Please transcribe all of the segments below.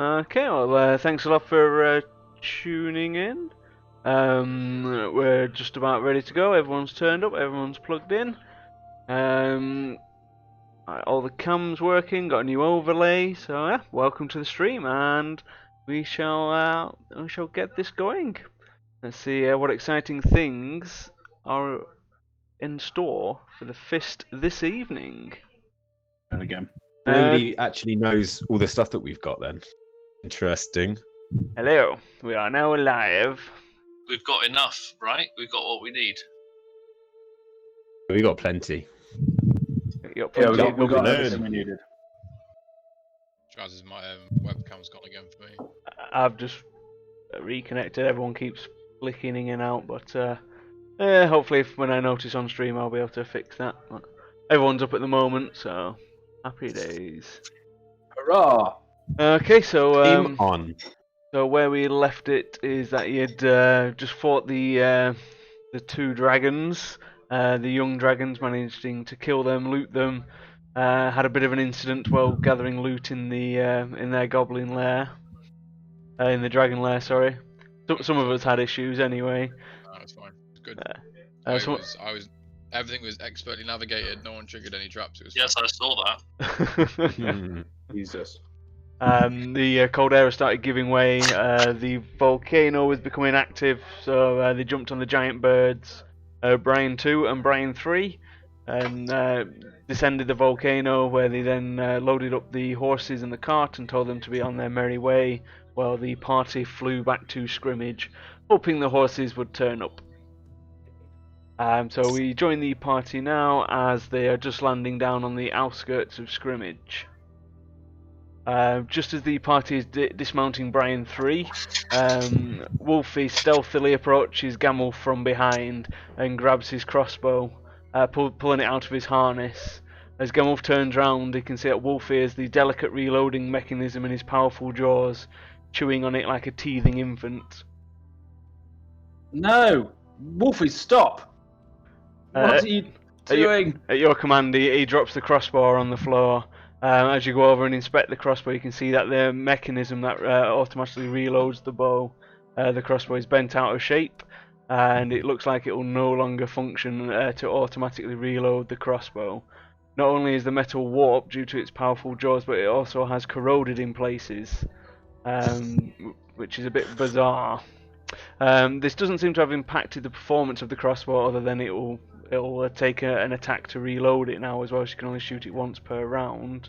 Okay, well, thanks a lot for tuning in. We're just about ready to go. Everyone's turned up, everyone's plugged in. All the cams working, got a new overlay, so yeah, welcome to the stream, and we shall get this going. Let's see what exciting things are in store for the Fist this evening. And again, Nobody actually knows all the stuff that we've got then. Interesting. Hello, we are now live. We've got enough, right? We've got what we need. We got plenty. You're yeah, we plugged in. got learn. everything we needed. Trousers, my webcam's gone again for me. I've just reconnected. Everyone keeps flicking in and out, but hopefully when I notice on stream I'll be able to fix that. But everyone's up at the moment, so happy days. Hurrah! Okay, so Game on. so where we left it is that you'd just fought the two dragons. The young dragons, managing to kill them, loot them. Had a bit of an incident while gathering loot in their goblin lair, in the dragon lair. Sorry, some of us had issues anyway. No, it's fine. It's good. I I was. Everything was expertly navigated. No one triggered any traps. It was Yes, fine. I saw that. Jesus. The cold air started giving way. The volcano was becoming active, so they jumped on the giant birds, Brian 2 and Brian 3, and descended the volcano, where they then loaded up the horses and the cart and told them to be on their merry way, while the party flew back to Scrimmage, hoping the horses would turn up. So we join the party now as they are just landing down on the outskirts of Scrimmage. Just as the party is dismounting Brian 3, Wolfie stealthily approaches Gamel from behind and grabs his crossbow, pulling it out of his harness. As Gamel turns round, he can see that Wolfie has the delicate reloading mechanism in his powerful jaws, chewing on it like a teething infant. No! Wolfie, stop! What are you doing? At your command, he drops the crossbow on the floor. As you go over and inspect the crossbow, you can see that the mechanism that automatically reloads the bow, the crossbow, is bent out of shape, and it looks like it will no longer function to automatically reload the crossbow. Not only is the metal warped due to its powerful jaws, but it also has corroded in places, which is a bit bizarre. This doesn't seem to have impacted the performance of the crossbow, other than it'll take an attack to reload it now as well, so you can only shoot it once per round.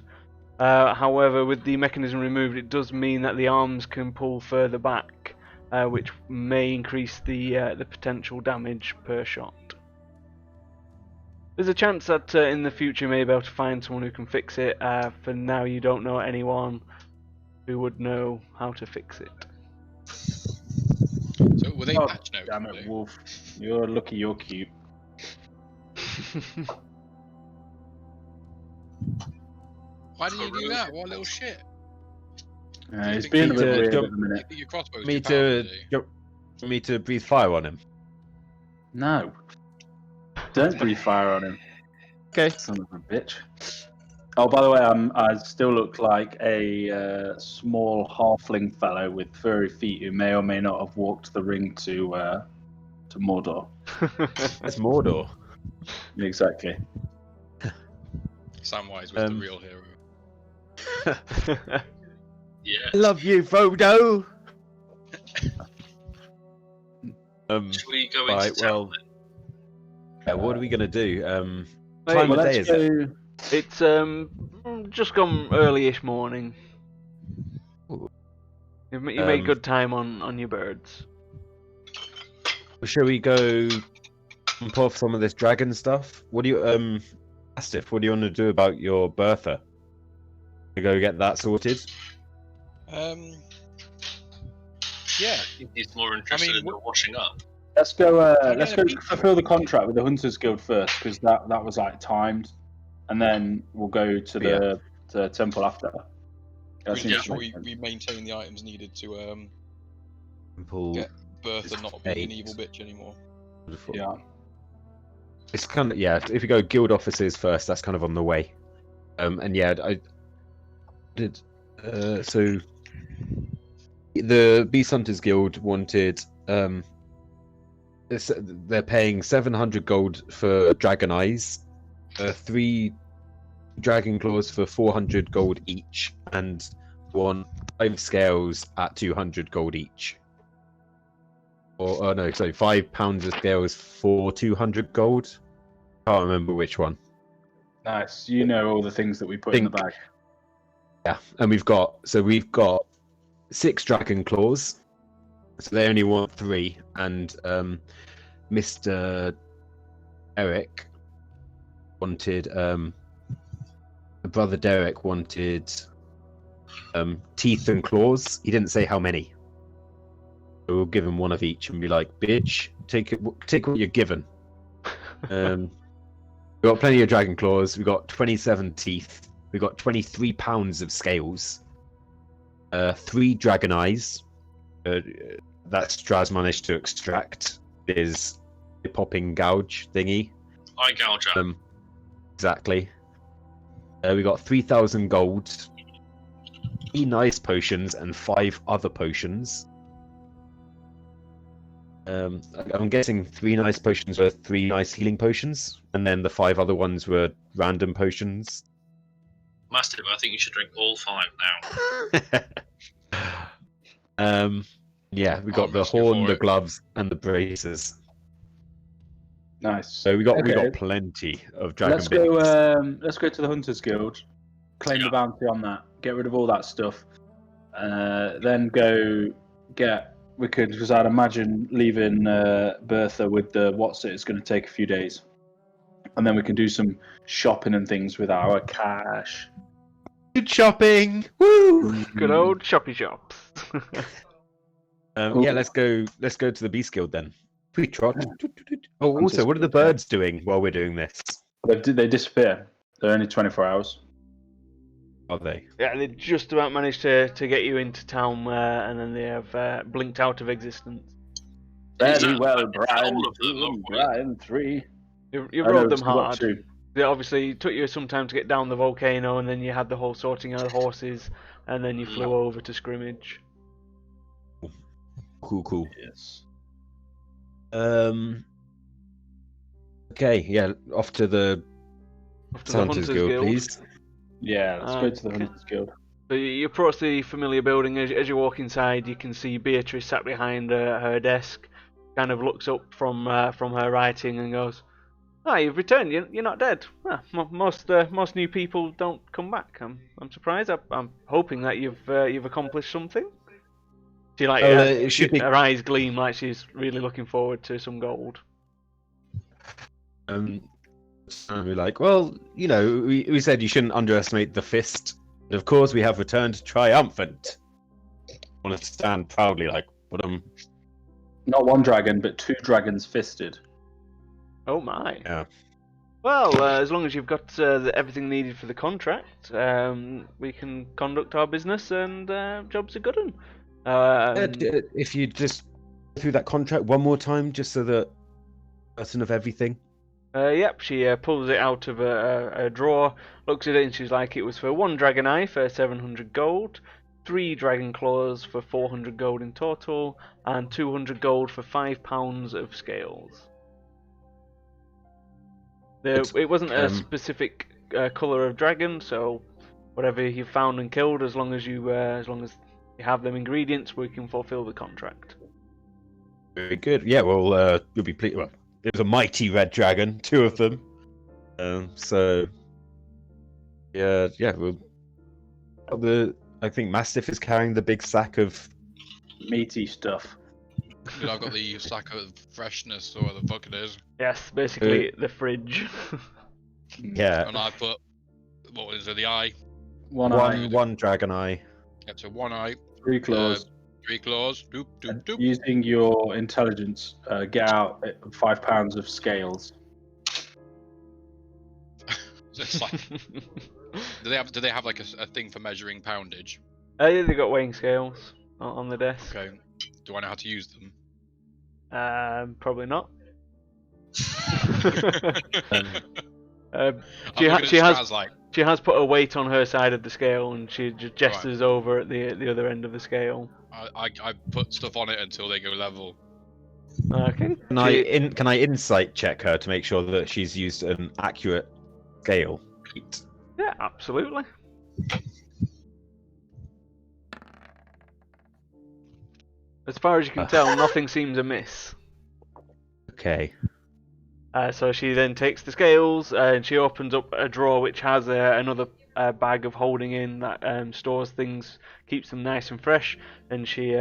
However, with the mechanism removed, it does mean that the arms can pull further back, which may increase the potential damage per shot. There's a chance that in the future you may be able to find someone who can fix it. For now, you don't know anyone who would know how to fix it. So were they patch notes? Damn it, Wolf. You're lucky you're cute. Why did you do that? What a little shit. He's being a bit weird at jump- the minute. Your crossbow's Me 2 pounds, to is it? me to breathe fire on him. No. Don't breathe fire on him. Okay. Son of a bitch. Oh, by the way, I still look like a small halfling fellow with furry feet who may or may not have walked the ring to Mordor. That's Mordor. Exactly. Samwise was the real hero. Yeah. Love you, Frodo. Should we go Right, into town well, then? what are we gonna do? Hey, Time Well, of day let's is it? go. It's just gone early-ish morning. Ooh. You made good time on your birds. Shall we go and pull off some of this dragon stuff? What do you Astif, what do you want to do about your Bertha? To go get that sorted? Yeah. He's more interested mean, in the washing up. Let's go. I'm Let's gonna go be- fulfill the contract with the Hunters Guild first, because that was like timed, and then we'll go to the temple after. That We seems make to sure make sense. we maintain the items needed to Pull. Yeah. Bertha not being an Eight. evil bitch anymore. Yeah. It's kind of if you go guild officers first, that's kind of on the way. And yeah, I did. So The Beast Hunters Guild wanted they're paying 700 gold for dragon eyes, 3 dragon claws for 400 gold each, and 5 scales at 200 gold each. Or no, sorry, 5 pounds of scales for 200 gold. Can't remember which one. Nice. You know all the things that we put in the bag. Yeah, and we've got 6 dragon claws, so they only want 3, and Mr. Eric wanted brother Derek wanted teeth and claws. He didn't say how many. So we'll give him one of each and be like, bitch, take what you're given. We've got plenty of dragon claws. We've got 27 teeth. We've got 23 pounds of scales. 3 dragon eyes. That Straz managed to extract. Is a popping gouge thingy. I gouge up. Exactly. We got 3,000 gold, 3 nice potions, and 5 other potions. I'm guessing 3 nice potions were 3 nice healing potions, and then the 5 other ones were random potions. Mastiff, I think you should drink all 5 now. Yeah, we got the horn, the gloves, and the braces. Nice. So we got plenty of dragon. Let's go to the Hunters Guild, claim the bounty on that, get rid of all that stuff, then go get. We could, because I'd imagine leaving Bertha with the what's it's going to take a few days, and then we can do some shopping and things with our cash. Good shopping, woo! Good old shoppy shops. Yeah, let's go to the Beast Guild then. We trot. Oh, also, what are the birds doing while we're doing this? They disappear. They're only 24 hours. Are they? Yeah, they just about managed to get you into town, and then they have blinked out of existence. Very well, Brian 3. You rode them hard. They obviously took you some time to get down the volcano, and then you had the whole sorting out of the horses, and then you flew over to Scrimmage. Cool. Yes. Okay, yeah, off to the Hunters Guild, please. Yeah, let's go to the Hunters Guild. So you approach the familiar building. As you walk inside, you can see Beatrice sat behind her desk. Kind of looks up from her writing and goes, "Ah, you've returned. You're not dead. Most new people don't come back. I'm surprised. I'm hoping that you've accomplished something." She her eyes gleam like she's really looking forward to some gold. And we're like, well, you know, we said you shouldn't underestimate the fist. And of course, we have returned triumphant. I want to stand proudly, like, but not 1 dragon, but 2 dragons fisted. Oh my. Yeah. Well, as long as you've got everything needed for the contract, we can conduct our business, and job's a good one. If you just go through that contract one more time, just so that person of everything. Yep, she pulls it out of a drawer, looks at it, and she's like, it was for 1 dragon eye for 700 gold, 3 dragon claws for 400 gold in total, and 200 gold for 5 pounds of scales. It wasn't a specific colour of dragon, so whatever you found and killed, as long as you have them ingredients, we can fulfill the contract. Very good. Yeah, well, you'll be pleased. Well, it was a mighty red dragon, 2 of them. So, yeah. I think Mastiff is carrying the big sack of meaty stuff. I've got the sack of freshness, or the fuck it is. Yes, basically the fridge. Yeah. And I put, what is it, the eye? One dragon eye. Yeah, so 1 eye. 3 claws. 3 claws. Doop. Using your intelligence, get out 5 pounds of scales. So it's like, do they have like a thing for measuring poundage? Yeah, they got weighing scales on the desk. Okay. Do I know how to use them? Probably not. She She has put a weight on her side of the scale, and she just gestures over at the other end of the scale. I put stuff on it until they go level. Okay. Can I insight check her to make sure that she's used an accurate scale? Yeah, absolutely. As far as you can tell, nothing seems amiss. Okay. So she then takes the scales and she opens up a drawer which has another bag of holding in that stores things, keeps them nice and fresh, and she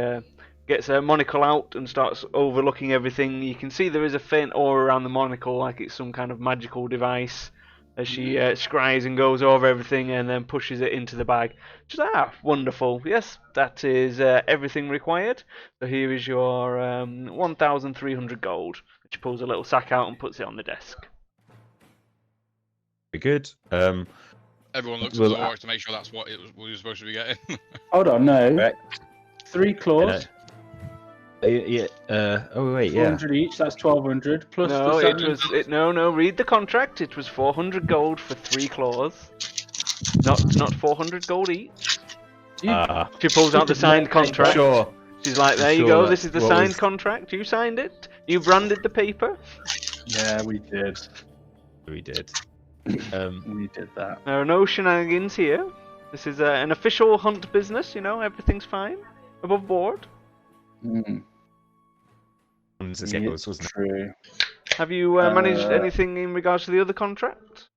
gets her monocle out and starts overlooking everything. You can see there is a faint aura around the monocle, like it's some kind of magical device, as she scries and goes over everything and then pushes it into the bag. Just wonderful. Yes, that is everything required. So here is your 1,300 gold. She pulls a little sack out and puts it on the desk. Very good. Everyone looks at Well, Zork to make sure that's what we were supposed to be getting. Hold on, no. Correct. 3 claws, Oh wait, yeah. 400 each. That's 1,200 plus No, the it was no. Read the contract. It was 400 gold for 3 claws. Not 400 gold each. She pulls out the signed contract. Sure. She's like, there you Sure, go. that's This is the what signed was- contract. You signed it. You branded the paper. Yeah, we did. We did. We did that. There are no shenanigans here. This is an official hunt business. You know, everything's fine, above board. Mm, Scales, wasn't it? true. Have you managed anything in regards to the other contract?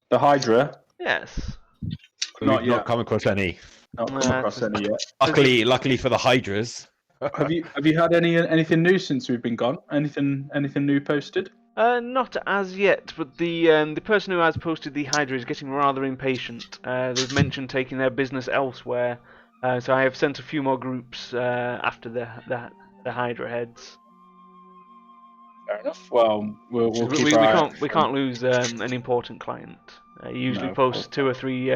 The Hydra. Yes. Not We've yet. not come across any. Not come across any yet. Luckily for the Hydras. Have you had anything new since we've been gone? Anything new posted? Not as yet, but the person who has posted the Hydra is getting rather impatient. They've mentioned taking their business elsewhere, so I have sent a few more groups after the Hydra heads. Fair enough. Well, we'll keep we our eye can't out we for can't lose an important client. He usually No. posts two or three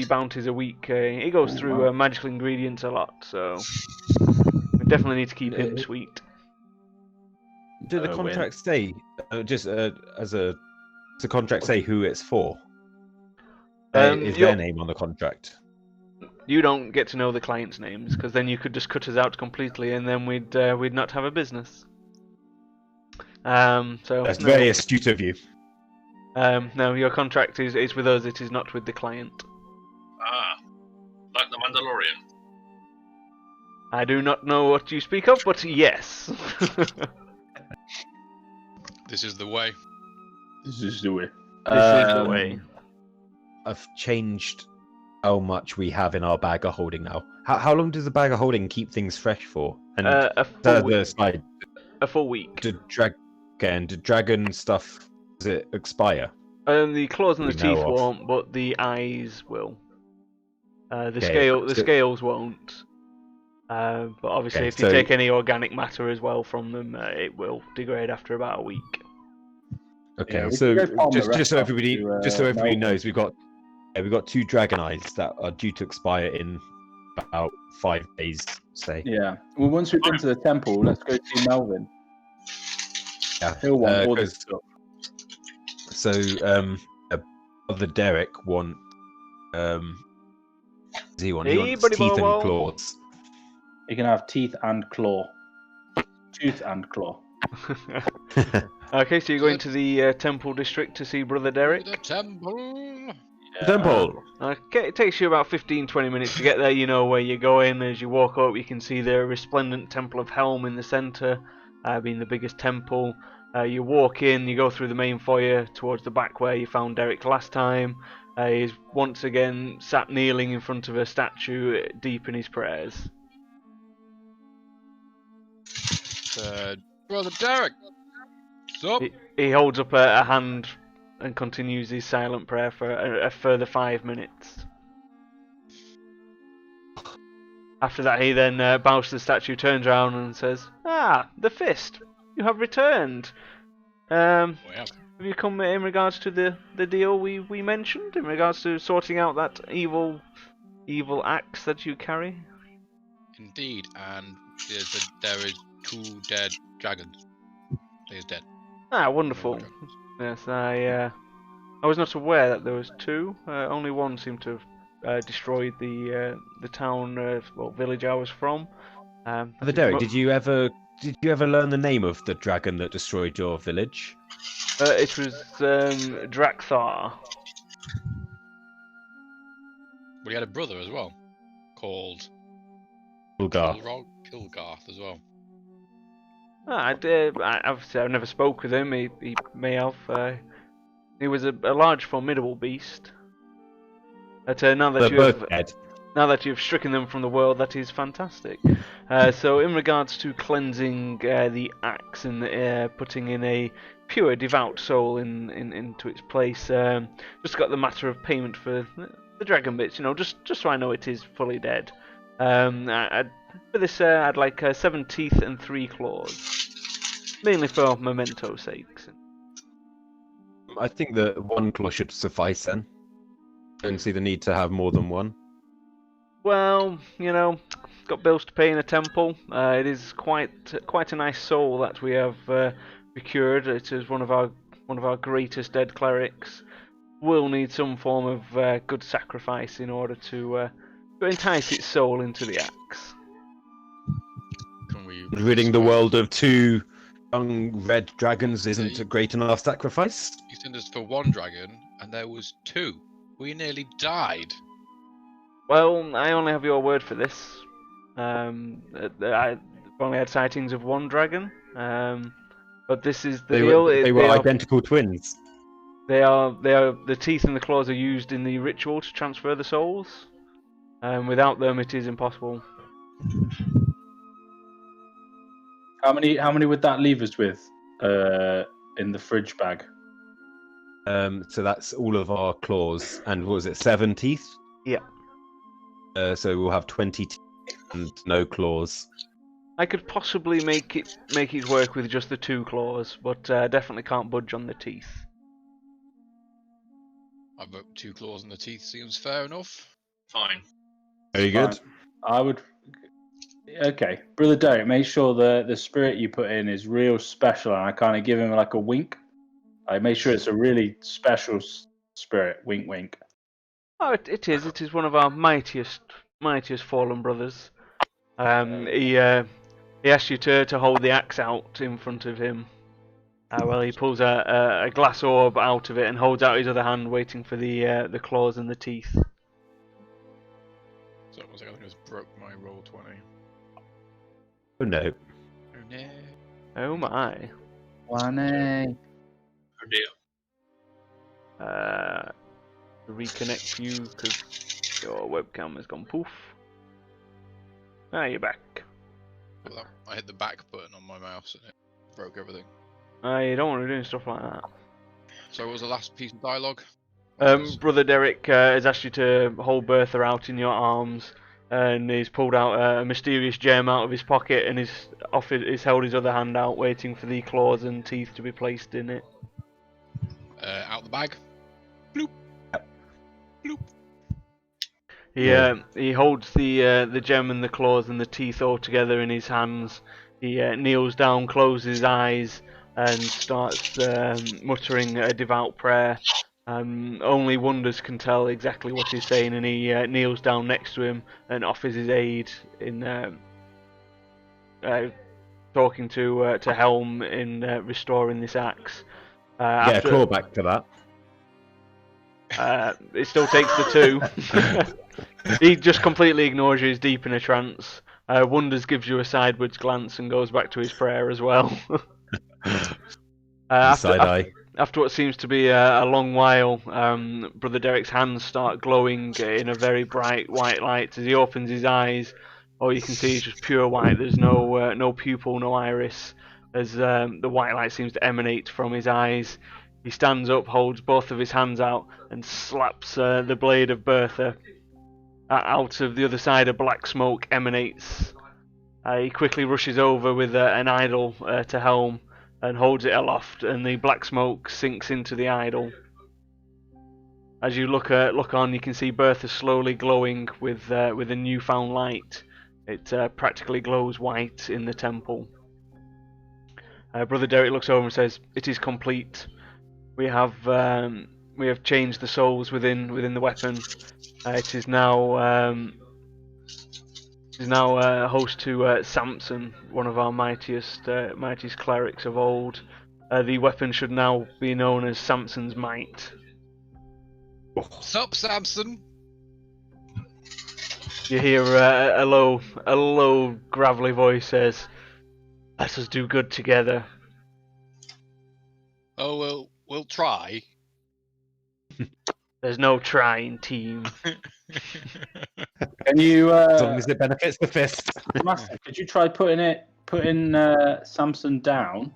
bounties a week. He goes through magical ingredients a lot, so we definitely need to keep him sweet. Did the win. contract say as a contract say who it's for? Is their name on the contract? You don't get to know the clients' names because then you could just cut us out completely, and then we'd not have a business. So That's no. very astute of you. No, your contract is with us. It is not with the client. Like the Mandalorian. I do not know what you speak of, but yes. This is the way. This is the way. This is the way. I've changed how much we have in our bag of holding now. How long does the bag of holding keep things fresh for? And A full week. did dragon stuff, does it expire? The claws and the We know teeth of. won't, but the eyes will. The Okay, scales won't. But obviously, Okay, if you so- take any organic matter as well from them, it will degrade after about a week. Okay, Yeah, we so can go palm the just rest so off everybody to, Melbourne. knows, we've got 2 dragon eyes that are due to expire in about 5 days, say. Yeah. Well, once we've been to the temple, let's go see Melvin. Yeah, He'll want all 'cause- this stuff. So, the Derek want does he want? He Hey, wants buddy teeth and Bobo. claws. You can have teeth and claw. Tooth and claw. Okay, so you're going to the temple district to see Brother Derek. The temple. Temple. Okay, it takes you about 15-20 minutes to get there. You know where you're going. As you walk up, you can see the resplendent Temple of Helm in the centre, being the biggest temple. You walk in, you go through the main foyer towards the back where you found Derek last time. He's once again sat kneeling in front of a statue, deep in his prayers. Brother Derek. Sup? He holds up a hand and continues his silent prayer for a further 5 minutes. After that, he then bows to the statue, turns around and says, "Ah, the fist! You have returned. Well, Have you come in regards to the deal we mentioned? In regards to sorting out that evil axe that you carry?" indeed, and there is 2 dead dragons. He is dead. Ah, wonderful. Yes, I I was not aware that there was two. Only one seemed to have destroyed the town, village I was from. Brother Derek, did you ever learn the name of the dragon that destroyed your village? It was Draxthar. Well, he had a brother as well, called Ulgar. Kilgarth as well. Obviously, I've never spoke with him. He may have. He was a large, formidable beast. But now that They're both dead. now that you've stricken them from the world, that is fantastic. So, in regards to cleansing the axe and putting in a pure, devout soul into its place, just got the matter of payment for the dragon bits. Just so I know it is fully dead. For this, I'd like 7 teeth and 3 claws, mainly for memento sakes. I think that 1 claw should suffice then. Don't see the need to have more than 1. Well, got bills to pay in a temple. It is quite a nice soul that we have procured. It is one of our greatest dead clerics. Will need some form of good sacrifice in order to entice its soul into the axe. Can we Ridding the world of 2 young red dragons isn't a great enough sacrifice. You sent us for 1 dragon, and there was 2. We nearly died. Well, I only have your word for this. I've only had sightings of 1 dragon, but this is They were identical twins. They are the teeth and the claws are used in the ritual to transfer the souls. Without them, it is impossible. How many would that leave us with in the fridge bag? So that's all of our claws, and what was it, 7 teeth? Yeah. So we'll have 20 teeth and no claws. I could possibly make it work with just the 2 claws, but definitely can't budge on the teeth. I vote 2 claws and the teeth seems fair enough. Fine. Very good. I would. Okay, Brother Derek, make sure the spirit you put in is real special, and I kind of give him like a wink. I make sure it's a really special spirit. Wink, wink. Oh, it is. It is one of our mightiest fallen brothers. He asks you to hold the axe out in front of him. He pulls a glass orb out of it and holds out his other hand, waiting for the claws and the teeth. So I think I just broke my roll 20. Oh no. Oh no. Oh my. One. Oh dear. Reconnect you because your webcam has gone poof. You're back. Well, I hit the back button on my mouse and it broke everything. You don't want to be doing stuff like that. So what was the last piece of dialogue? Brother Derek has asked you to hold Bertha out in your arms, and he's pulled out a mysterious gem out of his pocket, and he's held his other hand out, waiting for the claws and teeth to be placed in it. Out the bag. Bloop. Bloop. He holds the gem and the claws and the teeth all together in his hands. He kneels down, closes his eyes, and starts muttering a devout prayer. Only Wonders can tell exactly what he's saying, and he kneels down next to him and offers his aid in talking to Helm in restoring this axe. Get a clawback to that. It still takes the 2. He just completely ignores you. He's deep in a trance. Wonders gives you a sideways glance and goes back to his prayer as well. After what seems to be a long while, Brother Derek's hands start glowing in a very bright white light. As he opens his eyes, all you can see is just pure white. There's no pupil, no iris, as the white light seems to emanate from his eyes. He stands up, holds both of his hands out, and slaps the blade of Bertha. Out of the other side, a black smoke emanates. He quickly rushes over with an idol to Helm and holds it aloft, and the black smoke sinks into the idol. As you look on, you can see Bertha slowly glowing with a newfound light. It practically glows white in the temple. Brother Derek looks over and says, "It is complete. We have changed the souls within the weapon. It is now host to Samson, one of our mightiest clerics of old. The weapon should now be known as Samson's Might. Sup, Samson? You hear a low, gravelly voice says, "Let us do good together." Oh, we'll try. There's no trying, team. Can you, As long as it benefits the fist. Master, could you try putting Samson down?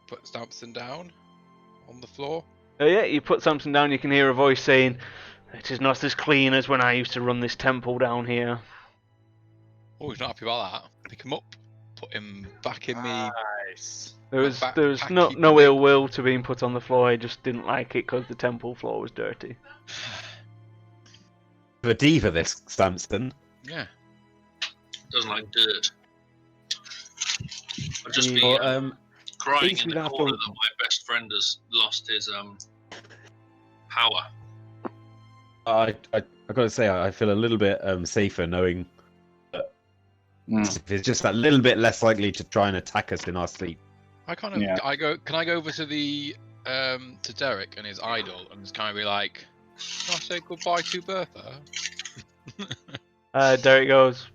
Put Samson down on the floor. Yeah, you put something down, you can hear a voice saying, "It is not as clean as when I used to run this temple down here." Oh, he's not happy about that. Pick him up, put him back in me. Nice. There was Back- no back- ill will to being put on the floor, he just didn't like it because the temple floor was dirty. For a diva, this Samson. Yeah. Doesn't like dirt. I'll just be Well, crying please in do the that corner for- that my best friend has lost his power. I gotta say, I feel a little bit safer knowing it's just that little bit less likely to try and attack us in our sleep. I kind of. Yeah. Can I go over to the to Derek and his idol and just kind of be like, "Can I say goodbye to Bertha?" Derek goes,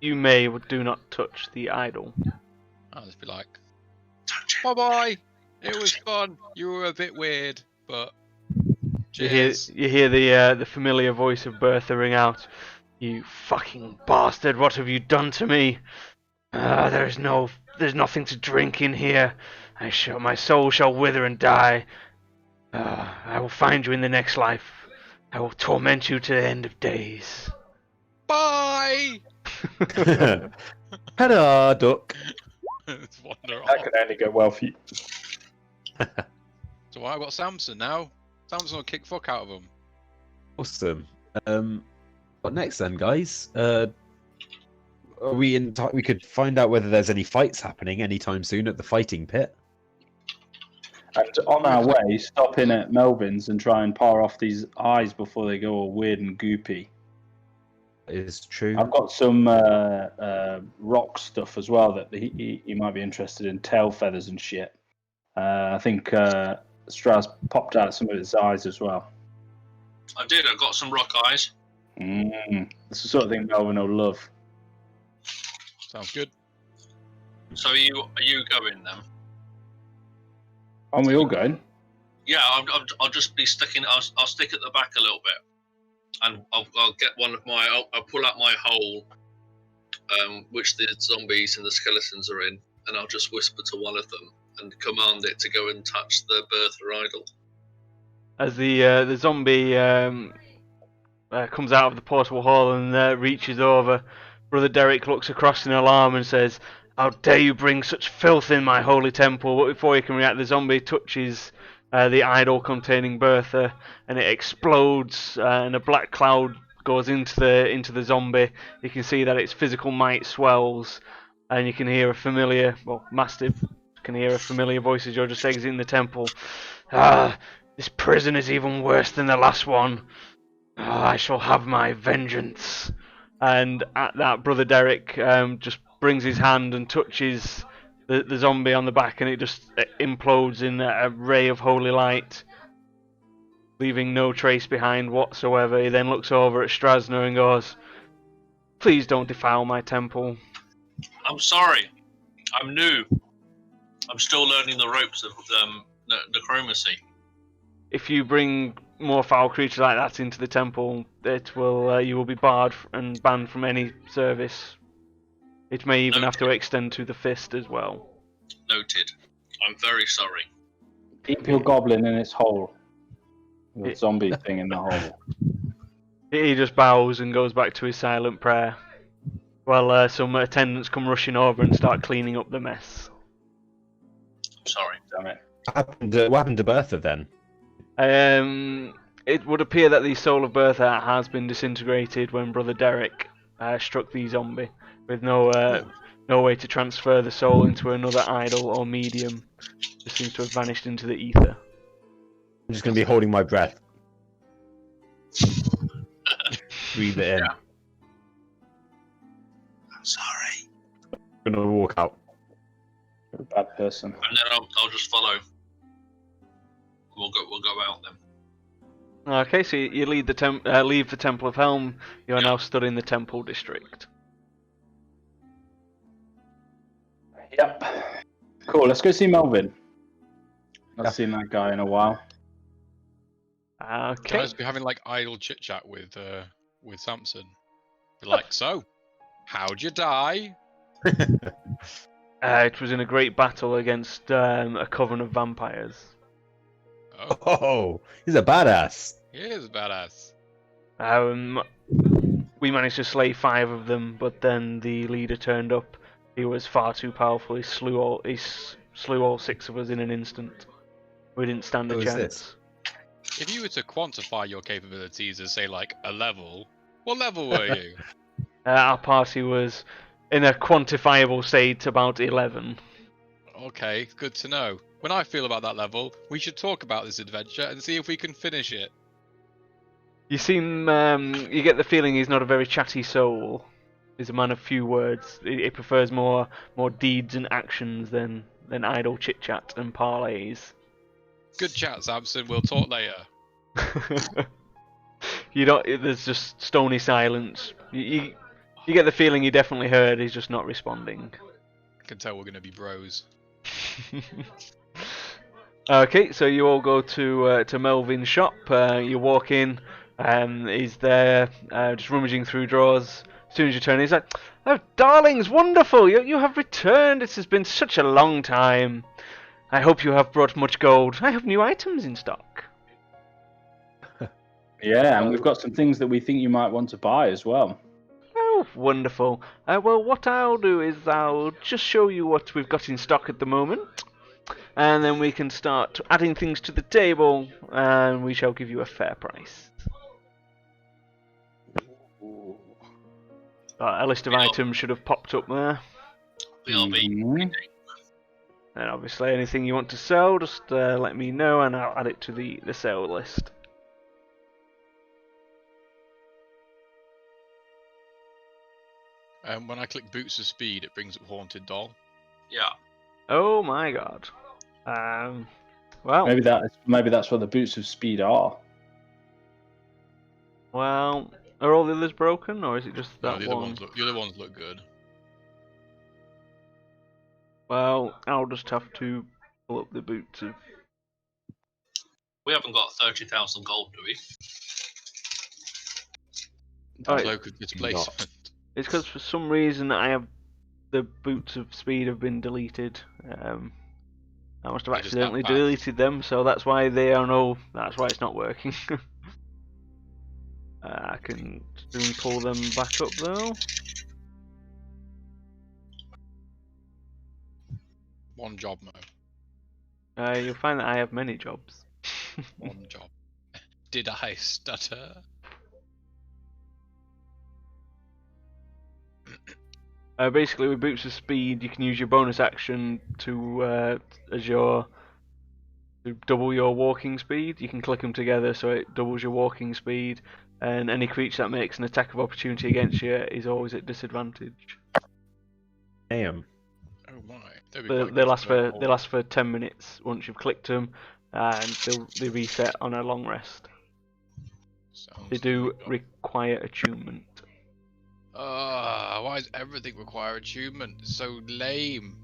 "You may, but do not touch the idol." I'll just be like, Touch it. "Bye bye. It was fun. You were a bit weird, but You hear cheers." the familiar voice of Bertha ring out, "You fucking bastard! What have you done to me? There's nothing to drink in here. My soul shall wither and die. I will find you in the next life. I will torment you to the end of days." Bye. Hello, duck. Let's wander That off. could only go well for you. So I've got Samson now. Samson will kick fuck out of him. Awesome. What next then, guys? Are we in? We could find out whether there's any fights happening anytime soon at the fighting pit. And on our way, stop in at Melvin's and try and par off these eyes before they go all weird and goopy. Is true. I've got some rock stuff as well that he might be interested in, tail feathers and shit. I think Strauss popped out some of its eyes as well. I did. I got some rock eyes. It's the sort of thing Melvin will love. Sounds good. So are you going then? Aren't we all going? Yeah, I'll just be sticking. I'll stick at the back a little bit, and I'll get one of my. I'll pull out my hole, which the zombies and the skeletons are in, and I'll just whisper to one of them and command it to go and touch the Bertha idol. As the zombie comes out of the portable hall and reaches over, Brother Derek looks across in alarm and says, "How dare you bring such filth in my holy temple?" But before he can react, the zombie touches the idol containing Bertha, and it explodes, and a black cloud goes into the zombie. You can see that its physical might swells, and you can hear Mastiff can hear a familiar voice as you're just exiting the temple. This prison is even worse than the last one. I shall have my vengeance." And at that, Brother Derek just brings his hand and touches the zombie on the back, and it just implodes in a ray of holy light, leaving no trace behind whatsoever. He then looks over at Strasner and goes, "Please don't defile my temple." I'm sorry. I'm new. I'm still learning the ropes of necromancy. If you bring more foul creatures like that into the temple, you will be barred and banned from any service. It may even have to extend to the fist as well. Noted. I'm very sorry. Keep your goblin in its hole. The zombie thing in the hole. He just bows and goes back to his silent prayer, while some attendants come rushing over and start cleaning up the mess. I'm sorry. Damn it. What happened to Bertha then? It would appear that the soul of Bertha has been disintegrated when Brother Derek struck the zombie, with no way to transfer the soul into another idol or medium. Just seems to have vanished into the ether. I'm just going to be holding my breath. Breathe it in. Yeah. I'm sorry. I'm going to walk out. You're a bad person. And then I'll just follow. We'll go out then. Okay, so you leave the Temple of Helm. You are now stood in the Temple District. Yep. Cool. Let's go see Melvin. I've Yeah. seen that guy in a while. Okay. Guys, be having like idle chit chat with Samson. Be like, so, how'd you die? It was in a great battle against a coven of vampires. Oh, Oh, he's a badass. he is a badass. We managed to slay 5 of them, but then the leader turned up. He was far too powerful. He slew all 6 of us in an instant. We didn't stand a Who is chance. this? If you were to quantify your capabilities as say like a level, what level were you? Our party was in a quantifiable state about 11. Okay, good to know. When I feel about that level, we should talk about this adventure and see if we can finish it. You you get the feeling he's not a very chatty soul. He's a man of few words. He prefers more deeds and actions than idle chit chat and parleys. Good chat, Samson. We'll talk later. There's just stony silence. You get the feeling he definitely heard. He's just not responding. I can tell we're gonna be bros. Okay, so you all go to Melvin's shop. You walk in. He's there, just rummaging through drawers. As soon as you turn, he's like, "Oh, darlings, wonderful! You have returned. It has been such a long time. I hope you have brought much gold. I have new items in stock." Yeah, and we've got some things that we think you might want to buy as well. Oh, wonderful. Well, what I'll do is I'll just show you what we've got in stock at the moment, and then we can start adding things to the table, and we shall give you a fair price. A list of items should have popped up there. BRB. Mhm. And obviously anything you want to sell, just let me know and I'll add it to the sale list. When I click Boots of Speed, it brings up Haunted Doll. Yeah. Oh my god. Well, Maybe that's what the boots of speed are. well, are all the others broken or is it just No, that the other one? ones look good. Well, I'll just have to pull up the boots of... We haven't got 30,000 gold, do we? Alright, Bloke of displacement. it's because for some reason I have the boots of speed have been deleted. I must have They're just that accidentally bad. deleted them, so that's why they are no. That's why it's not working. I can soon pull them back up though. One job, Mo. You'll find that I have many jobs. One job. Did I stutter? Basically, with boots of speed, you can use your bonus action to double your walking speed. You can click them together so it doubles your walking speed, and any creature that makes an attack of opportunity against you is always at disadvantage. Damn. Oh my. They'd be They, quite they good last to for go they last for 10 minutes once you've clicked them, and they reset on a long rest. Sounds They do like- require attunement. Why does everything require achievement? It's so lame.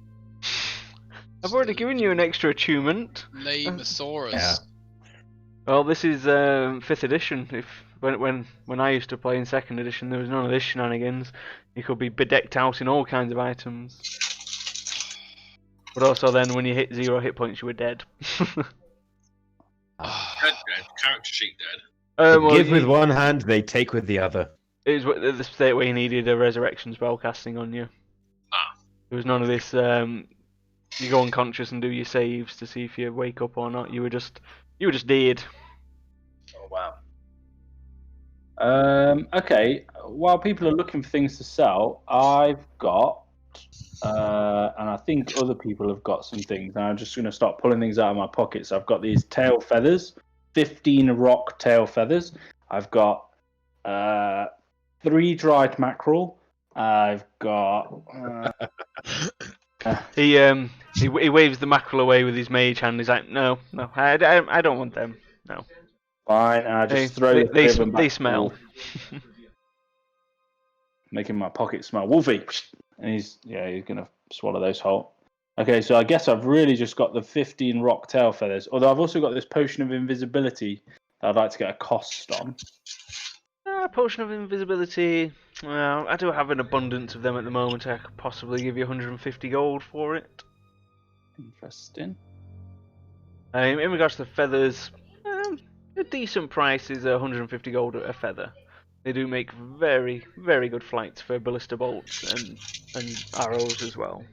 I've already given you an extra attunement. Lamesaurus. Yeah. Well, this is 5th edition. When I used to play in 2nd edition, there was none of this shenanigans. You could be bedecked out in all kinds of items. But also then, when you hit 0 hit points, you were dead. Dead. Character sheet dead. Well, Give with one hand, they take with the other. it was the state where you needed a resurrection spell casting on you. Ah. There was none of this. You go unconscious and do your saves to see if you wake up or not. You were just dead. Oh wow. Okay. While people are looking for things to sell, I've got, and I think other people have got some things. And I'm just going to start pulling things out of my pockets. I've got these tail feathers. 15 rock tail feathers. I've got 3 dried mackerel. I've got. He waves the mackerel away with his mage hand. He's like, no, I don't want them. No. Fine, and I just throw the three of them back They to the smell. wolf, making my pocket smell. Wolfie, and he's gonna swallow those whole. Okay, so I guess I've really just got the 15 rock tail feathers. Although I've also got this potion of invisibility that I'd like to get a cost on. Potion of invisibility. Well, I do have an abundance of them at the moment. I could possibly give you 150 gold for it. Interesting. In regards to the feathers, a decent price is 150 gold a feather. They do make very, very good flights for ballista bolts and arrows as well.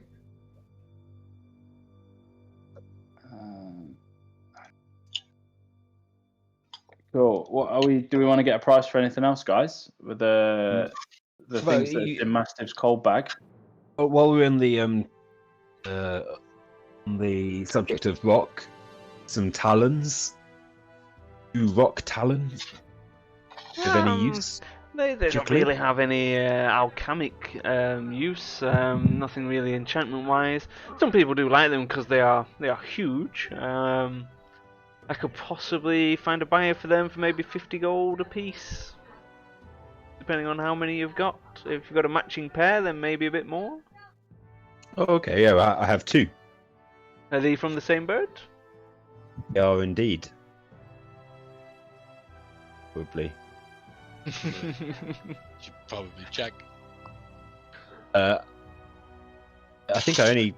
Cool. What are we? Do we want to get a price for anything else, guys? With the Well, things that's in Mastiff's cold bag. While we're on the subject of rock, some talons. 2 rock talons of any use? They don't Particularly? really have any alchemic use. Nothing really enchantment wise. Some people do like them because they are huge. I could possibly find a buyer for them for maybe 50 gold a piece, depending on how many you've got. If you've got a matching pair, then maybe a bit more. Oh, okay, yeah, I have 2. Are they from the same bird? They are indeed. Probably. Should probably check. I think I only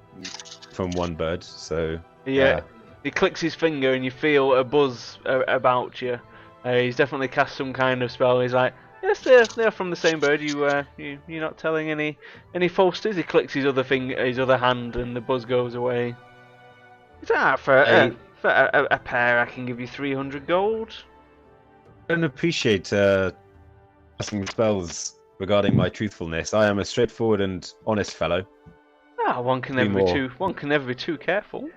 from one bird, so Yeah. He clicks his finger and you feel a buzz about you. He's definitely cast some kind of spell. He's like, yes, they're from the same bird. You're not telling any falsities. He clicks his other hand, and the buzz goes away. He's like, for a pair, I can give you 300 gold. I don't appreciate casting spells regarding my truthfulness. I am a straightforward and honest fellow. One can never be too careful.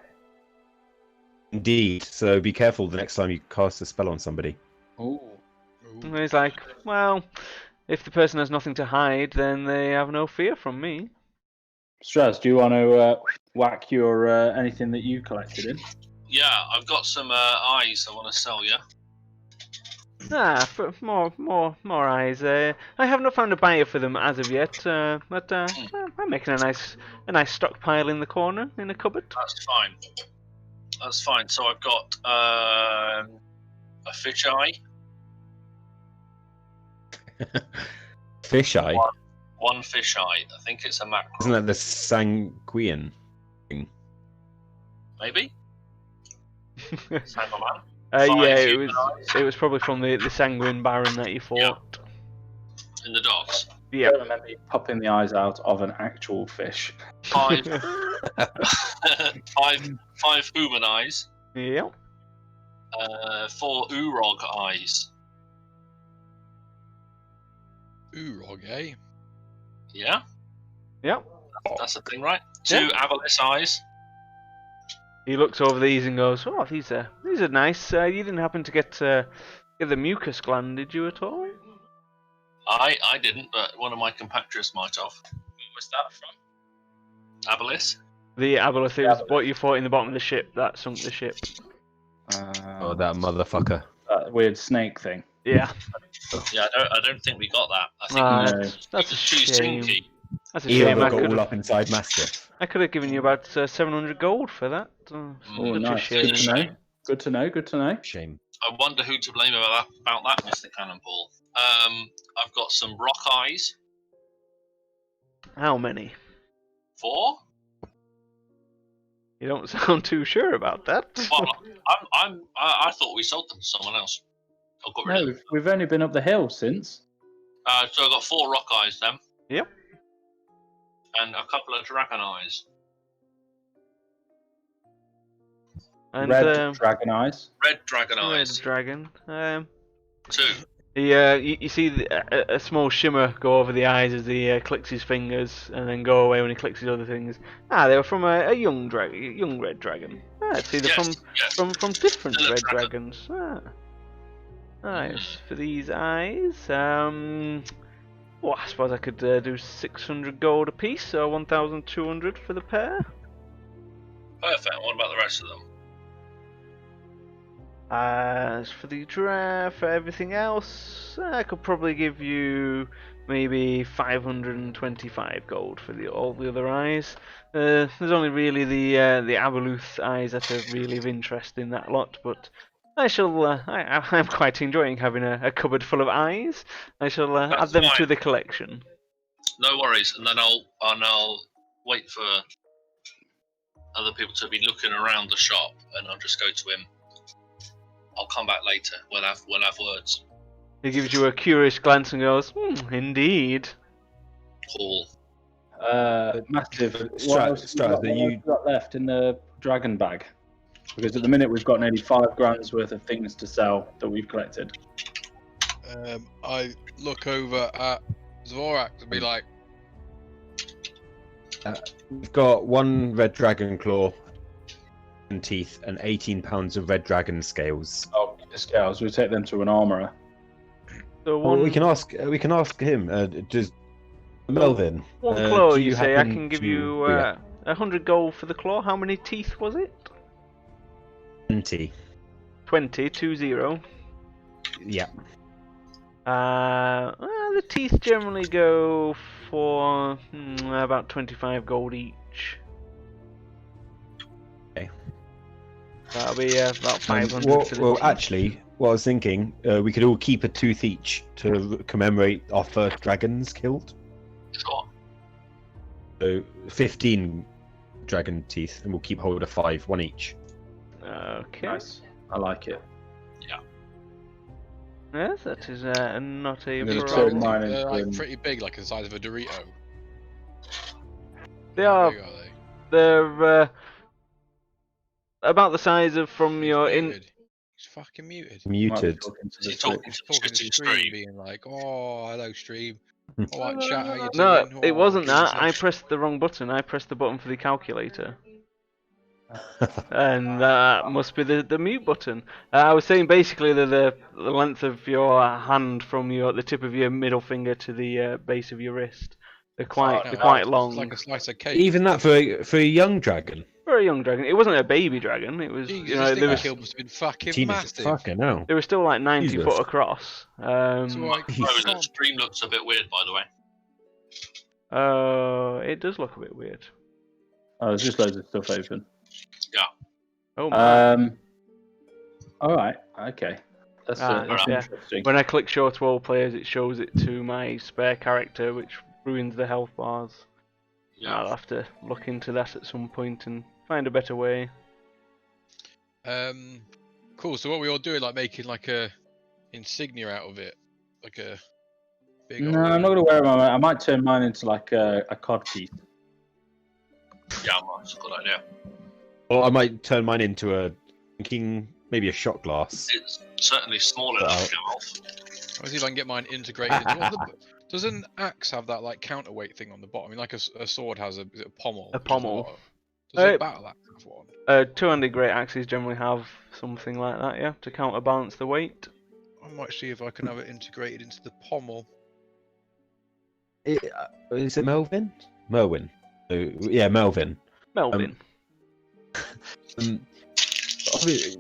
Indeed, so be careful the next time you cast a spell on somebody. Oh. And he's like, well, if the person has nothing to hide, then they have no fear from me. Straz, do you want to whack your anything that you collected in? Yeah, I've got some eyes I want to sell you. For more eyes. I have not found a buyer for them as of yet, but I'm making a nice stockpile in the corner in a cupboard. That's fine. That's fine. So I've got a fish eye. Fish eye? One fish eye. I think it's a mackerel. Isn't that the sanguine thing? Maybe? Sangleman. Yeah, it was probably from the sanguine baron that you fought. In the docks. Yeah. I remember you popping the eyes out of an actual fish. 5 human eyes. Yeah. 4 Urog eyes. Urog, eh? Yeah? Yep. That's the thing, right? 2 Yeah. Avalis eyes. He looks over these and goes, "Oh, these are nice. You didn't happen to get the mucus gland, did you at all?" I didn't, but one of my compatriots might have. Where was that from? Avalis? The aboleth is what you fought in the bottom of the ship that sunk the ship. Oh, that motherfucker. That weird snake thing. Yeah. Yeah, I don't think we got that. I think That's a too shame. stinky. That's a Ew, shame. got all up inside Mastiff. I could have given you about 700 gold for that. Oh, such nice. a Good shame. to know. Good to know. Good to know. Shame. I wonder who to blame about that, Mr. Cannonball. I've got some rock eyes. How many? 4. You don't sound too sure about that. Well, I thought we sold them to someone else. I got rid of No, them. we've only been up the hill since. So I've got 4 rock eyes then. Yep. And a couple of dragon eyes. And Red dragon eyes. Red dragon red eyes. dragon. 2. You see a small shimmer go over the eyes as he clicks his fingers, and then go away when he clicks his other fingers. Ah, they were from a young red dragon. Ah, see, they're Yes, yes. from different Still a red dragon. dragons. Yes, for these eyes. Well, I suppose I could do 600 gold a piece, so 1,200 for the pair. Perfect. What about the rest of them? As for the draft, for everything else, I could probably give you maybe 525 gold for all the other eyes. There's only really the Abeluth eyes that are really of interest in that lot, but I shall. I'm quite enjoying having a cupboard full of eyes. I shall add That's them to fine. the collection. No worries, and then I'll wait for other people to be looking around the shop, and I'll just go to him. I'll come back later. We'll have words. He gives you a curious glance and goes, "Indeed." Cool. Massive. Strat- What else Strat, have you got left in the dragon bag? Because at the minute we've got nearly 5 grand's worth of things to sell that we've collected. I look over at Zvorak and be like, We've got 1 red dragon claw and teeth and 18 pounds of red dragon scales. Oh, the scales. We take them to an armourer. So Well, we can ask him. Does Melvin? One claw, do you say? I happen can give to- you 100 gold for the claw. How many teeth was it? 20. 20, 20. Yeah. The teeth generally go for about 25 gold each. Okay. That'll be about 500 for the Well, teeth. actually, what I was thinking, we could all keep a tooth each to commemorate our first dragons killed. Sure. So 15 dragon teeth, and we'll keep hold of 5, 1 each. Okay. Nice. I like it. Yes, that is not a I'm gonna these turn problem. mine dragons, they're into like an- pretty big, like the size of a Dorito. They How are. big are they? They're about the size of from He's your in. muted. He's fucking muted. Might be Muted. talking to Is the he talking Switch. He's talking to Shooting stream, stream. being like, "Oh, hello, stream. Alright, chat, how you No, doing? it Oh, wasn't doing that. I stuff." pressed the wrong button. I pressed the button for the calculator. And that must be the mute button. I was saying basically that the length of your hand from the tip of your middle finger to the base of your wrist. They're quite No, they're quite it's long. like a slice of cake. Even that for a young dragon. For a young dragon, it wasn't a baby dragon. It was Jesus, you know this they thing were kill must have been fucking Jesus massive. fucking hell. they were still like 90 Jesus. foot across. So like, Oh, the can't- stream looks a bit weird, by the way. It does look a bit weird. Oh, there's just loads of stuff open. Oh my. All right. Okay. That's yeah. interesting. When I click show to all players, it shows it to my spare character, which ruins the health bars. Yeah. I'll have to look into that at some point and find a better way. Cool. So what we all doing, like making like a insignia out of it, like a big. No, old- I'm not gonna wear them. I might turn mine into like a cod piece. Yeah, that's a good idea. Or I might turn mine into maybe a shot glass. It's certainly small enough, Gareth. Let's see if I can get mine integrated. Does an axe have that like counterweight thing on the bottom? I mean, like a sword has is it a pommel. A which is pommel. what- Does Uh, a battle axe have one? Two-handed great axes generally have something like that, yeah, to counterbalance the weight. I might see if I can have it integrated into the pommel. Is it Melvin? Merwin. Yeah, Melvin. Melvin.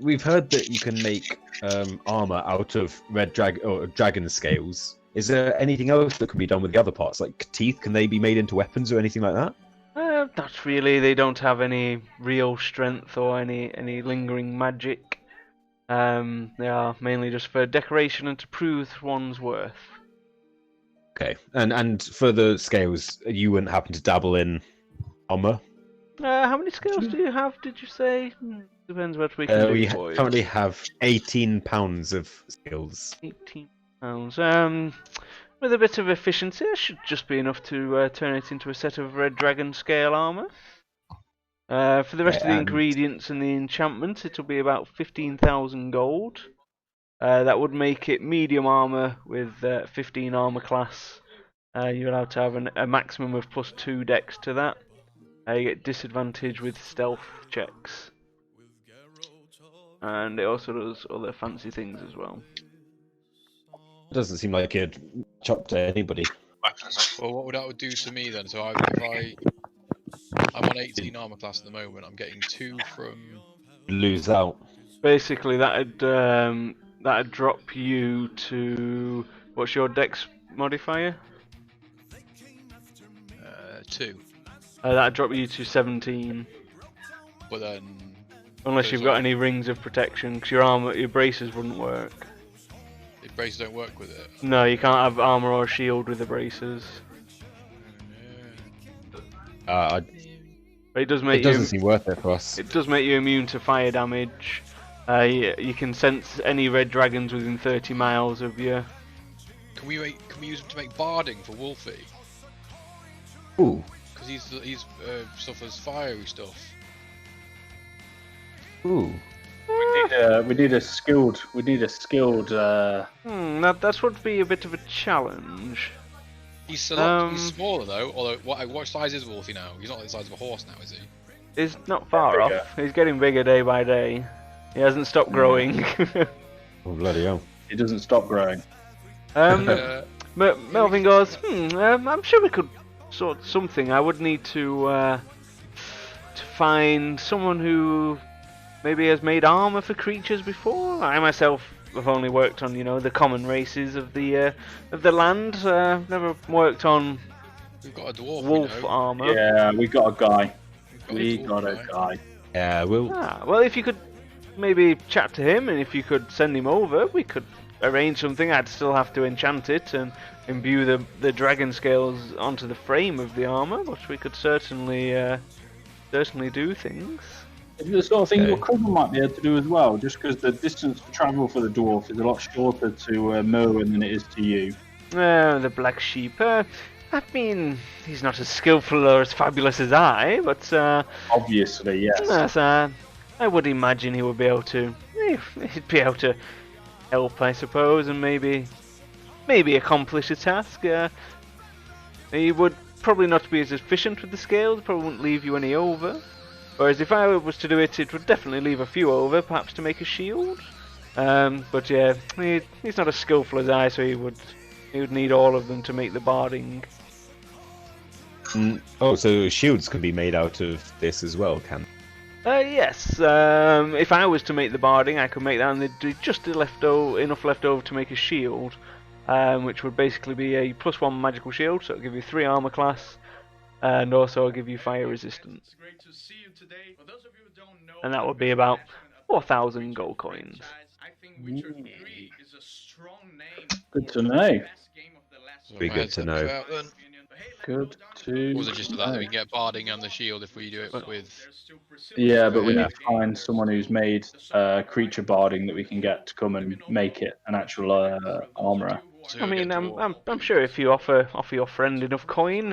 We've heard that you can make armor out of dragon scales. Is there anything else that can be done with the other parts, like teeth? Can they be made into weapons or anything like that? Not really. They don't have any real strength or any lingering magic. They are mainly just for decoration and to prove one's worth. Okay, and for the scales, you wouldn't happen to dabble in armor? How many scales do you have? Did you say? Depends what we can do We for you. currently have 18 pounds of scales. 18 pounds. With a bit of efficiency, it should just be enough to turn it into a set of red dragon scale armor. For the rest of the And- ingredients and the enchantments, it'll be about 15,000 gold. That would make it medium armor with 15 armor class. You're allowed to have a maximum of +2 dex to that. You get disadvantage with stealth checks. And it also does other fancy things as well. It doesn't seem like it'd chop to anybody. Well, what would that do to me then? So I'm on 18 armor class at the moment. I'm getting 2 from. Lose out. Basically, that'd drop you to, what's your dex modifier? 2. That'd drop you to 17. But then. Unless you've got any rings of protection, because your braces wouldn't work. The braces don't work with it. No, you can't have armor or shield with the braces. But it does make It doesn't seem worth it for us. It does make you immune to fire damage. You can sense any red dragons within 30 miles of you. Can we use them to make barding for Wolfie? Ooh. Because he's suffers fiery stuff. Ooh. We need a skilled. That would be a bit of a challenge. He's smaller though. Although, what size is Wolfie now? He's not the size of a horse now, is he? He's not far bigger. off. He's getting bigger day by day. He hasn't stopped growing. Oh, bloody hell. It doesn't stop growing. Melvin goes, I'm sure we could sort something. I would need to find someone who maybe has made armor for creatures before. I myself have only worked on, the common races of the land. Never worked on We've got a dwarf. wolf armor. Yeah, we got a guy. We got a guy. Yeah, we'll. Well, if you could maybe chat to him, and if you could send him over, we could arrange something. I'd still have to enchant it and imbue the dragon scales onto the frame of the armor, but we could certainly do things. It's the sort of thing your cousin might be able to do as well, just because the distance to travel for the dwarf is a lot shorter to Merwin than it is to you. The black sheep. I mean, he's not as skillful or as fabulous as I, but Obviously, yes. I would imagine he would be able to. He'd be able to help, I suppose, and maybe accomplish a task. He would probably not be as efficient with the scales. Probably wouldn't leave you any over. Whereas if I was to do it, it would definitely leave a few over, perhaps to make a shield. But yeah, he's not as skillful as I, so he would need all of them to make the barding. Oh, so shields can be made out of this as well, can? Yes. If I was to make the barding, I could make that, and there'd be just enough left over to make a shield, which would basically be a +1 magical shield, so it'll give you 3 armor class, and also it'll give you fire resistance. And that would be about 4,000 gold coins. Good to know. Be good to know. Good to. Or was it just that we get barding and the shield if we do it with? Yeah, but we need to find someone who's made creature barding that we can get to come and make it an actual armorer. So I we mean, get I'm sure if you offer your friend enough coin,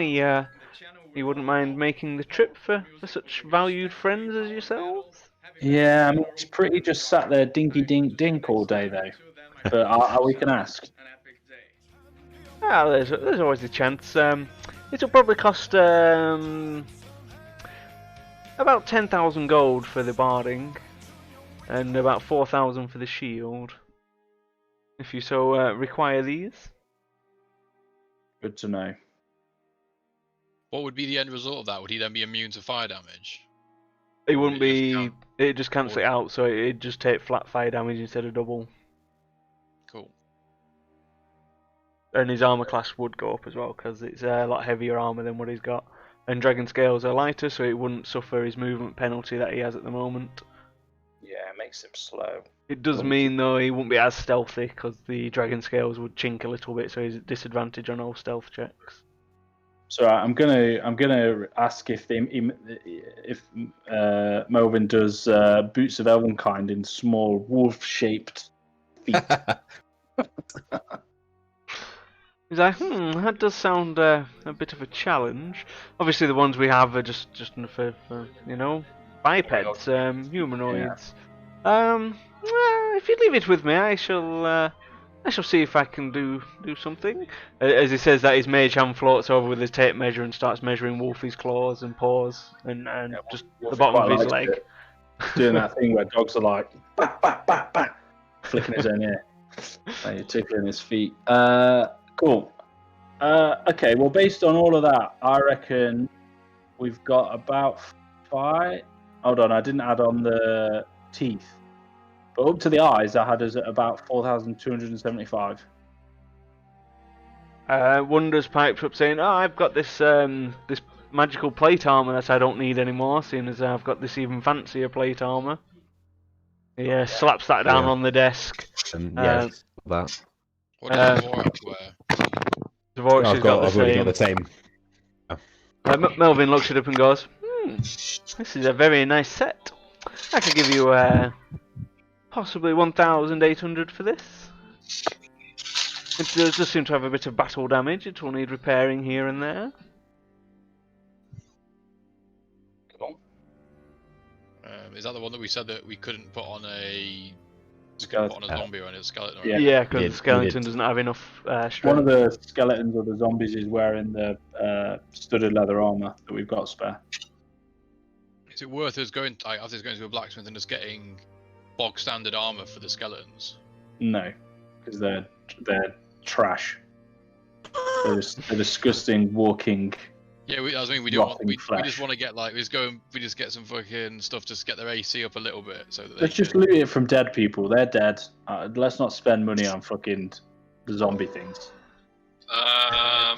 he wouldn't mind making the trip for such valued friends as yourselves. Yeah, I mean, it's pretty just sat there dinky dink dink all day though. But we can ask. Ah, there's always a chance. It'll probably cost about 10,000 gold for the barding, and about 4,000 for the shield. If you so require these. Good to know. What would be the end result of that? Would he then be immune to fire damage? It wouldn't It just be. can't- It just cancels it out, so it'd just take flat fire damage instead of double. Cool. And his armor class would go up as well, because it's a lot heavier armor than what he's got. And dragon scales are lighter, so it wouldn't suffer his movement penalty that he has at the moment. Yeah, it makes him slow. It does mean though he wouldn't be as stealthy, because the dragon scales would chink a little bit, so he's at disadvantage on all stealth checks. So I'm gonna ask if Melvin does boots of Elvenkind in small wolf-shaped feet. He's like, that does sound a bit of a challenge. Obviously, the ones we have are just for bipeds, humanoids. if you leave it with me, I shall see if I can do something. As he says that, his mage hand floats over with his tape measure and starts measuring Wolfie's claws and paws and just the Wolfie bottom of quite his likes leg. it. Doing that thing where dogs are like, back, back, back, back, flicking his own ear. And you're tickling his feet. Cool. Okay, well, based on all of that, I reckon we've got about 5. Hold on, I didn't add on the teeth. But up to the eyes, I had us at about 4,275. Wonders pipes up saying, "Oh, I've got this this magical plate armor that I don't need anymore, seeing as I've got this even fancier plate armor." He slaps that down Yeah. on the desk. Yeah, that. What does Dvorak wear? Dvorak's I've already got the same. same. Melvin looks it up and goes, this is a very nice set. I could give you possibly 1,800 for this. It does seem to have a bit of battle damage. It will need repairing here and there. Cool. Is that the one that we said that we couldn't put on a Skeleton. zombie or a skeleton? Or Yeah. Yeah, because You the skeleton did. doesn't have enough strength. One of the skeletons or the zombies is wearing the studded leather armor that we've got spare. Is it worth us going after going to a blacksmith and just getting bog standard armor for the skeletons? No, because they're trash. They're disgusting walking. Yeah, I was mean we don't want, Rotting we flesh. just want to get like we just get some fucking stuff to get their AC up a little bit so that they Let's just loot it from dead people. They're dead. Let's not spend money on fucking zombie things.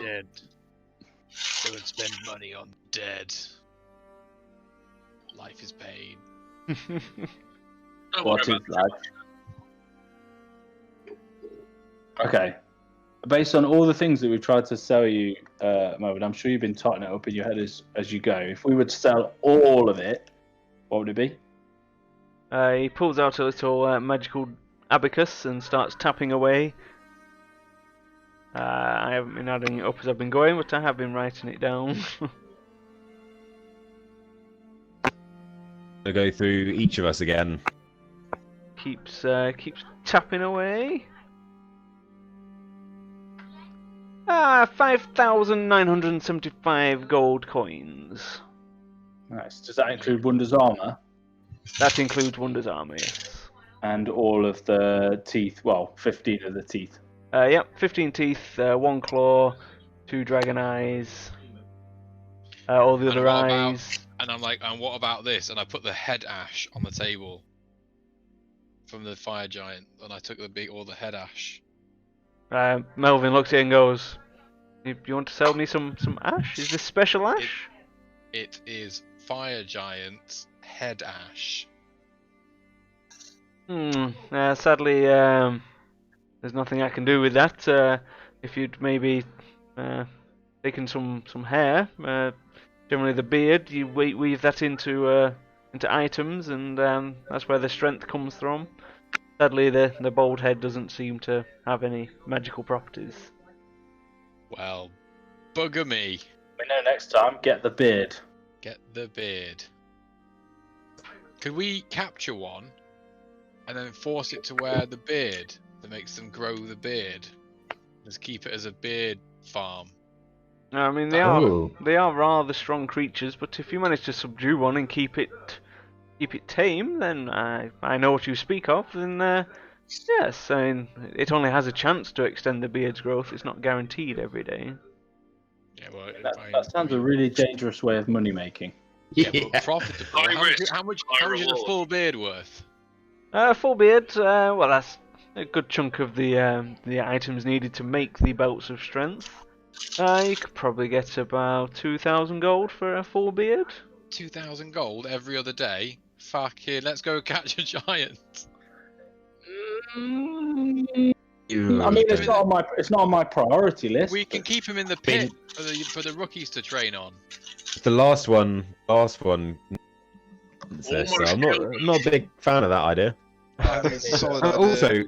dead. They would spend money on dead. Life is pain. Don't What worry is about life? Okay. Based on all the things that we've tried to sell you, Melvin, I'm sure you've been totting it up in your head as you go. If we were to sell all of it, what would it be? He pulls out a little magical abacus and starts tapping away. I haven't been adding it up as I've been going, but I have been writing it down. I'll go through each of us again. keeps tapping away. 5,975 gold coins. Nice. Does that include Wonder's armor That includes Wonder's armor, yes. and all of the teeth? Well, 15 of the teeth. Yep, 15 teeth, 1 claw, 2 dragon eyes, all the And other what about- eyes. And I'm like, and what about this? And I put the head ash on the table from the fire giant, and I took all the head ash. Melvin looks at it and goes, "You want to sell me some ash? Is this special ash?" It is fire giant's head ash. Sadly, there's nothing I can do with that. If you'd maybe taken some hair, generally the beard, you weave that into items, and that's where the strength comes from. Sadly, the bald head doesn't seem to have any magical properties. Well, bugger me. We know next time. Get the beard. Get the beard. Could we capture one and then force it to wear the beard that makes them grow the beard? Just keep it as a beard farm. I mean, Oh. they are rather strong creatures, but if you manage to subdue one and keep it tame, then I know what you speak of. Then yes, I mean, it only has a chance to extend the beard's growth. It's not guaranteed every day. Yeah, well, That sounds a really dangerous way of money making. yeah, but profitable. High How risk, much high is a reward. full beard worth? Full beard. Well, that's a good chunk of the items needed to make the belts of strength. You could probably get about 2,000 gold for a full beard. 2,000 gold every other day. Fucking, let's go catch a giant. I mean, it's not on my priority list. We can keep him in the pit for the rookies to train on. The last one. So I'm not a big fan of that idea. Solid idea. Also,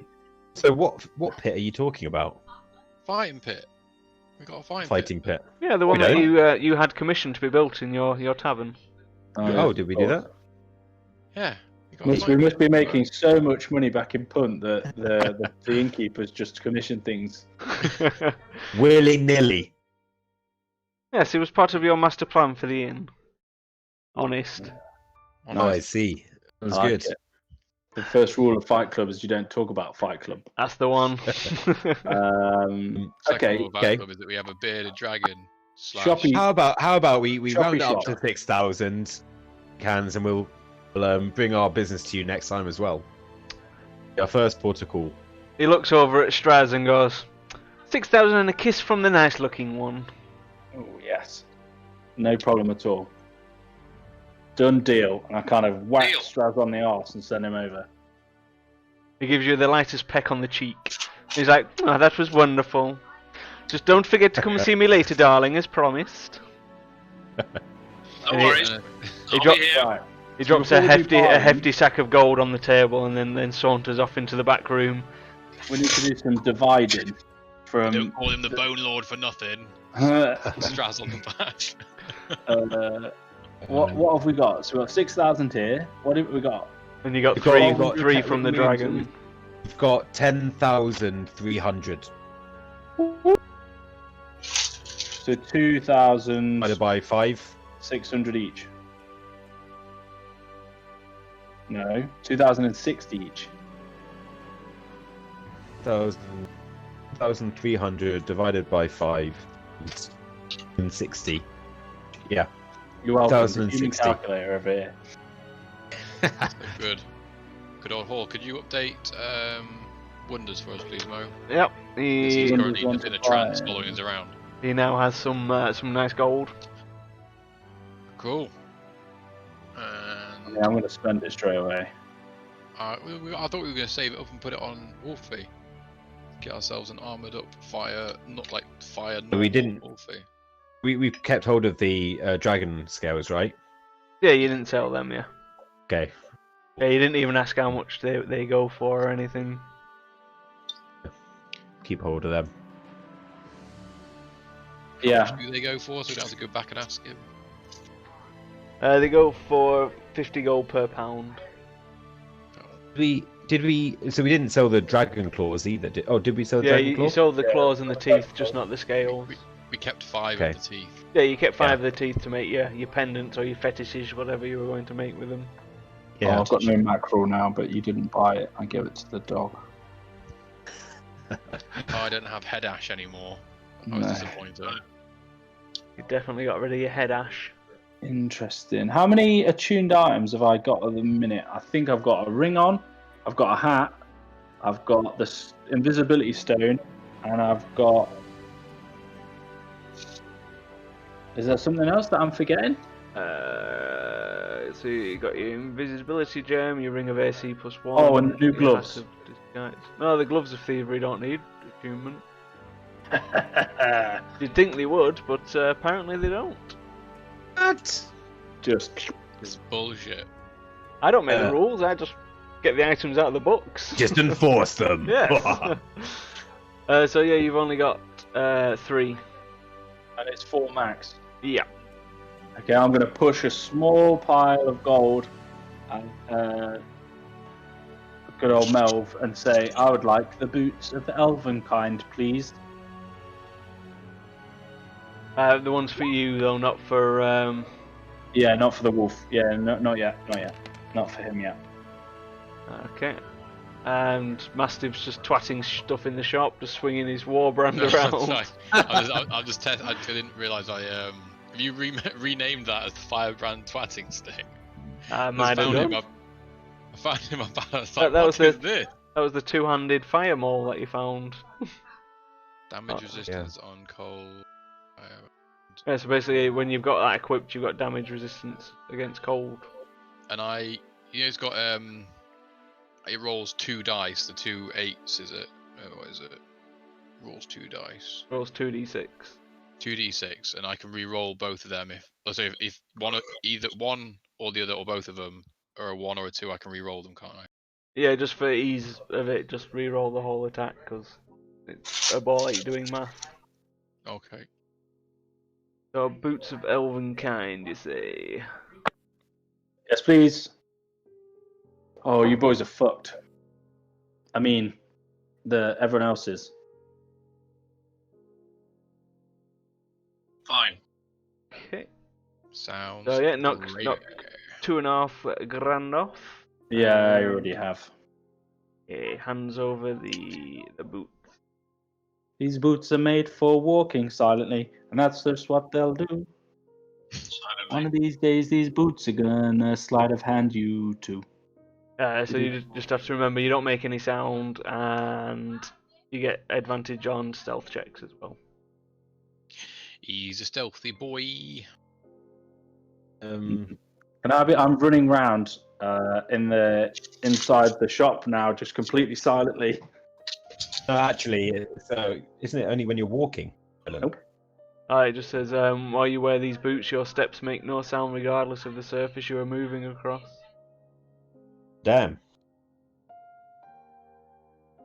so what pit are you talking about? Fighting pit. We got a Fighting pit. Yeah, the one We that you had commissioned to be built in your tavern. Oh, did we do that? Yeah, We must be making so much money back in punt that the innkeepers just commission things. Willy nilly. Yes, it was part of your master plan for the inn. Honest. Oh, I see. That was I like good. it. The first rule of Fight Club is you don't talk about Fight Club. That's the one. Second Okay. rule of okay. Club is that we have a bearded dragon. Shoppy. How about we Shoppy round it up shop. to 6,000 cans, and we'll bring our business to you next time as well. Our first protocol. He looks over at Straz and goes, 6,000 and a kiss from the nice looking one. Oh, yes. No problem at all. Done deal. And I kind of whack Deal. Straz on the arse and send him over. He gives you the lightest peck on the cheek. He's like, oh, that was wonderful. Just don't forget to come and see me later, darling, as promised. No And he- worries. he I'll dropped- be here. Right. He So drops a before we do buying- hefty sack of gold on the table and then saunters off into the back room. We need to do some dividing Don't from. call him the Bone Lord for nothing. uh, Straz on the back. what have we got? So we've got 6,000 here. What have we got? And you got We've got- three, we've got- three from the dragon. We've got 10,300 So 2,600 divided by 5. each. No, 2,060 each. 1,300 divided by 5 and 60. Yeah. You're welcome. 1,060. Human calculator over here. Good. Good old Hall. Could you update Wonders for us, please, Mo? Yep, He's he currently Wonders in a 1 to trance 5. following us around. now has some nice gold. Cool. And Yeah, I'm going to spend it straight away. I thought we were going to save it up and put it on Wolfie. Get ourselves an armored up fire, not like fire. We normal didn't. Wolfie. We've kept hold of the dragon scales, right? Yeah, you didn't sell them, yeah. Okay. Yeah, you didn't even ask how much they go for or anything. Keep hold of them. Yeah. How much do they go for? So we don't have to go back and ask him. They go for 50 gold per pound. Oh. Did we? So we didn't sell the dragon claws either. Did we sell the Yeah, dragon you claws? sold the claws and the teeth, just not the scales. We kept 5 Okay. of the teeth. Yeah, you kept 5 of the teeth to make your pendants or your fetishes, whatever you were going to make with them. Yeah. Oh, I've got no mackerel now, but you didn't buy it. I gave it to the dog. Oh, I don't have head ash anymore. I was No. disappointed. You definitely got rid of your head ash. Interesting. How many attuned items have I got at the minute? I think I've got a ring on, I've got a hat, I've got the invisibility stone, and I've got. Is there something else that I'm forgetting? So you got your invisibility gem, your ring of AC +1. Oh, and new your gloves. hat of disguise. No, the gloves of thievery don't need attunement. You'd think they would, but apparently they don't. What? Just. It's bullshit. I don't make the rules. I just get the items out of the books. Just enforce them. Yeah. So yeah, you've only got 3. And it's 4 max. Yeah. Okay, I'm going to push a small pile of gold and good old Melv and say, I would like the boots of the elven kind, please. The ones for you though, not for. Yeah, not for the wolf. Yeah, not yet. Not yet. Not for him yet. Okay. And Mastiff's just twatting stuff in the shop, just swinging his warbrand around. Sorry. I didn't realise have you renamed that as the Firebrand Twatting Stick? I I might have done. I found him about. I was That like, was what is the- this? That was the 2-handed fire maul that you found. Damage Oh, resistance on cold. Yeah, so basically, when you've got that equipped, you've got damage resistance against cold. And it's got it rolls 2 dice. The 2 8s, is it? What is it? Rolls 2 dice. Rolls 2d6. 2d6, and I can re-roll both of them if either one or the other or both of them are a 1 or a 2, I can re-roll them, can't I? Yeah, just for ease of it, just re-roll the whole attack, because it's a ball like doing math. Okay. So, boots of elven kind, you say? Yes, please. Oh, you boys are fucked. I mean, everyone else is. Fine. Okay. Sounds. So yeah, knock great. 2.5 grand off. Yeah, I already have. He hands over the boot. These boots are made for walking silently, and that's just what they'll do. One of these days, these boots are gonna sleight of hand you to. So you just have to remember you don't make any sound, and you get advantage on stealth checks as well. He's a stealthy boy. And I'm running around inside the shop now, just completely silently. No, actually, isn't it only when you're walking? Nope. It just says, while you wear these boots, your steps make no sound regardless of the surface you are moving across. Damn.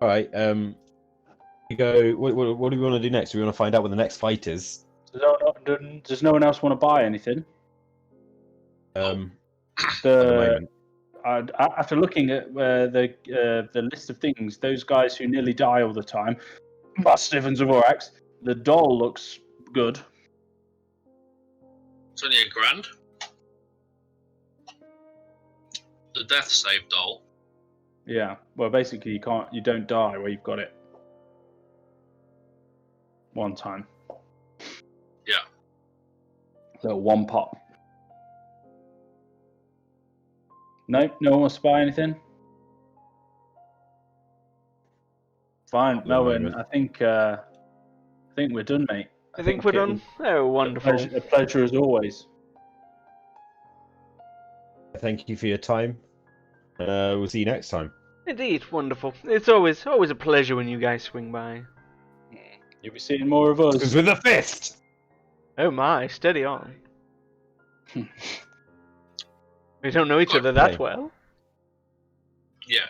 All right. You go. What do we want to do next? Do we want to find out when the next fight is? Does no one else want to buy anything? At the moment. After looking at the list of things, those guys who nearly die all the time, Mastiff and Zavorax, the doll looks good. It's only £1,000. The death save doll. Yeah. Well, basically, you don't die where you've got it. One time. Yeah. So one pop. Nope, no one wants to buy anything. Fine, At the Melvin. moment. I think we're done, mate. I think we're done. Oh, wonderful. A pleasure as always. Thank you for your time. We'll see you next time. Indeed, wonderful. It's always a pleasure when you guys swing by. You'll be seeing more of us. Because with a fist. Oh my, steady on. We don't know each other that Okay. well. Yeah.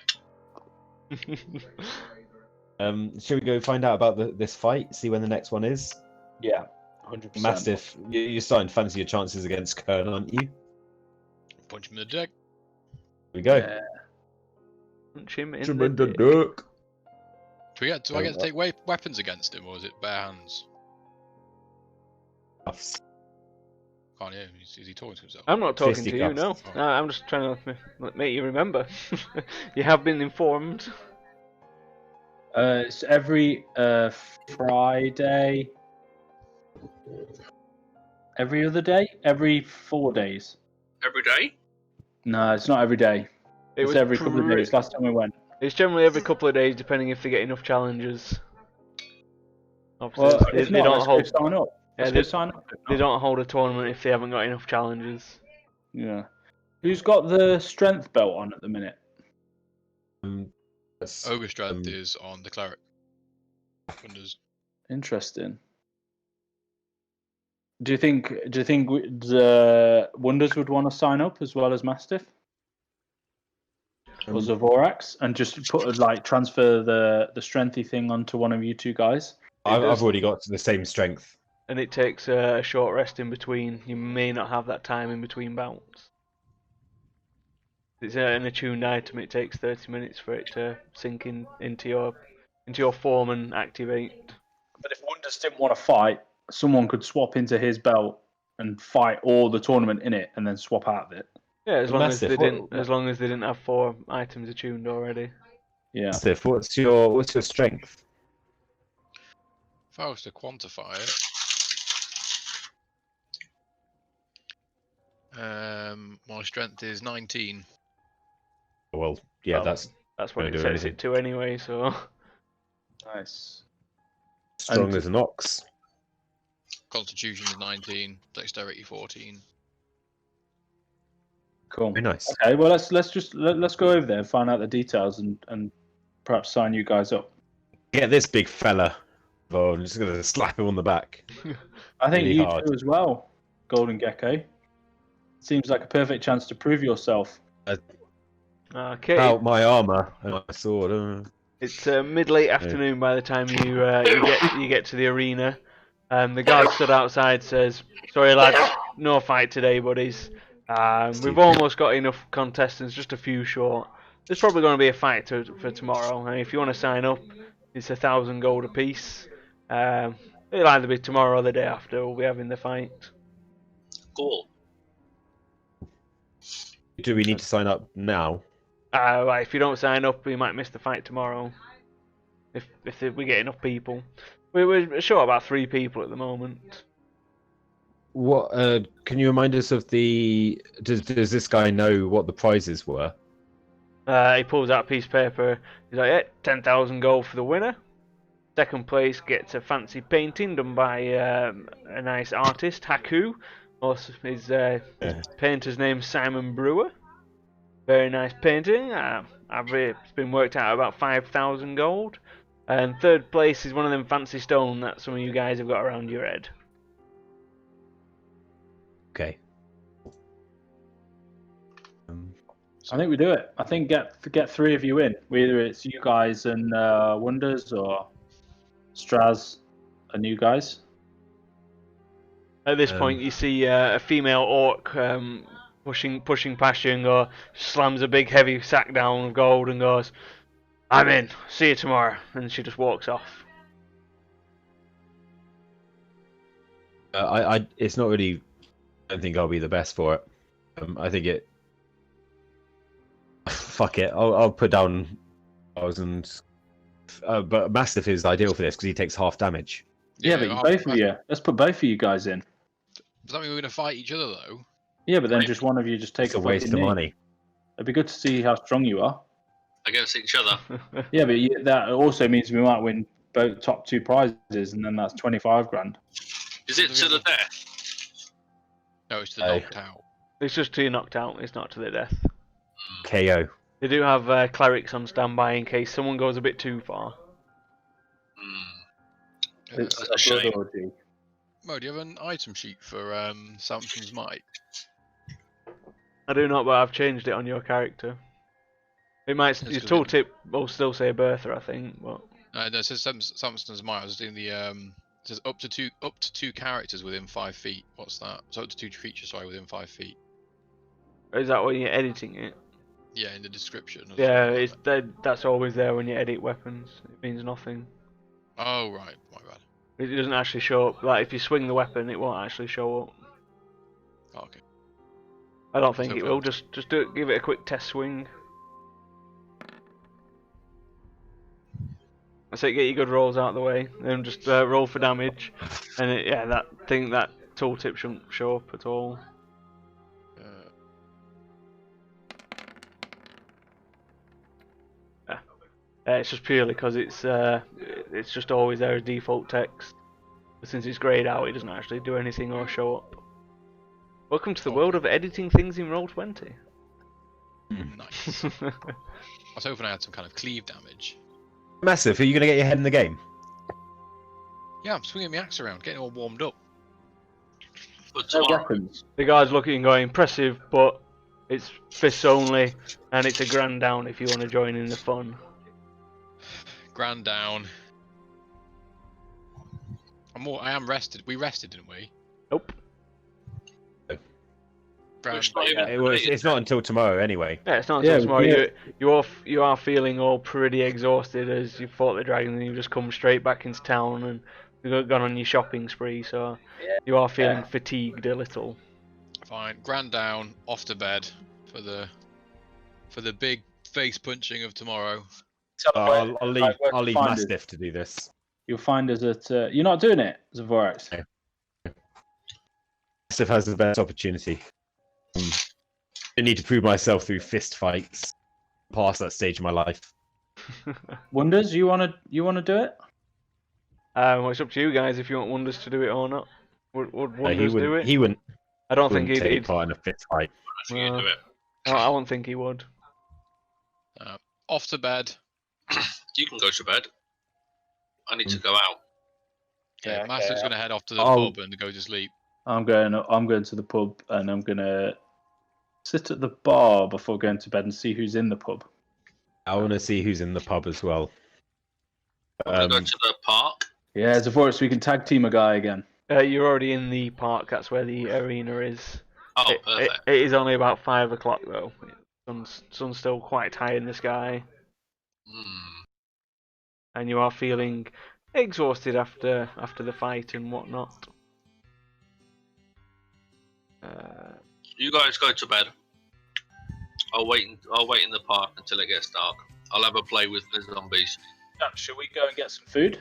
Shall we go find out about this fight? See when the next one is. Yeah, 100%. Mastiff, you're starting to fancy your chances against Kern, aren't you? Punch him in the dick. Here we go. Yeah. Punch him in Punch him the in the dick. dick. Do I get to take weapons against him, or is it bare hands? Can't hear him. Is he talking to himself? I'm not talking to you, Fisticuffs. no. Oh. No, I'm just trying to make you remember. You have been informed. It's every Friday. Every other day? Every 4 days. Every day? No, it's not every day. It's every couple of days. Last time we went. It's generally every couple of days, depending if they get enough challenges. Obviously, Well, they, if they not, don't let's hold. go sign up. Yeah, Let's go sign up. They don't hold a tournament if they haven't got enough challenges. Yeah. Who's got the strength belt on at the minute? Ogre strength is on the cleric. Wonders. Interesting. Do you think the Wonders would want to sign up as well as Mastiff or Zavorax and just transfer the strengthy thing onto one of you two guys? I've already got the same strength. And it takes a short rest in between. You may not have that time in between bouts. It's an attuned item. It takes 30 minutes for it to sink into your form and activate. But if Wonders didn't want to fight, someone could swap into his belt and fight all the tournament in it, and then swap out of it. Yeah, as long as Massive. as long as they didn't have 4 items attuned already. Yeah. Mastiff, what's your strength? If I was to quantify it, my strength is 19. Well, yeah, Well, that's That's what Gonna it do sets anything. it to anyway. So Nice. strong And- as an ox. Constitution is 19. Dexterity 14. Cool. Very nice. Okay. Well, let's go over there and find out the details and perhaps sign you guys up. Get this big fella. Oh, I'm just gonna slap him on the back. I think Really you hard. too as well, Golden Gecko. Seems like a perfect chance to prove yourself. okay, Out my armor and my sword. it's mid-late afternoon by the time you get to the arena. The guard stood outside, says, "Sorry lads, no fight today, buddies. We've almost got enough contestants, just a few short. there's probably going to be a fight for tomorrow. And if you want to sign up, it's 1,000 gold apiece. It'll either be tomorrow or the day after. We'll be having the fight. Cool. Do we need to sign up now? Right, if you don't sign up, you might miss the fight tomorrow. If we get enough people, we're short about 3 people at the moment. What? Can you remind us of the? Does this guy know what the prizes were? He pulls out a piece of paper. He's like, yeah, 10,000 gold for the winner. Second place gets a fancy painting done by a nice artist, Haku. Also, his painter's name's Simon Brewer. Very nice painting. It's been worked out about 5,000 gold. And third place is one of them fancy stone that some of you guys have got around your head. Okay. I think we do it. I think get 3 of you in. Whether it's you guys and Wonders or Straz and you guys. At this point, you see a female orc pushing past you and slams a big heavy sack down of gold and goes, "I'm in. See you tomorrow." And she just walks off. It's not really. I don't think I'll be the best for it. I think it. Fuck it. I'll put down 1,000. But Mastiff is ideal for this because he takes half damage. Yeah, but both of you. Let's put both of you guys in. Does that mean we're going to fight each other though? Yeah, but then just one of you just take It's a waste of money. It'd be good to see how strong you are. Against each other. Yeah, but that also means we might win both top 2 prizes, and then that's 25 grand. Is it to the death? No, it's to the knocked out. It's just to knocked out. It's not to the death. KO. They do have clerics on standby in case someone goes a bit too far. It's That's a shame. Mo, do you have an item sheet for Samson's Might? I do not, but I've changed it on your character. It might. Your tooltip will still say Bertha, I think. But No, it says Samson's Might. I was doing the it says up to two characters within 5 feet. What's that? So up to 2 creatures, sorry, within 5 feet. is that when you're editing it? Yeah, in the description. Yeah, that's always there when you edit weapons. It means nothing. Oh right, my bad. It doesn't actually show up. Like if you swing the weapon, it won't actually show up. Oh, okay. I don't think So it will. Just do it. Give it a quick test swing. I say get your good rolls out of the way, and just roll for damage. And that tooltip shouldn't show up at all. It's just purely because it's just always there as default text. But since it's greyed out, it doesn't actually do anything or show up. Welcome to the world of editing things in Roll20. Nice. I was hoping I had some kind of cleave damage. Massive, are you going to get your head in the game? Yeah, I'm swinging my axe around, getting all warmed up. But No tomorrow. weapons. The guy's looking and going, impressive, but it's fists only, and it's a grand down if you want to join in the fun. Grand down. I am rested. We rested, didn't we? Nope. Grand Not even It's not until tomorrow anyway. Yeah, it's not Yeah, until tomorrow. yeah. You are feeling all pretty exhausted as you fought the dragon, and you've just come straight back into town and you've gone on your shopping spree. So you are feeling fatigued a little. Fine. Grand down. Off to bed for the big face punching of tomorrow. I'll leave Right, I'll leave find us. Mastiff to do this. You'll find us at. You're not doing it, Zavorax. Okay. Mastiff has the best opportunity. I need to prove myself through fist fights. Past that stage of my life. Wonders, you wanna do it? Well, it's up to you guys if you want Wonders to do it or not. Would Wonders do it? He wouldn't. I don't think Wouldn't he'd. take part in a fist fight. I think you do it. I won't think he would. Off to bed. You can go to bed. I need to go out. Yeah, okay. Master's going to head off to the I'll- pub and go to sleep. I'm going to the pub and I'm gonna sit at the bar before going to bed and see who's in the pub. I want to see who's in the pub as well. Go to the park. Yeah, Zavorax, we can tag team a guy again. You're already in the park. That's where the arena is. Oh, perfect. It is only about 5 o'clock though. It's Sun's still quite high in the sky, Hmm. and you are feeling exhausted after the fight and whatnot. You guys go to bed. I'll wait in the park until it gets dark. I'll have a play with the zombies. Should we go and get some food?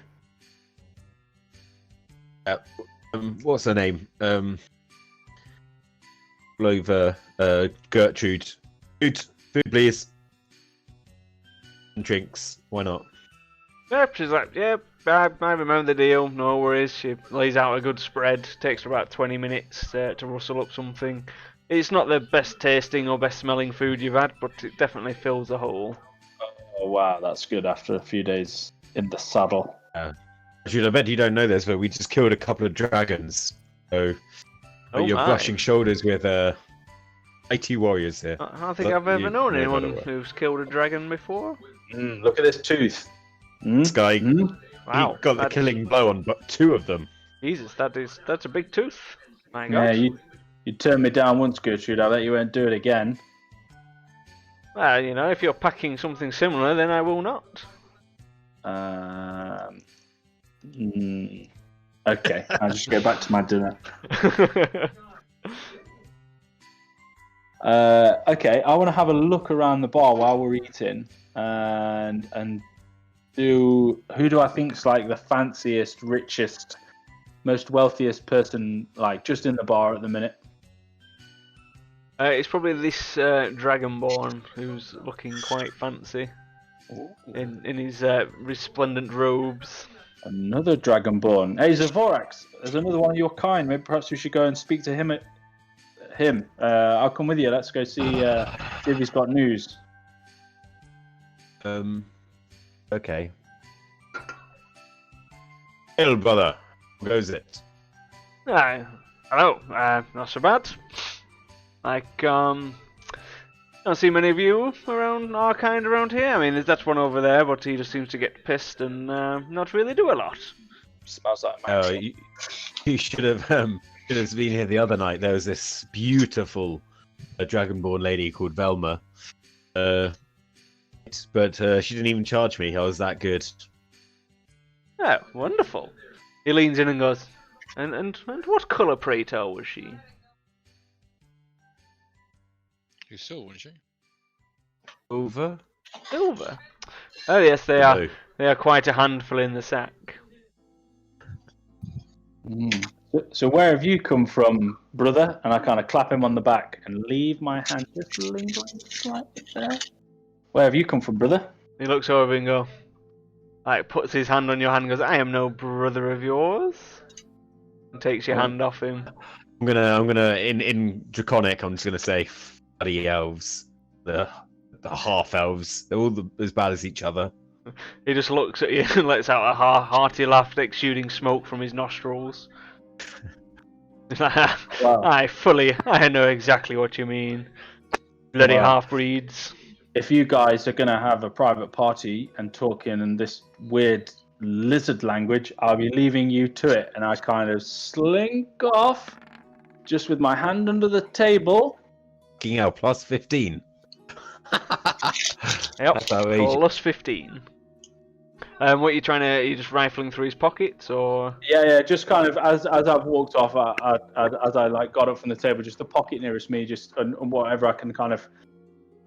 What's her name? Clover, Gertrude. Food, please. And drinks. Why not? Yep, she's like, yep, I remember the deal, no worries. She lays out a good spread, takes her about 20 minutes to rustle up something. It's not the best tasting or best smelling food you've had, but it definitely fills a hole. Oh wow, that's good after a few days in the saddle. Jude, I bet you don't know this, but we just killed a couple of dragons. So Oh you're my. brushing shoulders with IT warriors here. I don't think Look, I've ever you known know anyone better way. who's killed a dragon before. Look at this tooth. This guy, Wow, he got the that- killing blow on but 2 of them. Jesus, that's a big tooth. My Yeah, God. you turned me down once, Gertrude. I bet you won't do it again. Well, you know, if you're packing something similar, then I will not. Okay, I'll just go back to my dinner. Okay, I want to have a look around the bar while we're eating, and who do I think's like the fanciest, richest, most wealthiest person, like just in the bar at the minute? It's probably this Dragonborn who's looking quite fancy in his resplendent robes. Another Dragonborn. Hey, Zavorax, there's another one of your kind. Maybe perhaps we should go and speak to him. I'll come with you. Let's go see if he's got news. Okay. Hello, brother. How goes it? Hello, not so bad. Like, don't see many of you around our kind around here. I mean, that's one over there, but he just seems to get pissed and not really do a lot. Smells like Oh, you should have been here the other night. There was this beautiful Dragonborn lady called Velma. But she didn't even charge me. I was that good. Oh, wonderful. He leans in and goes, and what colour, pray tell, was she? You saw, wasn't she? Over? Silver. Oh yes, they are. No. They are quite a handful in the sack. So where have you come from, brother? And I kind of clap him on the back and leave my hand just lingering slightly there. Where have you come from, brother? He looks over and goes, like, puts his hand on your hand and goes, I am no brother of yours. And takes your hand off him. I'm gonna in Draconic. I'm just gonna say, bloody elves, the half elves. They're all as bad as each other. He just looks at you and lets out a hearty laugh, exuding smoke from his nostrils. He's like, Wow. I know exactly what you mean. Bloody Wow. half-breeds. If you guys are going to have a private party and talk in this weird lizard language, I'll be leaving you to it. And I kind of slink off, just with my hand under the table. Fucking hell, plus 15. Yep, That's outrageous. plus 15. What are you trying to... Are you just rifling through his pockets, or... Yeah, just kind of as I've walked off, as I like got up from the table, just the pocket nearest me, just and whatever I can kind of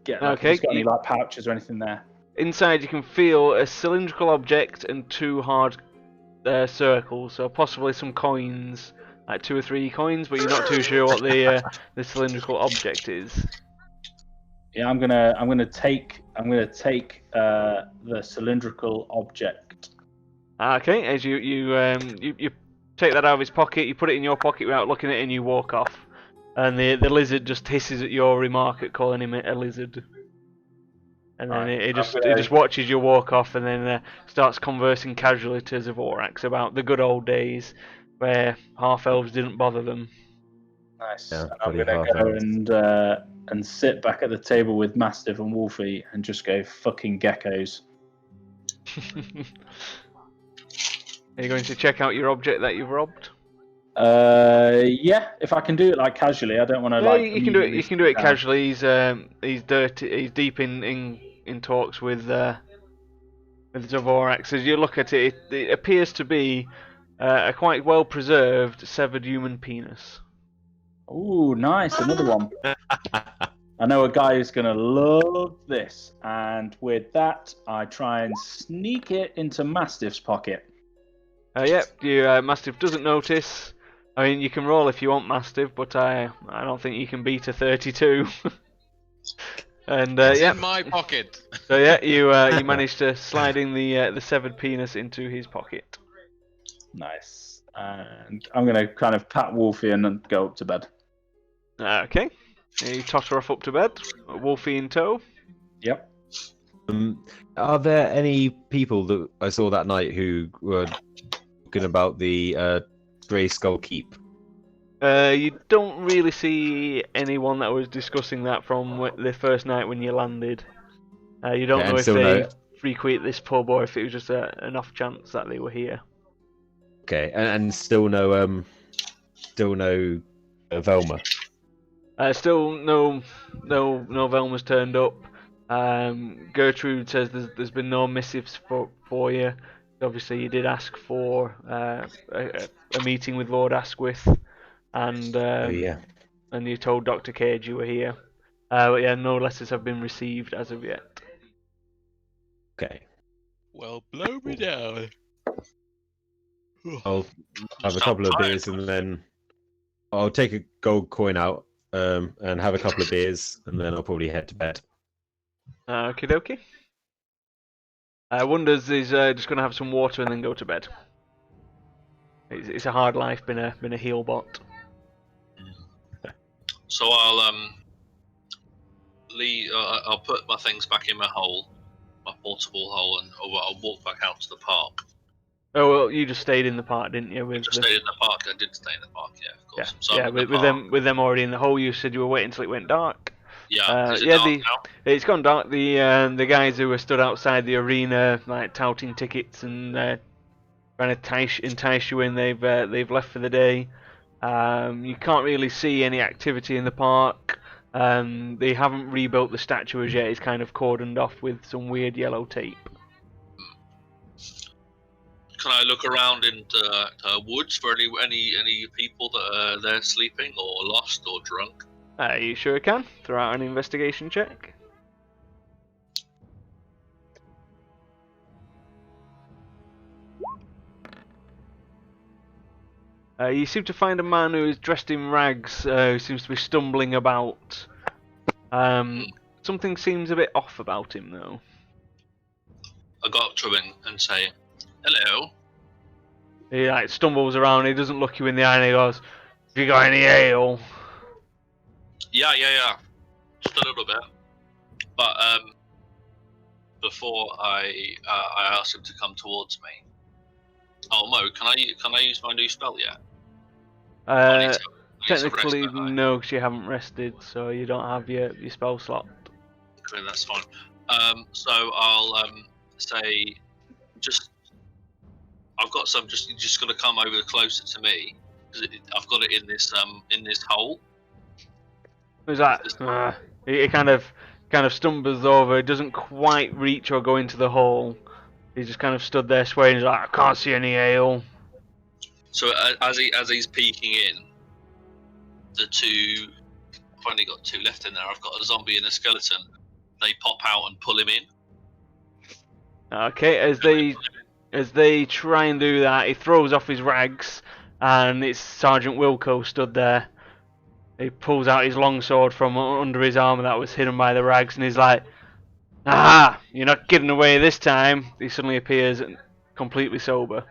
get. Like, Okay, if it's got any like pouches or anything there? Inside you can feel a cylindrical object and 2 hard circles, so possibly some coins, like 2 or 3 coins, but you're not too sure what the cylindrical object is. Yeah, I'm gonna take the cylindrical object. Okay, as you take that out of his pocket, you put it in your pocket without looking at it, and you walk off. And the lizard just hisses at your remark at calling him a lizard. And then Right, it I'm just watches you walk off, and then starts conversing casually to Zavorax about the good old days where half elves didn't bother them. Nice. Yeah, And I'm bloody gonna half go elves. and sit back at the table with Mastiff and Wolfie and just go fucking geckos. Are you going to check out your object that you've robbed? Yeah, if I can do it like casually, I don't want to Yeah, like. you can do it. You can do it down. casually. He's dirty. He's deep in talks with Dvorak. As you look at it, it appears to be a quite well preserved severed human penis. Ooh, nice, another one. I know a guy who's gonna love this, and with that, I try and sneak it into Mastiff's pocket. Yep, Mastiff doesn't notice. I mean, you can roll if you want Mastiff, but I don't think you can beat a 32. And It's yeah, in my pocket. so yeah, you managed to slide in the severed penis into his pocket. Nice. And I'm gonna kind of pat Wolfie and go up to bed. Okay, you totter off up to bed, Wolfie in tow. Yep. Are there any people that I saw that night who were talking about the Grey Skull Keep? You don't really see anyone that was discussing that from the first night when you landed. You don't Yeah, know and if still they no- frequent this pub or if it was just an off chance that they were here. Okay, and still no Velma. Still no Velma's turned up. Gertrude says there's been no missives for you. Obviously, you did ask for a meeting with Lord Asquith, and Oh yeah. and you told Dr. Cage you were here. But yeah, no letters have been received as of yet. Okay. Well, blow me down. I'll have a couple of beers and then I'll take a gold coin out and have a couple of beers and then I'll probably head to bed. Okie dokie. Wonders is just going to have some water and then go to bed. It's a hard life, been a heel bot. So I'll I'll put my things back in my hole, my portable hole, and I'll walk back out to the park. Oh well, you just stayed in the park, didn't you? With Just stayed in the park. I did stay in the park, yeah, of course. So yeah. I'm in the With park. them already in the hole. You said you were waiting until it went dark. Yeah, is it yeah, dark now? It's gone dark. The guys who were stood outside the arena, like touting tickets and trying to entice you in, they've left for the day. You can't really see any activity in the park. They haven't rebuilt the statue as yet. It's kind of cordoned off with some weird yellow tape. Can I look around in the woods for any people that are there sleeping or lost or drunk? You sure can. Throw out an investigation check. You seem to find a man who is dressed in rags, who seems to be stumbling about. Something seems a bit off about him, though. I go up to him and say, "Hello." He like stumbles around. He doesn't look you in the eye, and he goes, "Have you got any ale?" Yeah, just a little bit. But before I ask him to come towards me. Oh Mo, can I use my new spell yet? I need to rest, Technically, don't I? no, because you haven't rested, so you don't have your spell slot. Okay, that's fine. So I'll say, I've got some. You're just gonna come over closer to me because I've got it in this hole. Who's that? He kind of stumbles over. He doesn't quite reach or go into the hole. He just kind of stood there swaying. He's like, I can't see any ale. So as he's peeking in, the two. I've only got two left in there. I've got a zombie and a skeleton. They pop out and pull him in. Okay, as they try and do that, he throws off his rags, and it's Sergeant Wilco stood there. He pulls out his longsword from under his armour that was hidden by the rags, and he's like, "Aha! You're not getting away this time." He suddenly appears completely sober.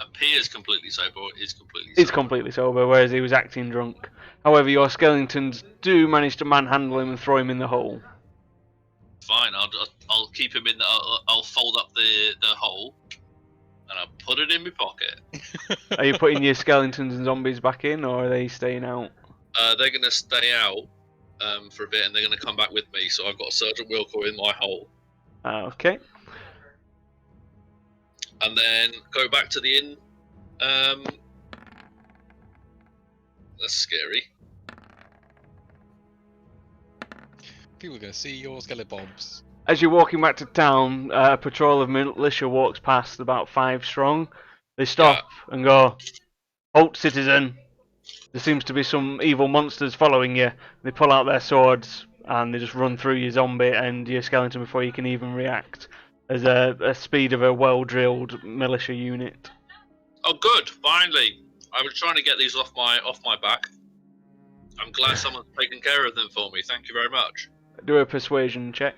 Appears completely sober. Is completely. He's sober. completely sober, whereas he was acting drunk. However, your skeletons do manage to manhandle him and throw him in the hole. Fine. I'll keep him in. I'll fold up the hole, and I'll put it in my pocket. Are you putting your skeletons and zombies back in, or are they staying out? They're gonna stay out for a bit, and they're gonna come back with me. So I've got Sergeant Wilco in my hole, Okay. and then go back to the inn. That's scary. People are gonna see your skeletons. As you're walking back to town, a patrol of militia walks past, about 5 strong. They stop and go, "Halt, citizen! There seems to be some evil monsters following you." They pull out their swords and they just run through your zombie and your skeleton before you can even react. There's a speed of a well-drilled militia unit. Oh, good! Finally, I was trying to get these off my back. I'm glad someone's taken care of them for me. Thank you very much. Do a persuasion check.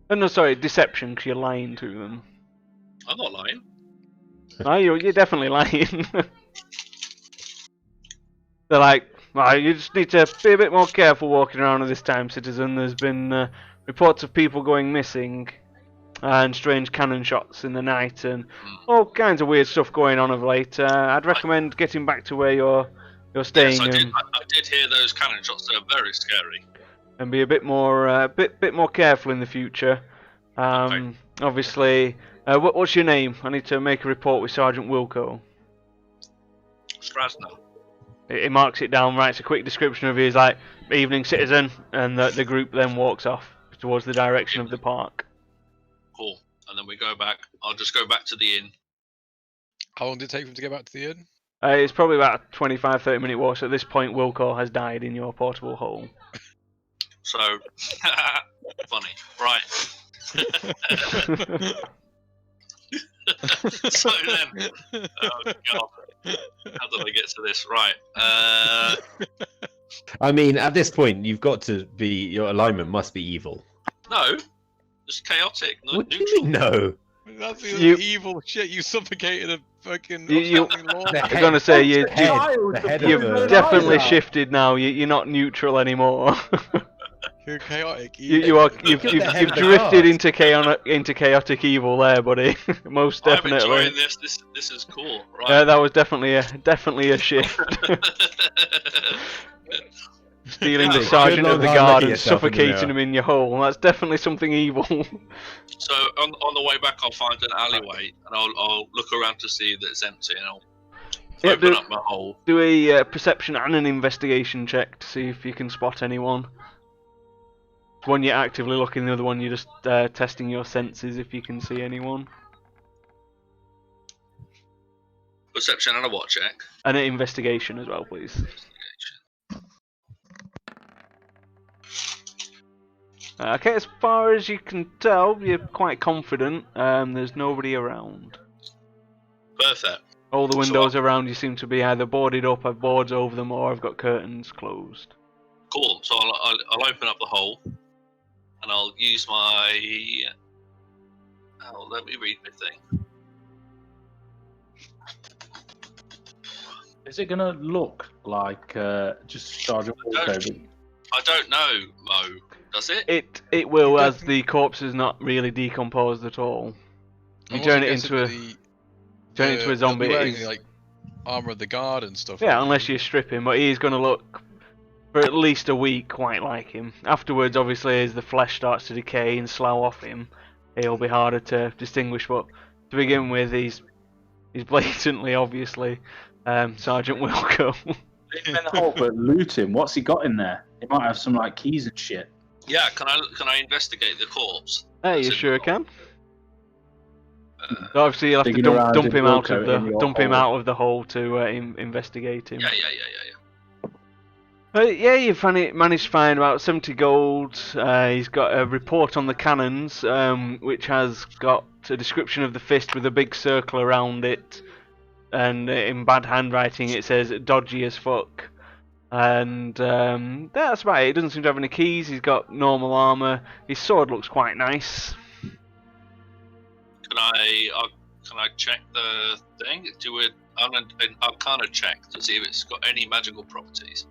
Oh, no, sorry, deception, because you're lying to them. I'm not lying. No, you're definitely lying. They're like, well, you just need to be a bit more careful walking around at this time, citizen. There's been reports of people going missing and strange cannon shots in the night and all kinds of weird stuff going on of late. I'd recommend getting back to where you're staying. Yes, I did hear those cannon shots. They're very scary. And be a bit more bit more careful in the future. Okay. Obviously, what's your name? I need to make a report with Sergeant Wilco. Strasno. He marks it down, writes a quick description of you. He's like, "Evening, citizen," and the group then walks off towards the direction of the park. Cool. And then we go back. I'll just go back to the inn. How long did it take for him to get back to the inn? It's probably about a 25-30 minute walk. So at this point, Wilco has died in your portable hole. So, funny. Right. So then, oh god, how did I get to this? Right. I mean, at this point, you've got to be. Your alignment must be evil. No, just chaotic. What do Neutral. you mean, no? That's the You- evil shit. You suffocated a fucking. You- upstanding law. I'm gonna say the head of you've the- definitely Child. shifted now. You're not neutral anymore. You're chaotic. You've the head of the drifted cart. into chaotic evil there, buddy. Most I'm definitely. enjoying this. This is cool. Right. That was definitely a shift. Stealing the Yeah, sergeant good of the long hard guard look at and yourself in the suffocating mirror. him in your hole. That's definitely something evil. So on the way back, I'll find an alleyway and I'll look around to see that it's empty and I'll Yeah, open up my hole. Do a perception and an investigation check to see if you can spot anyone. One you're actively looking, the other one you're just testing your senses if you can see anyone. Perception and a what check? And an investigation as well, please. Okay, as far as you can tell, you're quite confident. There's nobody around. Perfect. All the windows around you seem to be either boarded up, have boards over them, or have got curtains closed. Cool. So I'll open up the hole and I'll use my. Oh, let me read the thing. Is it gonna look like just Sergeant Wilco? I don't know, Mo. Does it? It will, It as doesn't- the corpse is not really decomposed at all. You I'm turn also it guessing into a turn it into a he'll be zombie. wearing, It's- like armor of the guard and stuff. Yeah, like unless you strip him, but he's going to look for at least a week quite like him. Afterwards, obviously, as the flesh starts to decay and slough off him, he'll be harder to distinguish. But to begin with, he's blatantly, obviously, Sergeant Wilco. Leave him in the hole, but loot him. What's he got in there? He might have some like keys and shit. Yeah. Can I investigate the corpse? Hey, you That's sure it. can? Uh, Obviously, you'll have to Digging around dump in him out Wilco of the in your dump him hole. out of the hole to investigate him. yeah. Yeah, you've managed to find about 70 gold. He's got a report on the cannons, which has got a description of the fist with a big circle around it, and in bad handwriting it says "dodgy as fuck." And that's about it. He doesn't seem to have any keys. He's got normal armor. His sword looks quite nice. Can I check the thing? Do it. I'm an Arcana check to see if it's got any magical properties.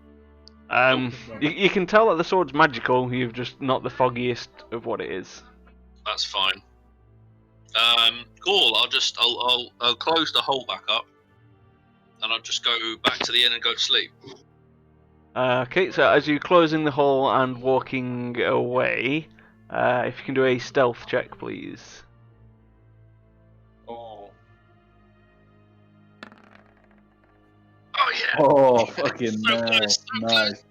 You can tell that the sword's magical. You've just not the foggiest of what it is. That's fine. Cool. I'll close the hole back up, and I'll just go back to the inn and go to sleep. Okay, so as you're closing the hole and walking away, if you can do a stealth check, please. Oh. Oh yeah. Oh, fucking So no. close, so Nice.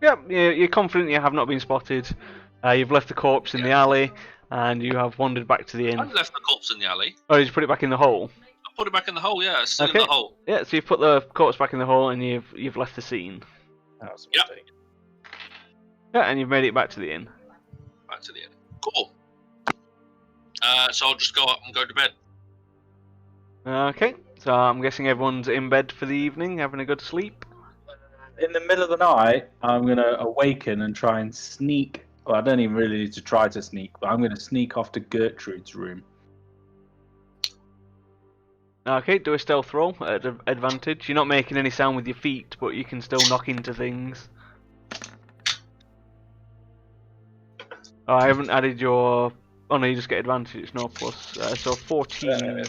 Yep, you're confident you have not been spotted. You've left the corpse in the alley, and you have wandered back to the I inn. left the corpse in the alley. Oh, did you put it back in the hole? I put it back in the hole. Yeah, it's still Okay. in the hole. Yeah, so you've put the corpse back in the hole, and you've left the scene. That was a Yep. mistake. Yeah, and you've made it back to the inn. Back to the end. Cool. So I'll just go up and go to bed. Okay, so I'm guessing everyone's in bed for the evening, having a good sleep. In the middle of the night, I'm going to awaken and try and sneak. Well, I don't even really need to try to sneak, but I'm going to sneak off to Gertrude's room. Okay, do a stealth roll at advantage. You're not making any sound with your feet, but you can still knock into things. Oh, I haven't added your... Oh no, you just get advantage, it's no plus. So 14.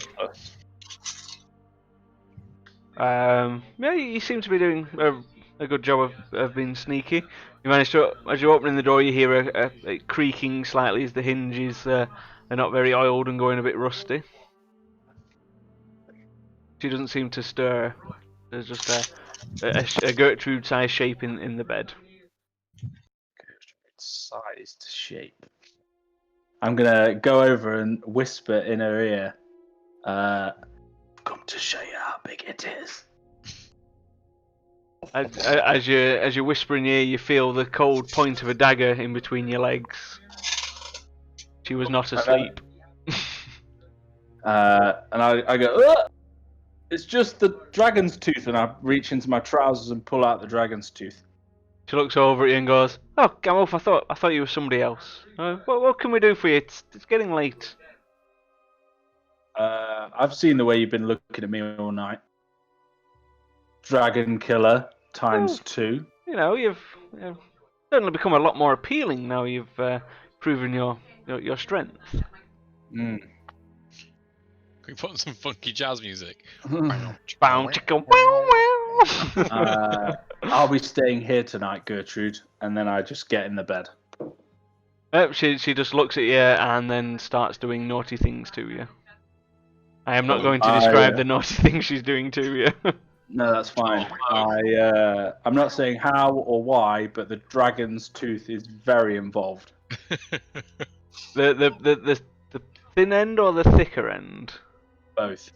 Yeah, you seem to be doing a good job of being sneaky. You manage to, as you're opening the door, you hear a creaking slightly as the hinges are not very oiled and going a bit rusty. She doesn't seem to stir. There's just a Gertrude-sized shape in the bed. Sized shape. I'm going to go over and whisper in her ear. Come to show you how big it is. As you're whispering here, you feel the cold point of a dagger in between your legs. She was not asleep. And I go, ugh! It's just the dragon's tooth, and I reach into my trousers and pull out the dragon's tooth. She looks over at you and goes, "Oh, Gamolf, I thought you were somebody else. What can we do for you? It's getting late." I've seen the way you've been looking at me all night. Dragon killer times 2. You know, you've certainly become a lot more appealing now you've proven your strength. Mm. Can we put on some funky jazz music? Bow chicka wow wow. I'll be staying here tonight, Gertrude, and then I just get in the bed. She just looks at you and then starts doing naughty things to you. I am not going to describe the naughty things she's doing to you. No, that's fine. I'm not saying how or why, but the dragon's tooth is very involved. The thin end or the thicker end? Both.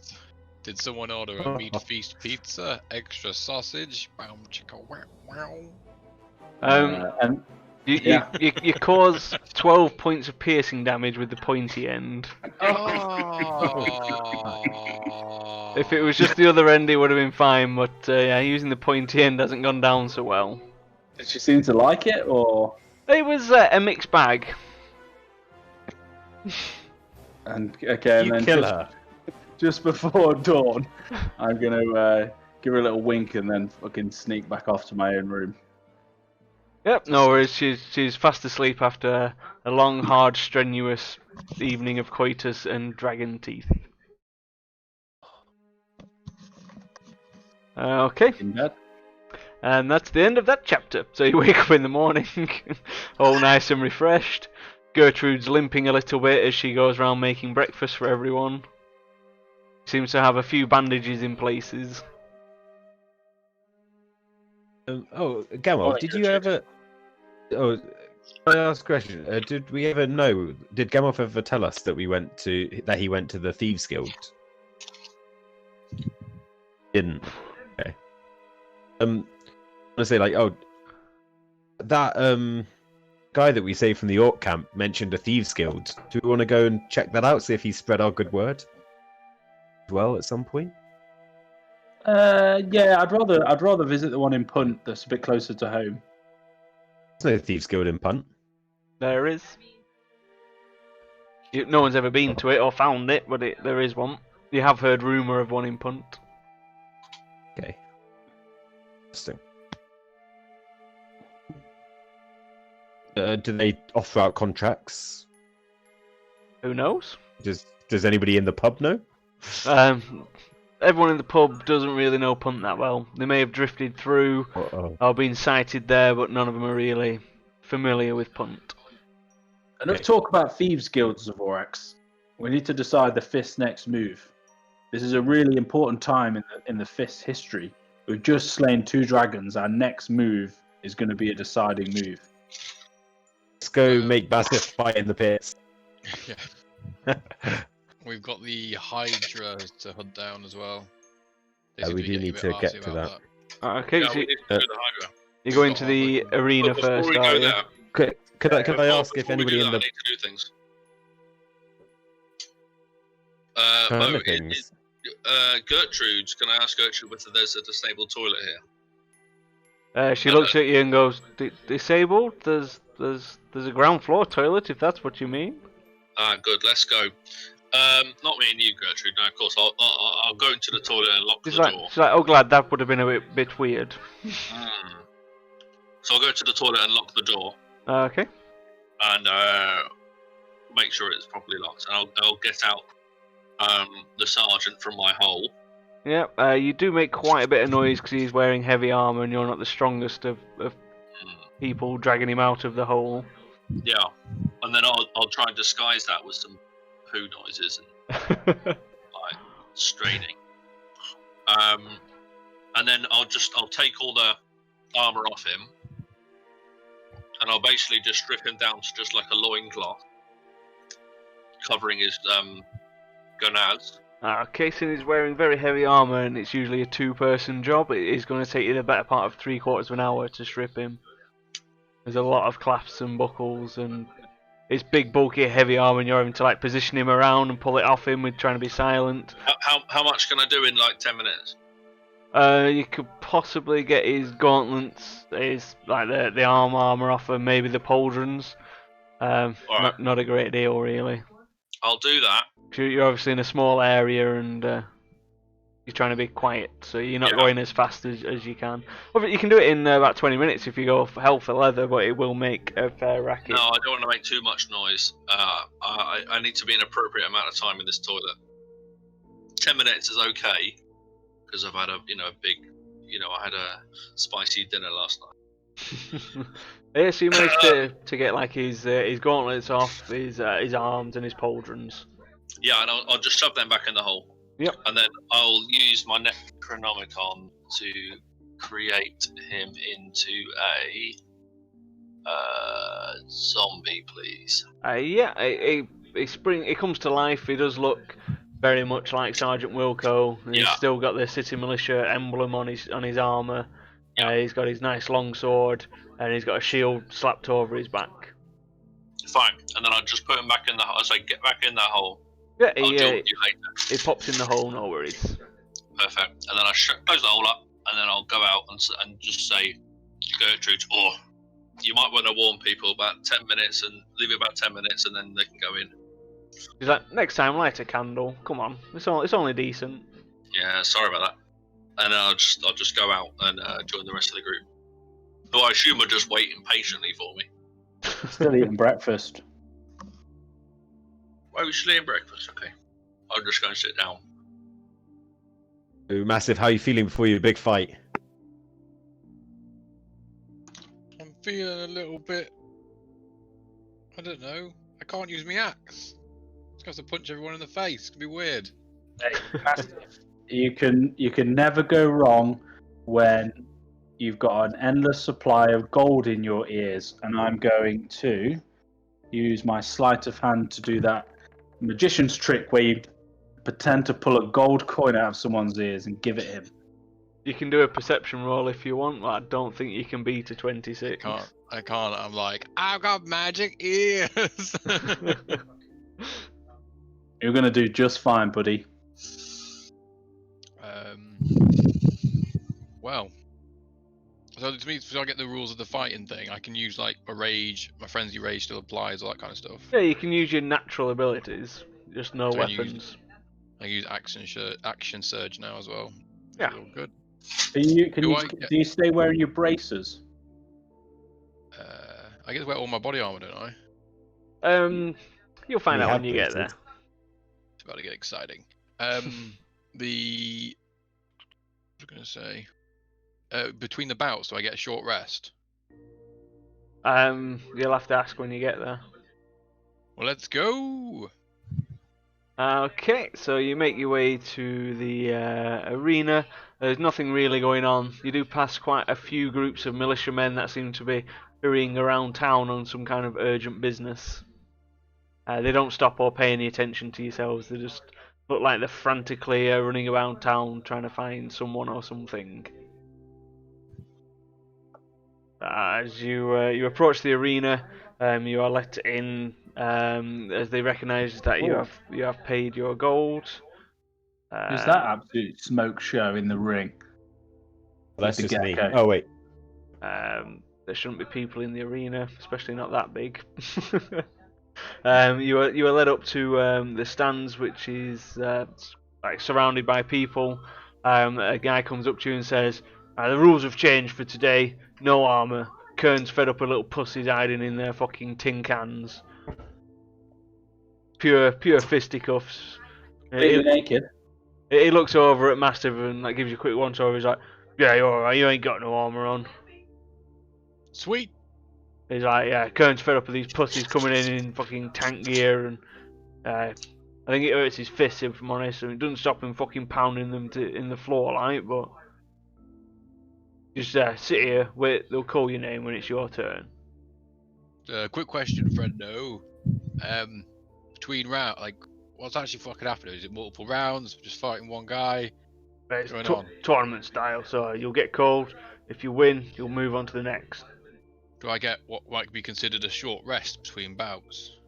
Did someone order a meat feast pizza, extra sausage? Bow chicka wow wow. And You cause 12 points of piercing damage with the pointy end. Oh. If it was just the other end, it would have been fine, but yeah, using the pointy end hasn't gone down so well. did she seem to like it, or? It was a mixed bag. And okay, and You then kill her. just before dawn, I'm gonna give her a little wink and then fucking sneak back off to my own room. Yep, no worries. She's fast asleep after a long, hard, strenuous evening of coitus and dragon teeth. Okay, In bed. and that's the end of that chapter. So you wake up in the morning, all nice and refreshed. Gertrude's limping a little bit as she goes around making breakfast for everyone. Seems to have a few bandages in places. Gamel, did you ever? Oh, can I ask a question? Did we ever know? Did Gamel ever tell us that he went to the Thieves Guild? Didn't. Okay. I want to say that guy that we saved from the Orc camp mentioned a Thieves Guild. Do we want to go and check that out? See if he spread our good word as well at some point. Yeah, I'd rather visit the one in Punt that's a bit closer to home. There's no Thieves Guild in Punt. There is. No one's ever been to it or found it, but there is one. You have heard rumour of one in Punt. Okay. Interesting. Do they offer out contracts? Who knows? Does anybody in the pub know? Everyone in the pub doesn't really know Punt that well. They may have drifted through or been sighted there, but none of them are really familiar with Punt. Enough talk about thieves guilds, Zavorax. We need to decide the fist's next move. This is a really important time in the Fist history. We've just slain 2 dragons. Our next move is going to be a deciding move. Let's go make Massive fight in the pits. Yeah. We've got the Hydra to hunt down as well. They Yeah, seem we to be do getting a need bit to arsy get to about that. Okay, Yeah, so we need to do the Hydra. you go into the arena But before first, we are go you? there, Could I ask if before we anybody do in that, the I need to do things. kind Mo, of things? Gertrude's. Can I ask Gertrude whether there's a disabled toilet here? She looks at you and goes, "Disabled? There's a ground floor toilet, if that's what you mean." Ah, good. Let's go. Not me and you, Gertrude. No, of course. I'll go into the toilet and lock the door. She's like, "Oh, glad that would have been a bit weird." So I'll go to the toilet and lock the door Okay. and make sure it's properly locked. And I'll get out the sergeant from my hole. Yeah, you do make quite a bit of noise because he's wearing heavy armor and you're not the strongest of people dragging him out of the hole. Yeah, and then I'll try and disguise that with some poo noises and like straining. And then I'll take all the armor off him, and I'll basically just strip him down to just like a loincloth, covering his gonads. Okay, so he's wearing very heavy armor and it's usually a 2-person job. It is going to take you the better part of 3/4 of an hour to strip him. There's a lot of clasps and buckles, and it's big, bulky, heavy armor, and you're having to like position him around and pull it off him with trying to be silent. How much can I do in like 10 minutes? You could possibly get his gauntlets, his like the armor off, and maybe the pauldrons. Alright. Not a great deal really. I'll do that. You're obviously in a small area and you're trying to be quiet, so you're not going as fast as you can. Well, you can do it in about 20 minutes if you go for hell for leather, but it will make a fair racket. No, I don't want to make too much noise. I need to be an appropriate amount of time in this toilet. 10 minutes is okay, because I've had a big, I had a spicy dinner last night. Yeah, so you managed to get like his gauntlets off, his arms and his pauldrons. Yeah, and I'll just shove them back in the hole. Yep. And then I'll use my Necronomicon to create him into a zombie, please. Yeah, he comes to life. He does look very much like Sergeant Wilco. He's still got the City Militia emblem on his armor. Yeah. He's got his nice long sword, and he's got a shield slapped over his back. Fine. And then I'll just put him back in the hole. I say, get back in that hole. Yeah, I'll deal with you later. he pops in the hole, no worries. Perfect. And then I close the hole up, and then I'll go out and just say, Gertrude, you might want to warn people about 10 minutes and leave it about 10 minutes, and then they can go in. He's like, next time, light a candle. Come on, it's only decent. Yeah, sorry about that. And I'll just go out and join the rest of the group. Who I assume are just waiting patiently for me. Still eating breakfast. Oh, you're still eating breakfast? Okay. I'll just go and sit down. Ooh, Massive, how you feeling before your big fight? I'm feeling a little bit. I don't know. I can't use my axe. Just have to punch everyone in the face. It's gonna be weird. Hey, Mastiff, you can never go wrong when you've got an endless supply of gold in your ears, and I'm going to use my sleight of hand to do that magician's trick where you pretend to pull a gold coin out of someone's ears and give it him. You can do a perception roll if you want, but I don't think you can beat a 26. I can't. I'm like, I've got magic ears. You're going to do just fine, buddy. Well, so to me, so I get the rules of the fighting thing. I can use like a rage. My frenzy rage still applies, all that kind of stuff. Yeah, you can use your natural abilities, just no So I weapons. I use action surge now as well. Yeah. All good. Do you stay wearing your braces? I get to wear all my body armor, don't I? You'll find We out have when you get there. braces. It's about to get exciting. The what was I gonna say? Between the bouts, do I get a short rest? You'll have to ask when you get there. Well, let's go. Okay, so you make your way to the arena. There's nothing really going on. You do pass quite a few groups of militiamen that seem to be hurrying around town on some kind of urgent business. They don't stop or pay any attention to yourselves. They just look like they're frantically running around town trying to find someone or something. As you approach the arena, you are let in as they recognise that you have paid your gold. Is that absolute smoke show in the ring? That's the just me. gecko. Oh wait. There shouldn't be people in the arena, especially not that big. You are led up to the stands, which is like surrounded by people. A guy comes up to you and says, "The rules have changed for today. No armor. Kern's fed up with little pussies hiding in their fucking tin cans. Pure fisticuffs." Completely naked. He looks over at Mastiff and like gives you a quick once over. He's like, "Yeah, you're alright. You ain't got no armor on." Sweet. He's like, "Yeah, Kern's fed up with these pussies coming in fucking tank gear, and I think it hurts his fists, if I'm honest, and it doesn't stop him fucking pounding them in the floor, like, but just sit here, wait, they'll call your name when it's your turn." Quick question, friendo. Between round, like, what's actually fucking happening? Is it multiple rounds? Just fighting one guy? It's Going on. tournament style, so you'll get called. If you win, you'll move on to the next. Do I get what might be considered a short rest between bouts?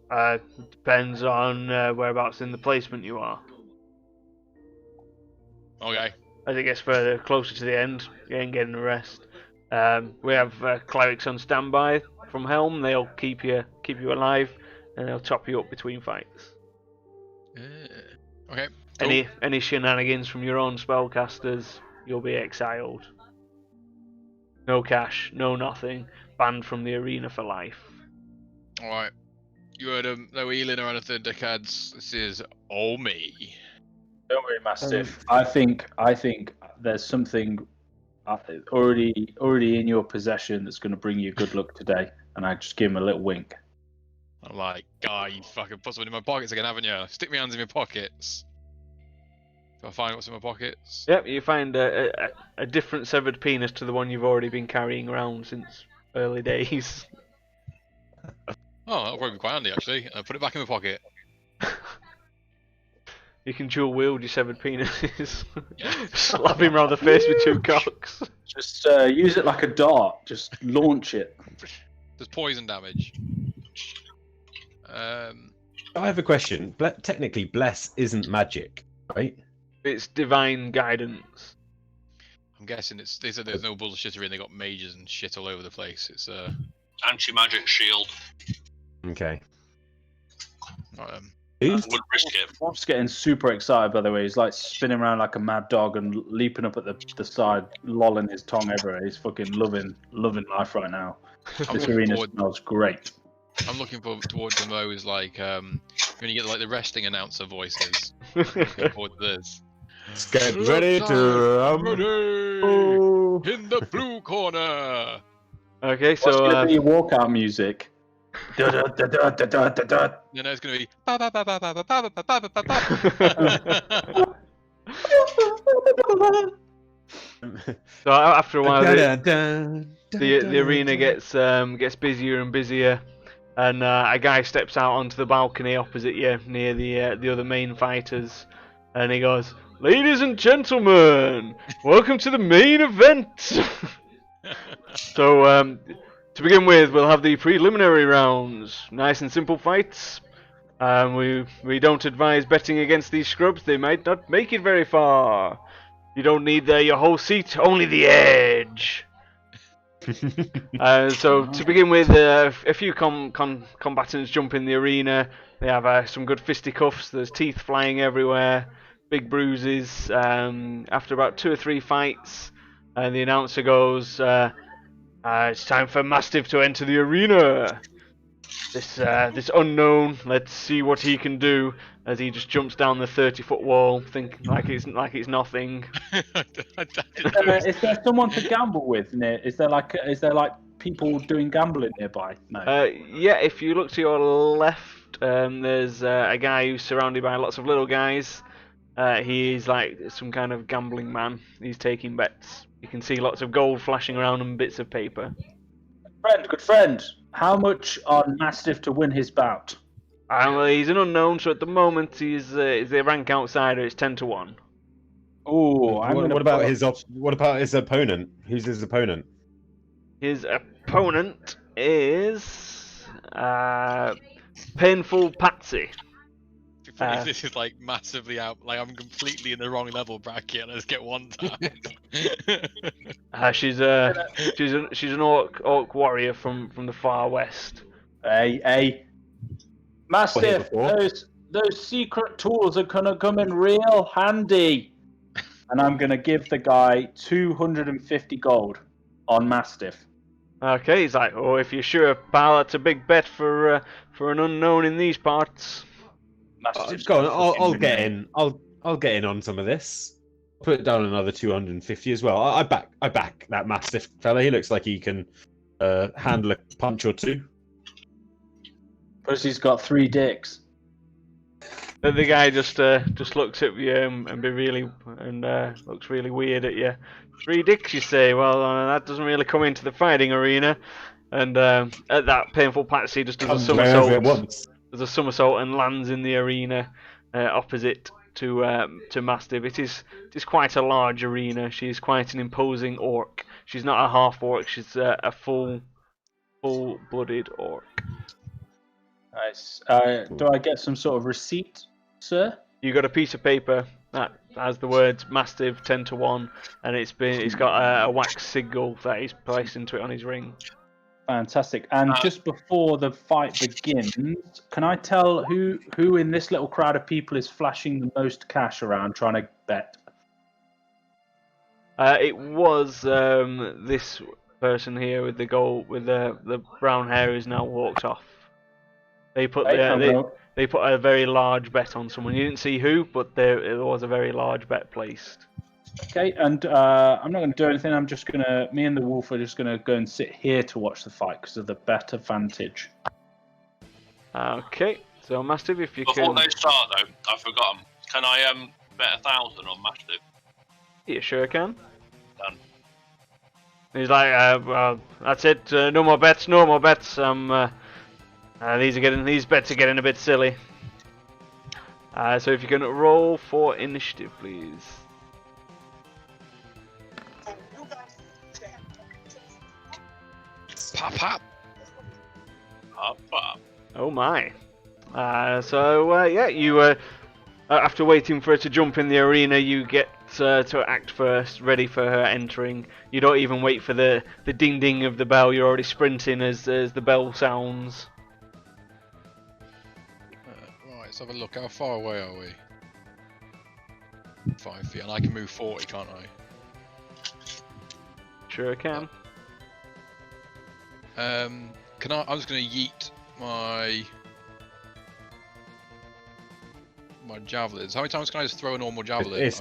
Depends on whereabouts in the placement you are. Okay. As it gets further closer to the end, you ain't getting a rest. We have clerics on standby from Helm. They'll keep you alive, and they'll top you up between fights. Okay. Cool. Any shenanigans from your own spellcasters, you'll be exiled. No cash, no nothing. Banned from the arena for life. Alright. You heard him. No healing or anything, dickheads. This is all me. Don't worry, Mastiff. I think there's something already in your possession that's going to bring you good luck today. And I just give him a little wink. I'm like, guy, you fucking put something in my pockets again, haven't you? Stick my hands in my pockets. Do I find what's in my pockets? Yep, you find a different severed penis to the one you've already been carrying around since early days. Oh, that'll probably be quite handy, actually. Put it back in my pocket. You can dual wield your severed penises. Yeah. Slap him around the face with two cocks. Just use it like a dart. Just launch it. There's poison damage. I have a question. Technically, bless isn't magic, right? It's divine guidance. I'm guessing they said there's no bullshittery and they got mages and shit all over the place. It's Anti-magic shield. Okay. not, Who's Would risk it. Bob's getting super excited, by the way. He's like spinning around like a mad dog and leaping up at the side, lolling his tongue everywhere. He's fucking loving life right now. I'm This looking arena forward- smells great. I'm looking towards the Mo's like when you get like the resting announcer voices. Looking forward to this. Let's get ready to Ready! In the blue corner. Okay, What's so going to be your walkout music? Da, da, da, da, da, da, da, da. No, it's gonna be. Ba, ba, ba, ba, ba, ba, ba, ba, ba, ba, ba. so after a while, the arena gets busier and busier, and a guy steps out onto the balcony opposite you, near the other main fighters, and he goes, "Ladies and gentlemen, welcome to the main event." So to begin with, we'll have the preliminary rounds. Nice and simple fights. We don't advise betting against these scrubs. They might not make it very far. You don't need your whole seat, only the edge. So to begin with, a few combatants jump in the arena. They have some good fisticuffs. There's teeth flying everywhere, big bruises. After about 2 or 3 fights, the announcer goes, "It's time for Mastiff to enter the arena. This unknown. Let's see what he can do." As he just jumps down the 30-foot wall, thinking like it's nothing. Is there someone to gamble with near? Is there like people doing gambling nearby? No. Yeah, if you look to your left, left, there's a guy who's surrounded by lots of little guys. He is like some kind of gambling man. He's taking bets. You can see lots of gold flashing around and bits of paper. Good friend. How much on Mastiff to win his bout? Well, he's an unknown, so at the moment he's the rank outsider. It's 10 to 1. Oh, What about his opponent? Who's his opponent? His opponent is Painful Patsy. If this is like massively out, like I'm completely in the wrong level bracket, and I just get one time. She's an orc warrior from the far west. Hey, Mastiff, those secret tools are gonna come in real handy. And I'm gonna give the guy 250 gold on Mastiff. Okay, he's like, oh, if you're sure, pal, that's a big bet for an unknown in these parts. Go on, I'll get in. I'll get in on some of this. Put down another 250 as well. I back that Mastiff fella. He looks like he can handle a punch or two. Plus, he's got 3 dicks. The guy just looks at you and looks really weird at you. 3 dicks, you say? Well, that doesn't really come into the fighting arena. And at that, Painful Patsy just does a somersault. Does a somersault and lands in the arena opposite to Mastiff. It is quite a large arena. She's quite an imposing orc. She's not a half orc. She's a full-blooded orc. Nice. Do I get some sort of receipt, sir? You got a piece of paper that has the words Mastiff 10 to 1, and it's got a wax sigil that he's placed into it on his ring. Fantastic. And just before the fight begins, can I tell who in this little crowd of people is flashing the most cash around trying to bet? It was this person here with the gold, with the brown hair, who's now walked off. They put they put a very large bet on someone. You didn't see who, but there was a very large bet placed. Okay, and I'm not going to do anything. I'm just going to, me and the wolf are just going to go and sit here to watch the fight because of the bet advantage. Okay, so Mastiff, if you Before can... they start though, I've forgotten. Can I bet 1,000 on Mastiff? You sure can. Done. He's like, well, that's it. No more bets. No more bets. These bets are getting a bit silly. So if you can roll for initiative, please. Pop, pop. Oh my. You after waiting for her to jump in the arena, you get to act first, ready for her entering. You don't even wait for the ding ding of the bell. You're already sprinting as the bell sounds. Right, let's have a look. How far away are we? 5 feet, and I can move 40, can't I? Sure can. I'm just gonna yeet my javelins. How many times can I just throw a normal javelin? It's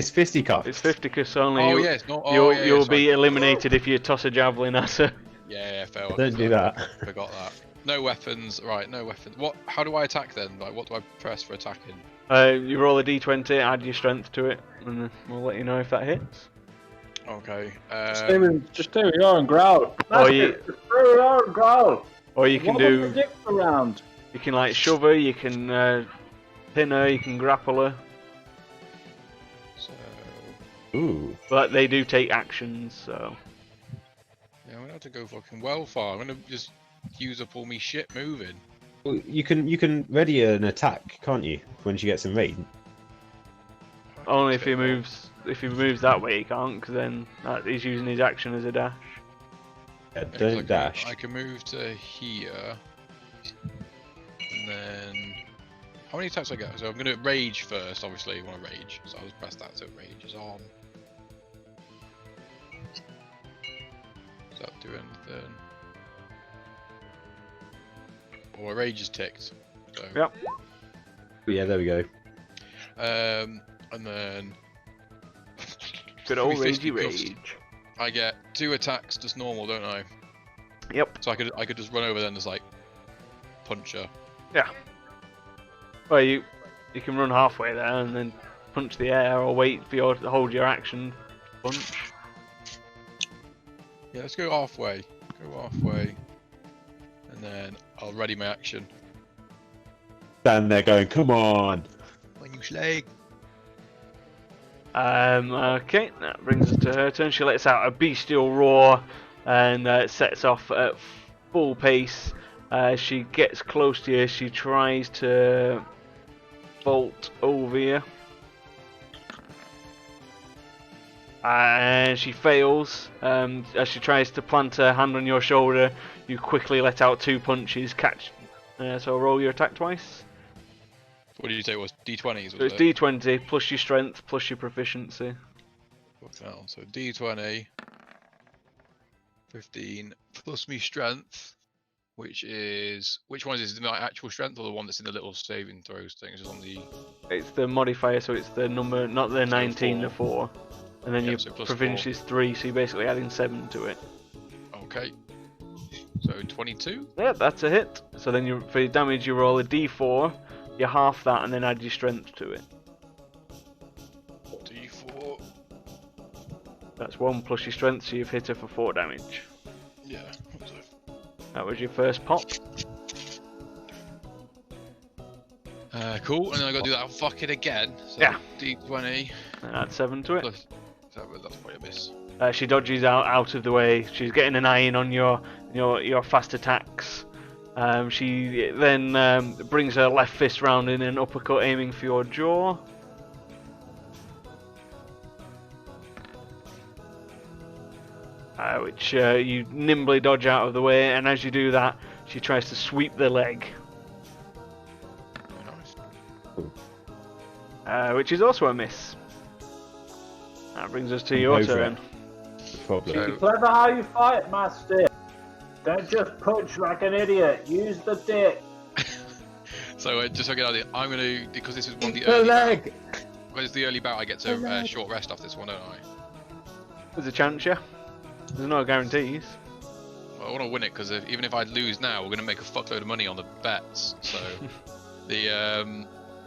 fisticuffs. It's fisticuffs only. Oh yeah, it's not. You'll be eliminated if you toss a javelin at her. Yeah, fair. Don't do that. Forgot that. No weapons. Right, no weapons. What? How do I attack then? Like, what do I press for attacking? You roll a d20, add your strength to it, and we'll let you know if that hits. Okay. Just stay where you are and growl. Or Just stay where you are and growl. Or you can Wobble the dick around. You can like shove her, you can pin her, you can grapple her. So. Ooh. But they do take actions, so. Yeah, I'm gonna have to go fucking well far. I'm gonna just use up all me shit moving. Well, you can ready an attack, can't you? When she gets in range. Only if he moves. If he moves that way, he can't, because then he's using his action as a dash. Yeah, don't dash. I can move to here, and then how many attacks I get? So I'm gonna rage first. Obviously, you want to rage, so I'll just press that so rage is on. Does that do anything? Oh, my rage is ticked. So. Yep. Yeah, there we go. And then. Good old ragey rage. I get 2 attacks just normal, don't I? Yep. So I could just run over then and just like punch her. Well, you can run halfway there and then punch the air, or wait for your hold your action punch. Yeah, let's go halfway. Go halfway. And then I'll ready my action. Stand there going, come on. When you slag. Okay, that brings us to her turn. She lets out a bestial roar and sets off at full pace. She gets close to you. She tries to bolt over you. And she fails. As she tries to plant her hand on your shoulder, you quickly let out 2 punches. Catch. So roll your attack twice. What did you say it was? D20s, So was it's it? D20 plus your strength plus your proficiency. What's that on? So D20, 15 plus me strength, which one is my actual strength or the one that's in the little saving throws thing? It's just on the. It's the modifier, so it's the number, not the 19, the 4. And then Yeah, your so plus proficiency is 3, so you're basically adding 7 to it. Okay. So 22. Yeah, that's a hit. So then for your damage, you roll a D4, you half that, and then add your strength to it. D4. That's 1 plus your strength, so you've hit her for 4 damage. Yeah. So That was your first pop. cool. And then I got to do that fucking again. So Yeah. D20. And add 7 to it. Plus, that's probably a miss. She dodges out of the way. She's getting an eye in on your fast attacks. She then brings her left fist round in an uppercut, aiming for your jaw. Which you nimbly dodge out of the way, and as you do that, she tries to sweep the leg, Nice. which is also a miss. That brings us to your Over turn. Problem. So- Clever how you fight, Master. Don't just punch like an idiot. Use the dick. So just so I get an idea, I'm gonna, because this is one of the The early leg. When it's the early bout, I get to short rest off this one, don't I? There's a chance, yeah. There's no guarantees. Well, I want to win it because even if I lose now, we're gonna make a fuckload of money on the bets. So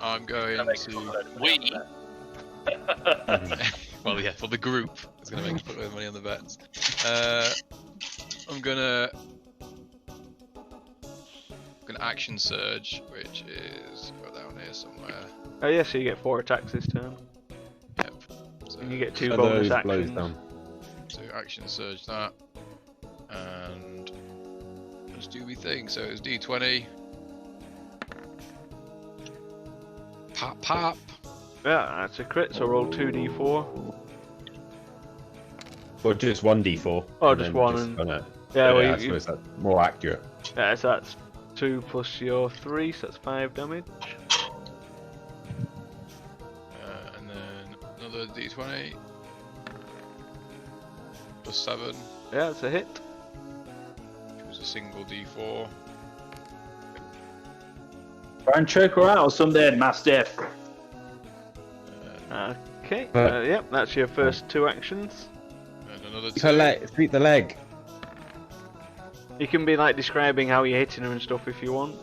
I'm going to. We. Well, yeah, for the group, it's gonna make a fuckload of money on the bets. I'm gonna action surge, which is down here somewhere. Oh yeah, so you get 4 attacks this turn. Yep. So, And you get 2 Are bonus those blows actions. down? so action surge that, and just do me thing. So it's D20. Pop, pop. Yeah, that's a crit, so roll 2d4. Or just 1d4. Oh, and just then one and- oh, no. Yeah, well, I you, suppose that's more accurate. yeah, so that's 2 plus your 3, so that's 5 damage. And then another D20. Plus 7, Yeah, that's a hit. which was a single D4. Try and choke her out or something, Mastiff. Okay, But- yep, that's your first 2 actions. And another Sweep her 2. leg. Sweep the leg. You can be like describing how you're hitting her and stuff if you want.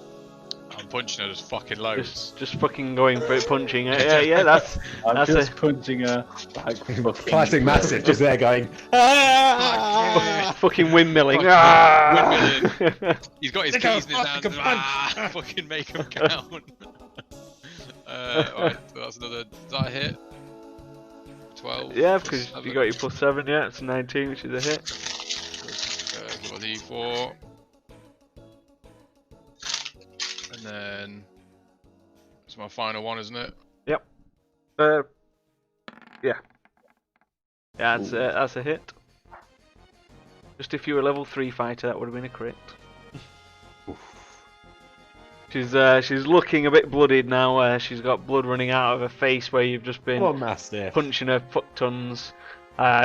I'm punching her just fucking loads. Just fucking going for it, punching her. Yeah, that's I'm That's just punching her like fucking Classic Massive, just there going. "Ah!" fucking windmilling. Fucking Ah! He's got his Look how keys in his fast hands. I can punch. Fucking make him count. Right, so that's another. Is that a hit? 12. Yeah, plus because 7, you got your plus 7, yeah, it's 19, which is a hit. plus, got a D4. And then. It's my final one, isn't it? Yeah. Yeah, that's a hit. Just if you were a level 3 fighter, that would have been a crit. She's looking a bit bloodied now. She's got blood running out of her face where you've just been Come on, Mastiff. punching her fuck tons.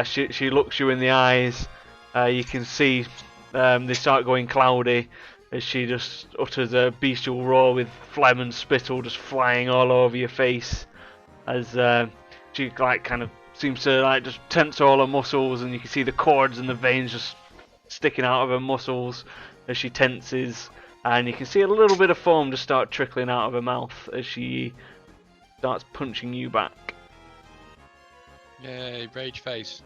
She looks you in the eyes. You can see they start going cloudy as she just utters a bestial roar with phlegm and spittle just flying all over your face. As she like kind of seems to like just tense all her muscles, and you can see the cords and the veins just sticking out of her muscles as she tenses. and you can see a little bit of foam just start trickling out of her mouth as she starts punching you back. Yay, rage face.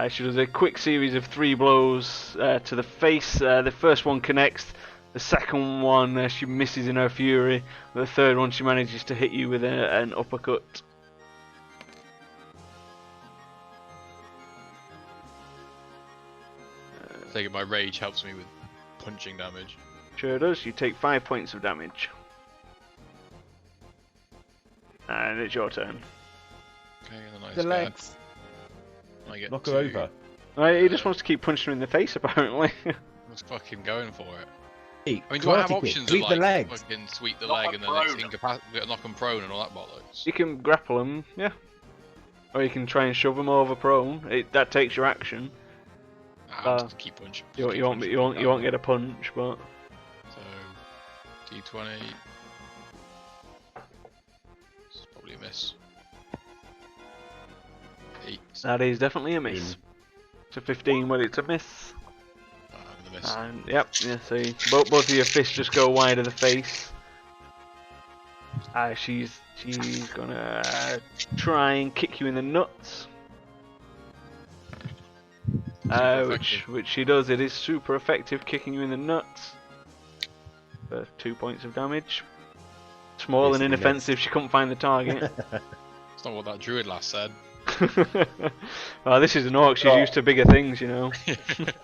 She does a quick series of 3 blows to the face. The first one connects. The second one she misses in her fury. The third one she manages to hit you with an uppercut. I think my rage helps me with punching damage. Sure does. You take 5 points of damage. And it's your turn. Okay, the nice The guy. legs. I get Knock 2. her over. He just wants to keep punching her in the face, apparently. I was fucking going for it. Hey, I mean, do I have karate kick. options of Sweep the like legs. fucking sweep the Knock leg them and then it's prone. knock them prone and all that bollocks? You can grapple them, yeah. Or you can try and shove them over prone. That takes your action. I'll just keep punching. You won't get a punch, but So, D20. It's probably a miss. 8. that is definitely a miss. It's a 15 when it's a miss. The miss. And yep, yeah. See, both of your fists just go wide of the face. She's gonna try and kick you in the nuts. Which she does. It is super effective, kicking you in the nuts. For 2 points of damage. Small and Basically, inoffensive. She couldn't find the target. It's not what that druid last said. Well, this is an orc. She's used to bigger things, you know.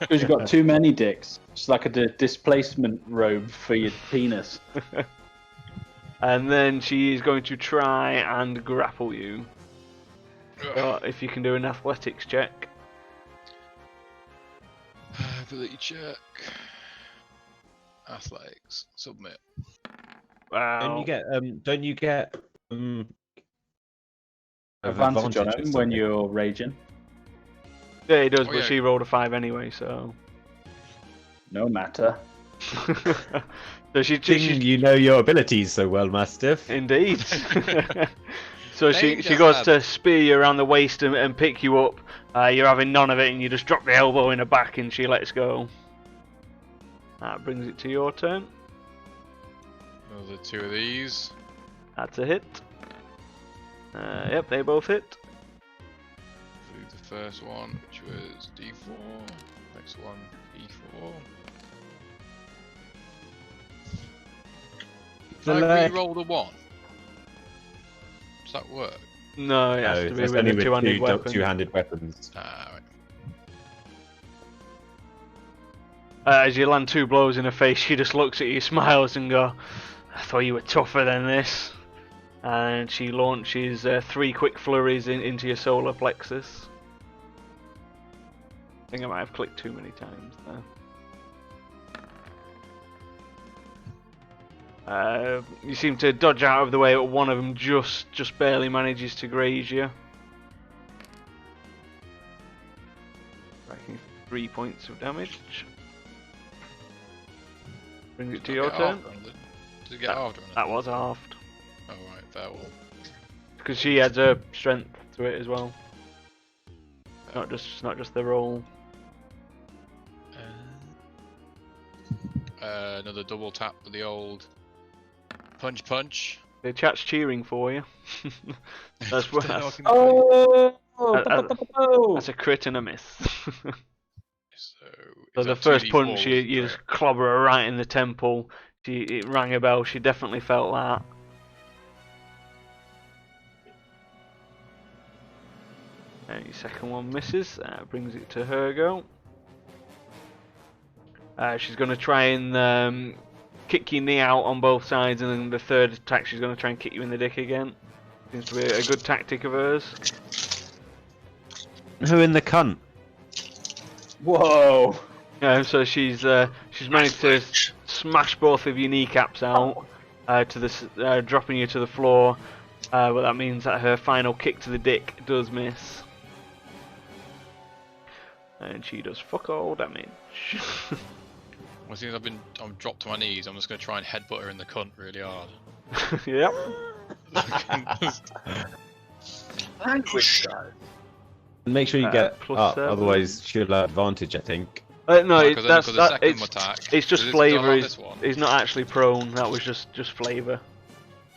Because you've got too many dicks. It's like a displacement robe for your penis. And then she is going to try and grapple you. If you can do an athletics check. Ability check. Athletics. Submit. Wow. Don't you get Advantage on or him when something? you're raging. Yeah, he does, Oh, but yeah. she rolled a 5 anyway, so. No matter. So she You know your abilities so well, Mastiff. indeed. So she Danger, goes lad. to spear you around the waist and pick you up. You're having none of it, and you just drop the elbow in her back, and she lets go. That brings it to your turn. Another 2 of these. That's a hit. Yep, they both hit. Do the first one, which was D4. Next one, E4. The Can I leg. re-roll the 1? Does that work? No, it has No, to be that's with only a with two-handed weapon. two-handed weapons. Right. As you land 2 blows in her face, she just looks at you, smiles, and go, "I thought you were tougher than this." And she launches 3 quick flurries into your solar plexus. I think I might have clicked too many times there. You seem to dodge out of the way, but one of them just barely manages to graze you. Taking 3 points of damage. Brings it to your turn. Does it get halved or anything? That was halved. Oh right, fair well. Because she adds her strength to it as well. Not just the roll. Another double tap with the old punch. The chat's cheering for you. That's what. Knock That's, in the face. that's a crit and a miss. So, So is the that first 2d4, punch, wasn't you it? just clobber her right in the temple. It rang a bell. She definitely felt that. And your second one misses. Brings it to her go. She's going to try and kick your knee out on both sides, and then the third attack she's going to try and kick you in the dick again. Seems to be a good tactic of hers. Who in the cunt? Whoa! So she's managed to smash both of your kneecaps out, dropping you to the floor. But that means that her final kick to the dick does miss, and she does fuck all damage. Well, since I'm dropped to my knees, I'm just gonna try and headbutt her in the cunt really hard. Yep. Language, guys. Make sure you get plus up, 7. otherwise she'll have advantage, I think. No, Because the second it's attack. it's just Does it flavour. still have He's, this one? he's not actually prone. That was just flavour.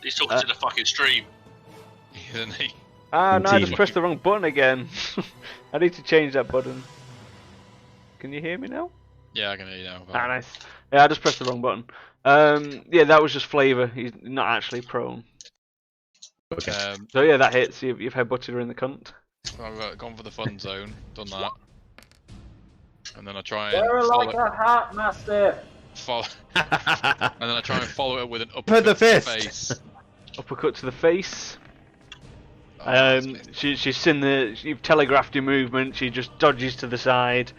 He's talking to the fucking stream. Isn't he? Ah, no, I just Indeed. pressed the wrong button again. I need to change that button. Can you hear me now? Yeah, I can hear you now. Ah, nice. Yeah, I just pressed the wrong button. Yeah, that was just flavour. He's not actually prone. Okay. So yeah, that hits. You've headbutted her in the cunt. I've gone for the fun zone, done that. And then I try Wear and her like a hat, Mastiff. follow, and then I try and follow it with an uppercut Put the to the fist. face. Uppercut to the face. Oh, that's me. She's seen you've telegraphed your movement. She just dodges to the side,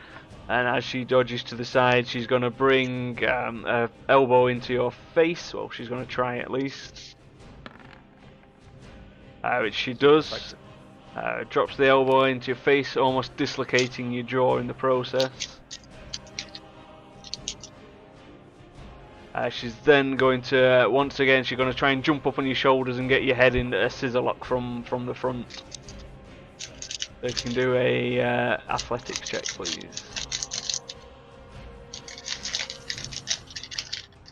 and as she dodges to the side, she's gonna bring her elbow into your face. Well, she's gonna try at least, which she does. Drops the elbow into your face, almost dislocating your jaw in the process. She's then going to, once again, she's going to try and jump up on your shoulders and get your head in a scissor lock from the front. So you can do a athletics check, please.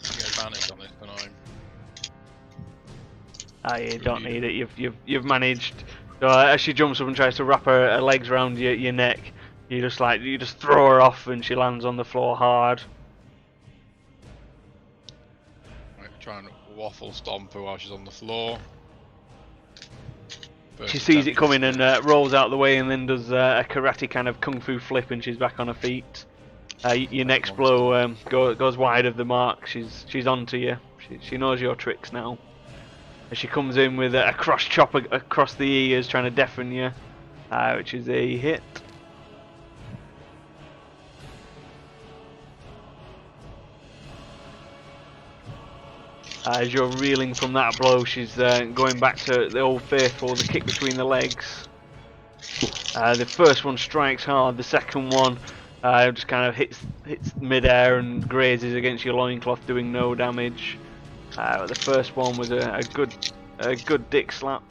I get advantage on this, don't I? You don't need it. You've managed. So as she jumps up and tries to wrap her legs around your neck, you just throw her off and she lands on the floor hard. Right, try and waffle stomp her while she's on the floor. First She sees it attempt coming is- and rolls out of the way and then does a karate kind of kung fu flip and she's back on her feet. Your next blow goes wide of the mark. She's onto you. She knows your tricks now. As she comes in with a cross chop across the ears, trying to deafen you, which is a hit. As you're reeling from that blow, she's going back to the old faithful, the kick between the legs. The first one strikes hard, the second one just kind of hits mid-air and grazes against your loincloth, doing no damage. The first one was a good dick slap.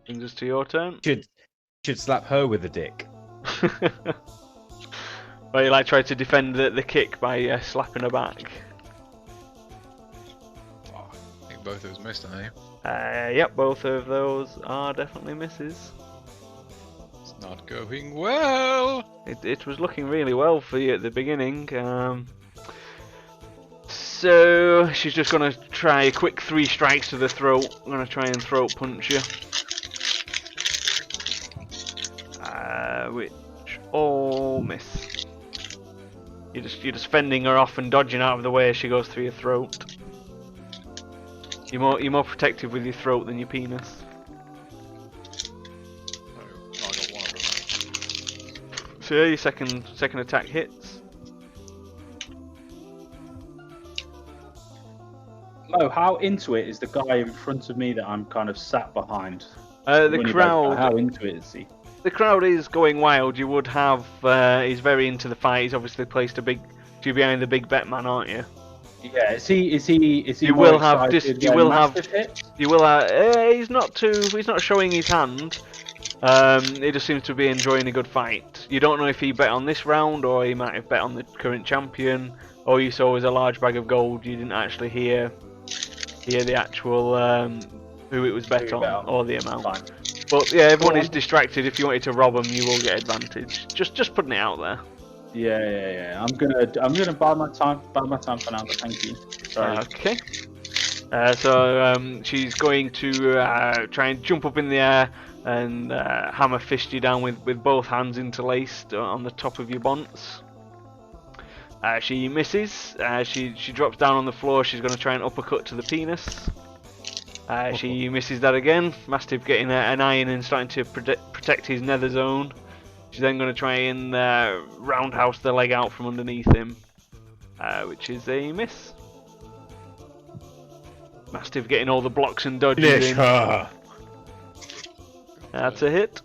Brings us to your turn. Should slap her with a dick. Well, you try to defend the kick by slapping her back. Oh, I think both of us missed, I think. Yep, both of those are definitely misses. It's not going well. It was looking really well for you at the beginning. So she's just gonna try a quick 3 strikes to the throat. I'm gonna try and throat punch you. Which all miss. You're just fending her off and dodging out of the way as she goes through your throat. You're more protective with your throat than your penis. No, I got one of them. So yeah, your second attack hits. Mo, how into it is the guy in front of me that I'm kind of sat behind? The When you crowd. like, how into it is he? The crowd is going wild. You would have. He's very into the fight. He's obviously placed a big. You're behind the big bet man, aren't you? Yeah, is he? You more will have excited you when will have. Mastiff hits? You will have. He's not too. He's not showing his hand. He just seems to be enjoying a good fight. You don't know if he bet on this round or he might have bet on the current champion. All you saw was a large bag of gold. You didn't actually hear the actual who it was bet Who on bet on. or the amount. Fine. But yeah, everyone Go is on. distracted. If you wanted to rob them, you will get advantage. Just putting it out there. Yeah. I'm gonna buy my time for now. But thank you. Sorry. Okay. So she's going to try and jump up in the air and hammer fist you down with both hands interlaced on the top of your bonds. She misses. She drops down on the floor. She's going to try and uppercut to the penis. She misses that again. Mastiff getting an iron and starting to protect his nether zone. She's then going to try and roundhouse the leg out from underneath him, which is a miss. Mastiff getting all the blocks and dodges Finish in. her. That's a hit.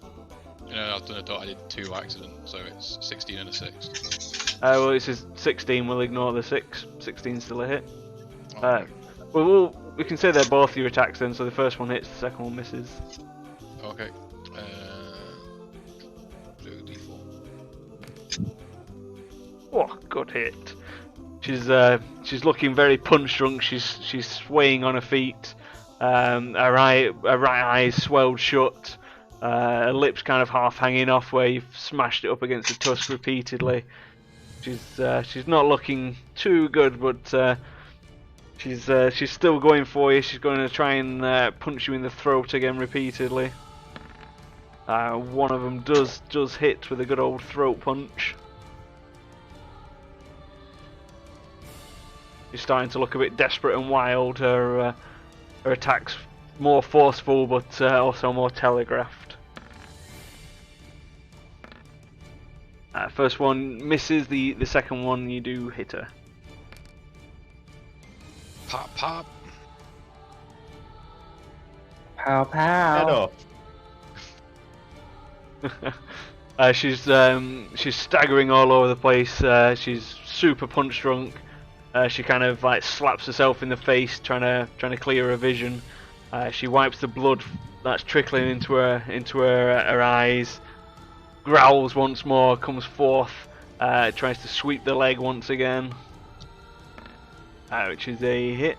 You know, I've done a dot. I did 2 accidents, so it's 16 and a 6. Well, it says 16. We'll ignore the 6. 16's still a hit. Oh, Well, we can say they're both your attacks then. So the first one hits, the second one misses. okay. Do D4. Oh, good hit. She's looking very punch drunk. She's swaying on her feet. Her right eye is swelled shut. Her lips kind of half hanging off where you've smashed it up against the tusk repeatedly. She's not looking too good, but she's still going for you. She's going to try and punch you in the throat again repeatedly. One of them does hit with a good old throat punch. She's starting to look a bit desperate and wild. Her attack's more forceful, but also more telegraphed. First one misses. The second one you do hit her. Pop, pop. Pow Head pow. off. She's staggering all over the place. She's super punch drunk. She kind of like slaps herself in the face, trying to clear her vision. She wipes the blood that's trickling into her eyes. Growls once more, comes forth, tries to sweep the leg once again, which is a hit.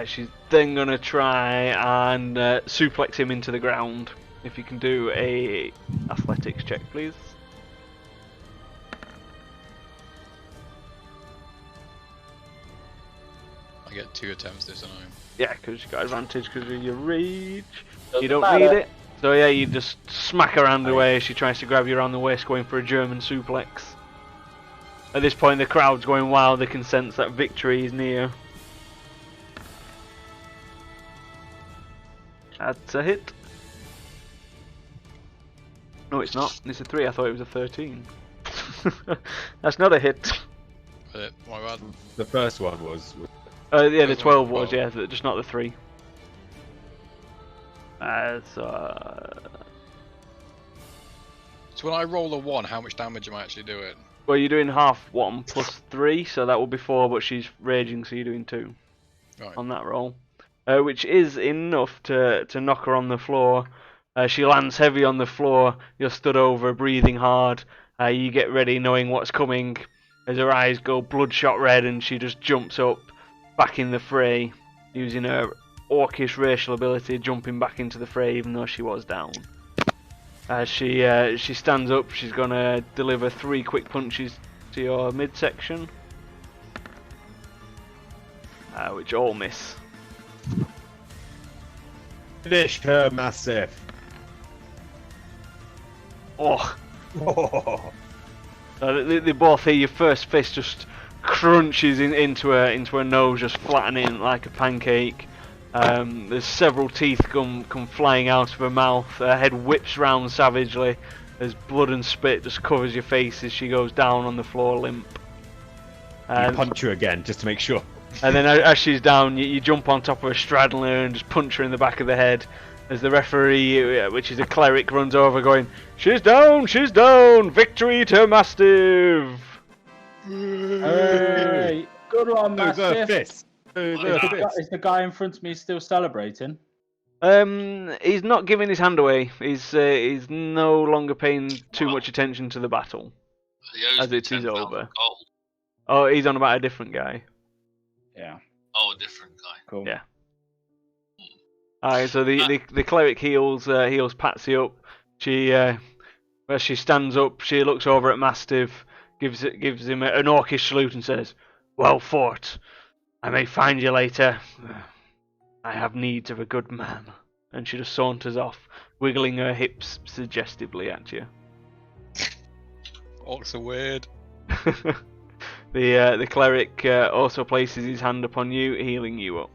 She's then gonna try and suplex him into the ground. If you can do a athletics check, please. I get 2 attempts this time. Yeah, because you got advantage because of your rage. Doesn't You don't matter. need it. So yeah, you just smack her hand away as she tries to grab you around the waist, going for a German suplex. At this point, the crowd's going wild. They can sense that victory is near. That's a hit. No, it's not. It's a 3. I thought it was a 13. That's not a hit. My bad. The first one was. Yeah, the First 12 one was, was yeah, just not the 3. So when I roll a 1, how much damage am I actually doing? Well, you're doing half 1 plus 3, so that will be 4, but she's raging, so you're doing 2 Right. on that roll. Which is enough to knock her on the floor. She lands heavy on the floor. You're stood over, breathing hard. You get ready, knowing what's coming. As her eyes go bloodshot red, and she just jumps up, back in the fray, using her orcish racial ability, jumping back into the fray, even though she was down. As she stands up, she's gonna deliver 3 quick punches to your midsection, which all miss. Finish her, Mastiff. Oh. Oh. They both hear your first fist just crunches into her nose, just flattening it like a pancake. There's several teeth come flying out of her mouth. Her head whips round savagely as blood and spit just covers your face as she goes down on the floor limp. You punch her again, just to make sure. And then as she's down, you jump on top of her, straddling her, and just punch her in the back of the head. As the referee, which is a cleric, runs over going, she's down, victory to Mastiff! Hey, good one, Those are Mastiff. fists. Those are fists. Is the guy in front of me still celebrating? He's not giving his hand away. He's no longer paying too much attention to the battle. He owes As me it is 10,000 over. Gold. Oh, he's on about a different guy. Yeah, Oh, a different guy. cool. Yeah. Alright, so the cleric heals Patsy up. She as she stands up, she looks over at Mastiff, gives him an orcish salute and says, "Well fought. I may find you later. I have needs of a good man." And she just saunters off, wiggling her hips suggestively at you. Orcs are weird. The cleric also places his hand upon you, healing you up.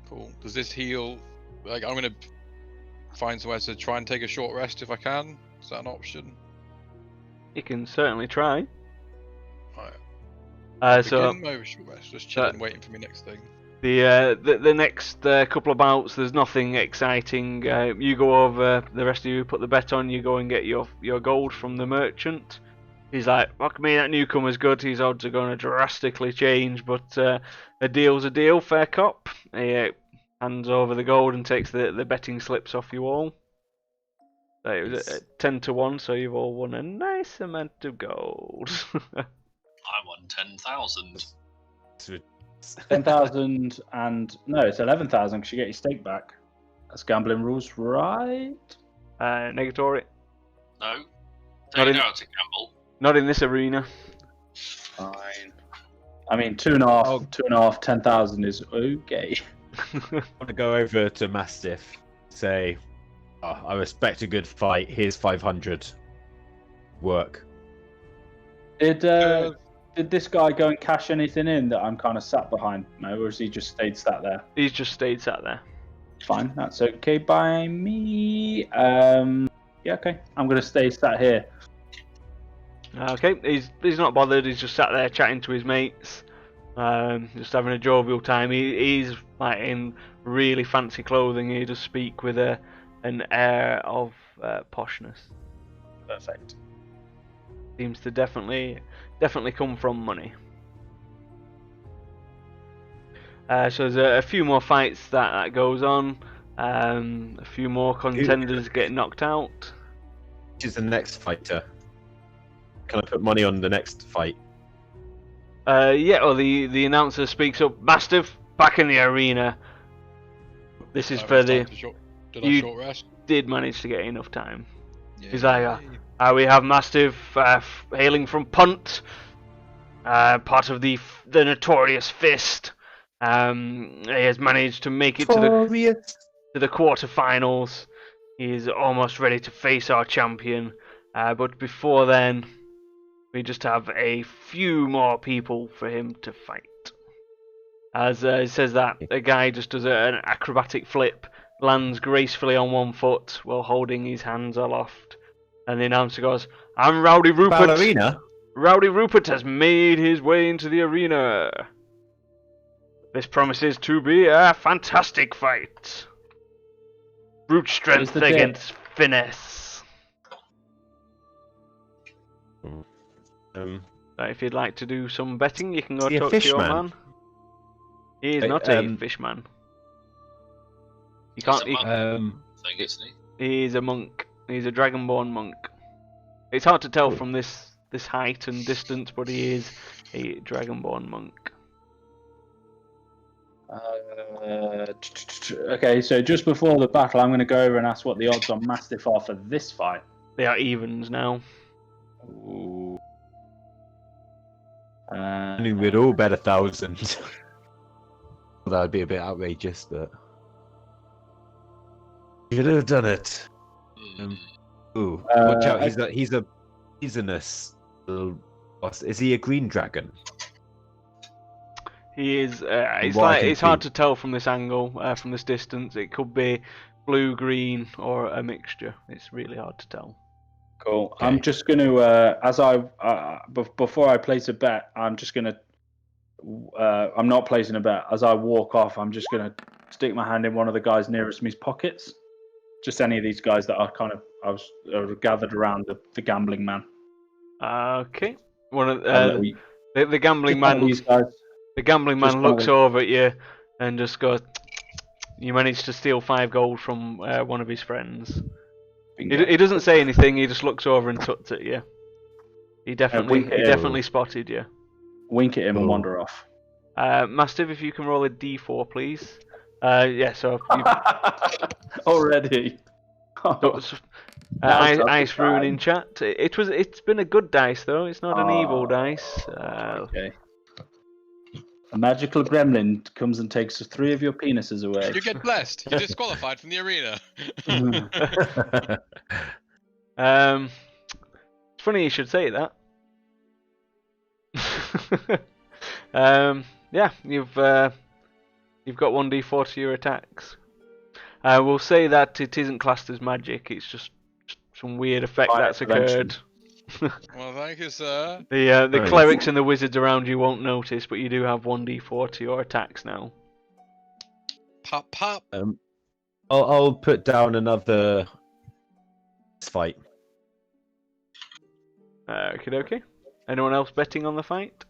Cool. Does this heal? Like, I'm gonna find somewhere to try and take a short rest if I can. Is that an option? You can certainly try. Right. So Begin my short rest. Just chilling, waiting for my next thing. the next couple of bouts, there's nothing exciting. You go over. The rest of you put the bet on. You go and get your gold from the merchant. He's like, fuck me, that newcomer's good. His odds are going to drastically change, but a deal's a deal, fair cop. He hands over the gold and takes the betting slips off you all. It was at 10 to 1, so you've all won a nice amount of gold. I won 10,000. 10,000 and no, it's 11,000 because you get your stake back. That's gambling rules, right? Negatory. No. Not Don't in- know how to gamble. Not in this arena. Fine. I mean, 2.5, 10,000 is okay. I want to go over to Mastiff, say, oh, I respect a good fight. Here's 500. Work. Did this guy go and cash anything in that I'm kind of sat behind? No, or has he just stayed sat there? He's just stayed sat there. Fine, that's okay by me. Yeah, okay. I'm gonna stay sat here. Okay, he's not bothered. He's just sat there chatting to his mates, just having a jovial time. He's like in really fancy clothing. He does speak with an air of poshness. Perfect. Seems to definitely come from money. So there's a few more fights that goes on. A few more contenders get knocked out. Which is the next fighter? Can I put money on the next fight? Yeah, or the announcer speaks up. Mastiff, back in the arena. This is for the. Did you- I short rest? Did manage to get enough time. He's Yay. like, we have Mastiff hailing from Punt, part of the notorious Fist. He has managed to make it to the quarterfinals. He is almost ready to face our champion. But before then, we just have a few more people for him to fight. As he says that, a guy just does an acrobatic flip, lands gracefully on one foot while holding his hands aloft. And the announcer goes, I'm Rowdy Rupert. Ballerina? Rowdy Rupert has made his way into the arena. This promises to be a fantastic fight. Brute strength the against finesse. If you'd like to do some betting, you can go Is he a talk to your fishman? man. He is Wait, not a fishman. You can't. He's a monk. He, Thing, isn't he? he's a monk. He's a dragonborn monk. It's hard to tell from this height and distance, but he is a dragonborn monk. Okay, so just before the battle, I'm going to go over and ask what the odds on Mastiff are for this fight. They are evens now. Ooh. I mean, we'd all bet 1,000. That would be a bit outrageous, but you could have done it. Ooh, watch out! He's a poisonous little boss. Is he a green dragon? He is. It's What I like can it's hard see. to tell from this angle, from this distance. It could be blue, green, or a mixture. It's really hard to tell. Cool. Okay. I'm just going to, before I place a bet, I'm just going to, I'm not placing a bet. As I walk off, I'm just going to stick my hand in one of the guys nearest me's pockets. Just any of these guys that are gathered around the gambling man. Okay. One of I'll let the gambling just one of man. these guys. The gambling Just man one of looks them. over at you and just goes, "You managed to steal 5 gold from one of his friends." Bingo. He doesn't say anything. He just looks over and tuts at you. He wink at him. definitely spotted you. Wink at him and Oh. wander off. Mastiff, if you can roll a d4, please. Yeah. So you, Already. That's Ice the Rune time. in chat. It's been a good dice though. It's not an evil dice. Okay. A magical gremlin comes and takes 3 of your penises away. You get blessed. You're disqualified from the arena. It's funny you should say that. Yeah, you've got 1d4 to your attacks. We'll say that it isn't classed as magic. It's just some weird effect Fire that's prevention. occurred. Well, thank you, sir. The Nice. clerics and the wizards around you won't notice, but you do have 1d4 to your attacks now. Pop, pop. I'll put down another fight. Okay. Anyone else betting on the fight?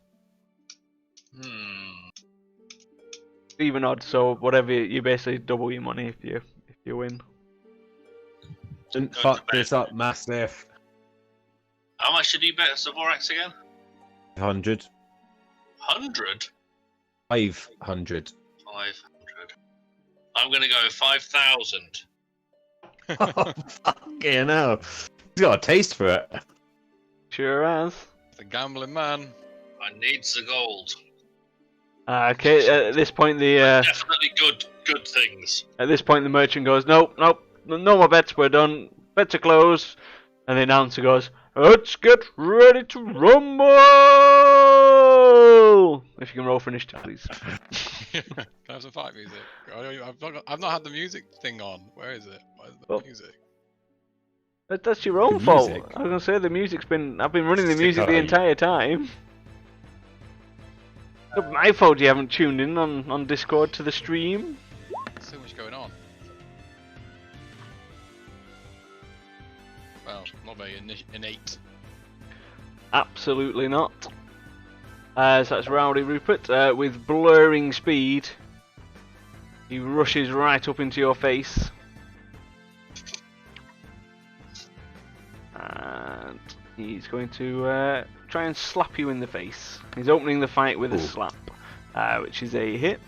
Even odds, so whatever you basically double your money if you win. Don't Go to fuck bed. this up, Mastiff. How much did you bet Savorax again? 100. 100? 500. 500. I'm going to go 5,000. Oh, fucking hell. He's got a taste for it. Sure has. The gambling man. I need the gold. Okay, at this point the Definitely good things. the merchant goes, nope, no more bets, we're done. Bets are closed. And the announcer goes, let's get ready to rumble! If you can roll for initiative, please. Can I have some fight music? I've not had the music thing on. Where is it? Where's the Oh. music? That's your own The fault. music? I was gonna say the music's been. I've been running the music the Sicko. entire time. Not my fault you haven't tuned in on Discord to the stream. So much going on. Well, not very innate. Absolutely not. So that's Rowdy Rupert with blurring speed. He rushes right up into your face. And he's going to try and slap you in the face. He's opening the fight with a Ooh. slap, which is a hit.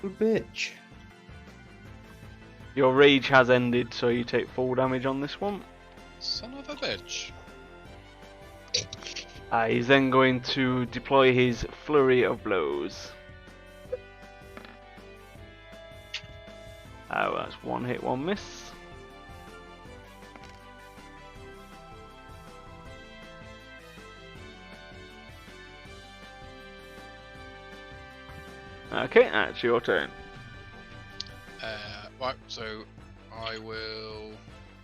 Bitch. Your rage has ended, so you take full damage on this one. Son of a bitch. He's then going to deploy his flurry of blows. Well, that's one hit, one miss. Okay, that's your turn. Right, so I will.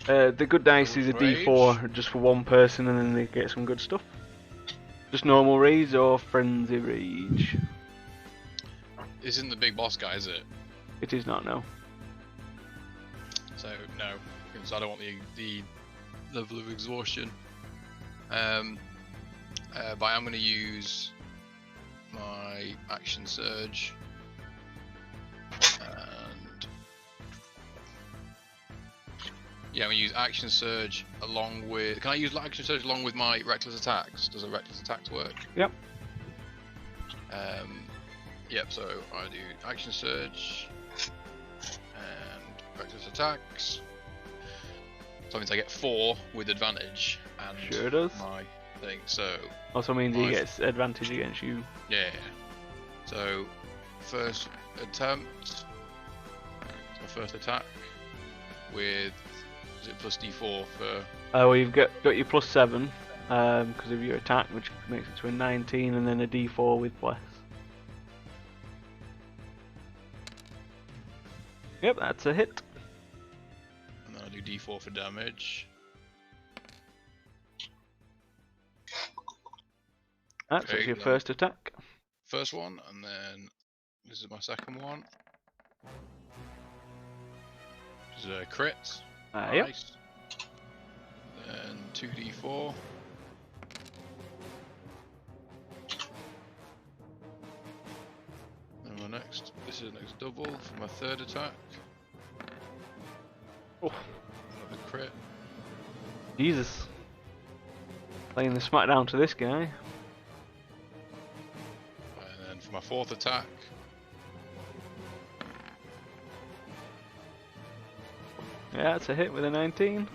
The good dice is a Rage. D4 just for one person, and then they get some good stuff. Just normal rage or frenzy rage? Isn't the big boss guy, is it? It is not, no. So no, because I don't want the level of exhaustion. But I'm going to use my action surge, and yeah, I'm going to use action surge along with. Can I use action surge along with my reckless attacks? Does a reckless attacks work? Yep. Yep. So I do action surge and reckless attacks. So that means I get 4 with advantage and Sure does. my thing. So Also means he Nice. gets advantage against you. yeah. So first attempt. So my first attack with is it plus D4 for Well, you've got your plus 7 because of your attack, which makes it to a 19, and then a D4 with bless. Yep, that's a hit. and then I do D4 for damage. That's Okay, your then. first attack. First one, and then this is my second one. This is a crit. Yep. Nice. Then 2d4. And my next, this is the next double for my third attack. Oh. Another crit. Jesus. Laying the smackdown to this guy. And then for my fourth attack, Yeah, that's a hit with a 19.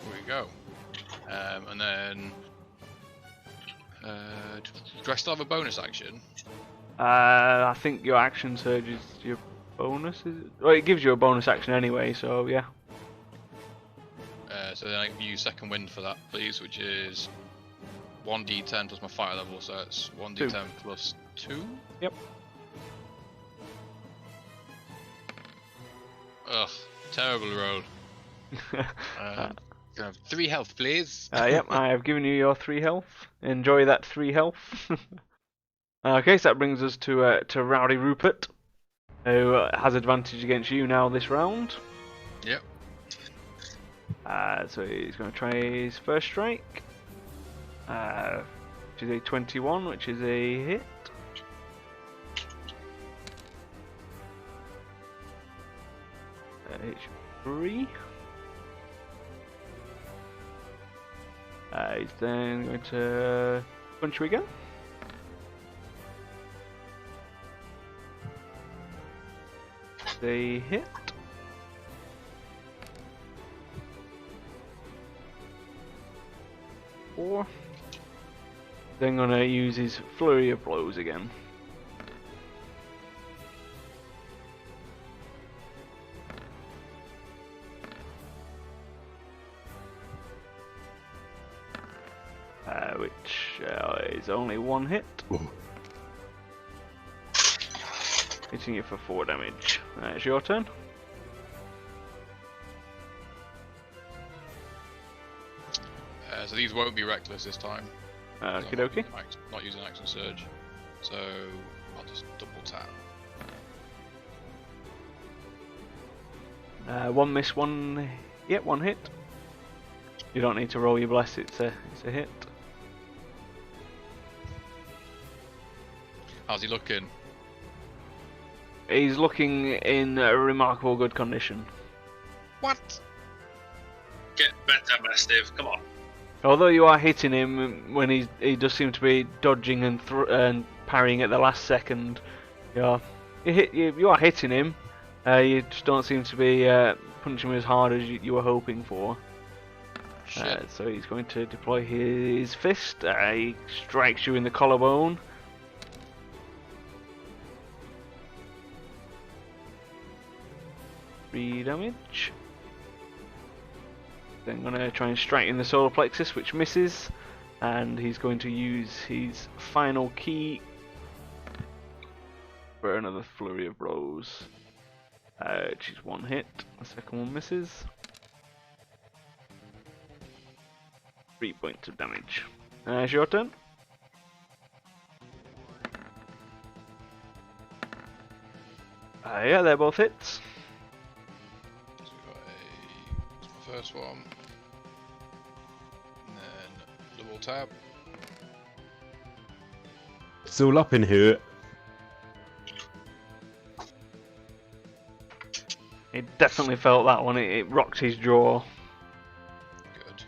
here we go. And then, do I still have a bonus action? I think your action surge is your bonus, is it? Well, it gives you a bonus action anyway, so yeah. So then I can use second wind for that, please, which is 1d10 plus my fire level, so it's 1d10 plus 2. Yep. Ugh, terrible roll. Can I have 3 health, please? Yep, I have given you your 3 health. Enjoy that 3 health. Okay, so that brings us to Rowdy Rupert, who has advantage against you now this round. Yep. So he's going to try his first strike, which is a 21, which is a hit. 3. He's then going to punch you again. They hit. Four. Then gonna use his flurry of blows again. Which is only 1 hit. Hitting you for 4 damage. It's your turn. So these won't be reckless this time. Okie dokie. Not using action surge. So I'll just double tap. 1 miss, 1 hit, 1 hit. You don't need to roll your bless, it's a hit. How's he looking? He's looking in remarkable good condition. What? Get better, Mastiff. Come on. Although you are hitting him when he does seem to be dodging and parrying at the last second, you are hitting him. You just don't seem to be punching him as hard as you were hoping for. So he's going to deploy his fist. He strikes you in the collarbone. Three damage. Then going to try and strike in the solar plexus, which misses, and he's going to use his final key for another flurry of blows, which is 1 hit. The second one misses. 3 points of damage. It's your turn. Yeah, they're both hits. So we got that's my first one. And then double tap. It's all up in here. He definitely felt that one. It rocked his jaw. Good.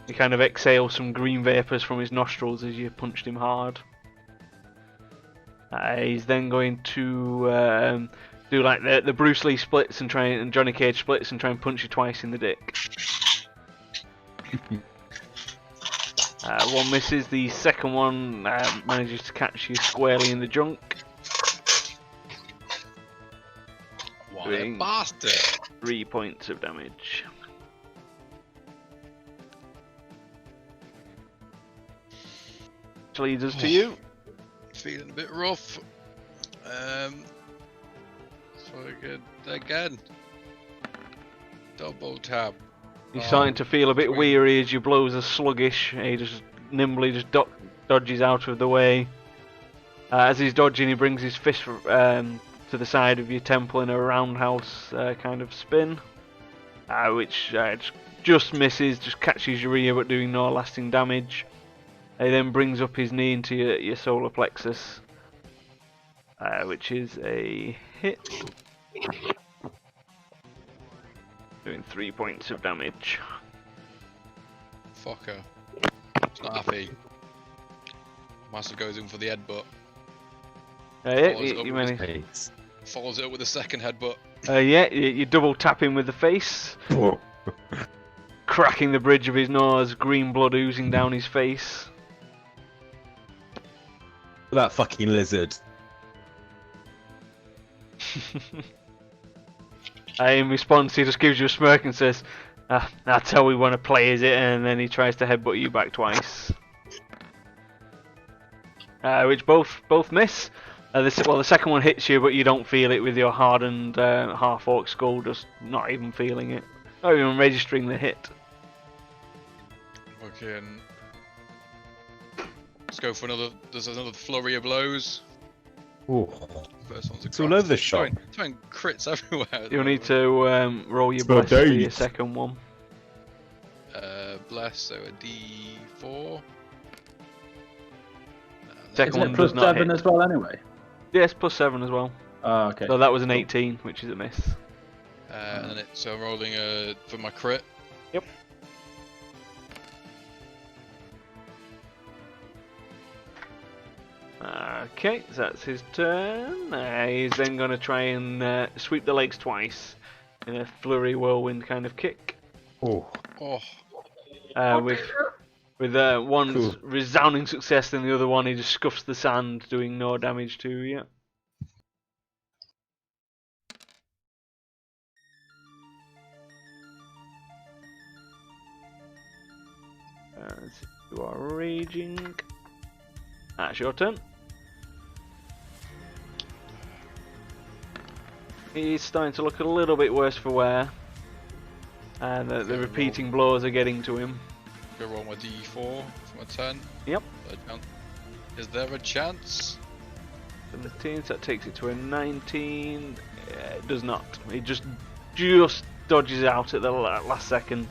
He kind of exhaled some green vapours from his nostrils as you punched him hard. He's then going to do like the Bruce Lee splits and Johnny Cage splits and try and punch you twice in the dick. 1 misses. The second one manages to catch you squarely in the junk. What a bastard! 3 points of damage. Which leads us to you. Feeling a bit rough. So good again. Double tap. He's starting to feel a bit weary as your blows are sluggish. He just nimbly dodges out of the way. As he's dodging, he brings his fist to the side of your temple in a roundhouse kind of spin, which just misses, just catches your ear but doing no lasting damage. He then brings up his knee into your solar plexus, which is a hit, doing 3 points of damage. Fucker. It's not happy. Master goes in for the headbutt. Yeah, you manage. Follows it up with a second headbutt. Yeah, you double tap him with the face, cracking the bridge of his nose, green blood oozing down his face. That fucking lizard. In response, he just gives you a smirk and says, "That's how we want to play, is it?" And then he tries to headbutt you back twice, which both miss. The second one hits you, but you don't feel it with your hardened half-orc skull, just not even feeling it, not even registering the hit. Okay. Let's go for another. There's another flurry of blows. Ooh. First one's a It's all over the shop. Throwing crits everywhere. You'll need to roll your So bless for your days. second one. Bless, so a D4. Second Isn't one it plus does not 7 hit. as well anyway? Yes, plus 7 as well. Oh, okay. So that was an 18, which is a miss. And then so I'm rolling for my crit. Yep. Okay, so that's his turn. He's then going to try and sweep the legs twice in a flurry whirlwind kind of kick. Oh, Oh, With one Cool. resounding success, then the other one he just scuffs the sand, doing no damage to you. You are raging. That's your turn. He's starting to look a little bit worse for wear. And the repeating blows are getting to him. go roll my D4 for my turn. Yep. Is there a chance? 17, so that takes it to a 19. It does not. He just dodges out at the last second.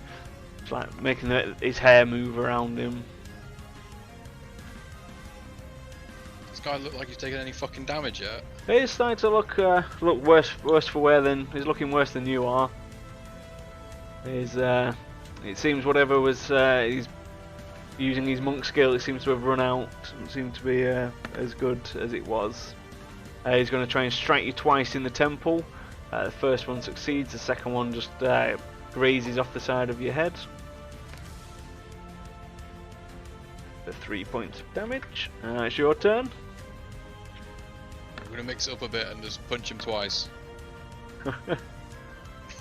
It's like making his hair move around him. This guy look like he's taken any fucking damage yet. He's starting to look worse for wear than he's looking worse than you are. It seems whatever was he's using his monk skill, it seems to have run out. Doesn't seem to be as good as it was. He's going to try and strike you twice in the temple. The first one succeeds. The second one just grazes off the side of your head. For 3 points of damage. It's your turn. I'm gonna mix it up a bit and just punch him twice.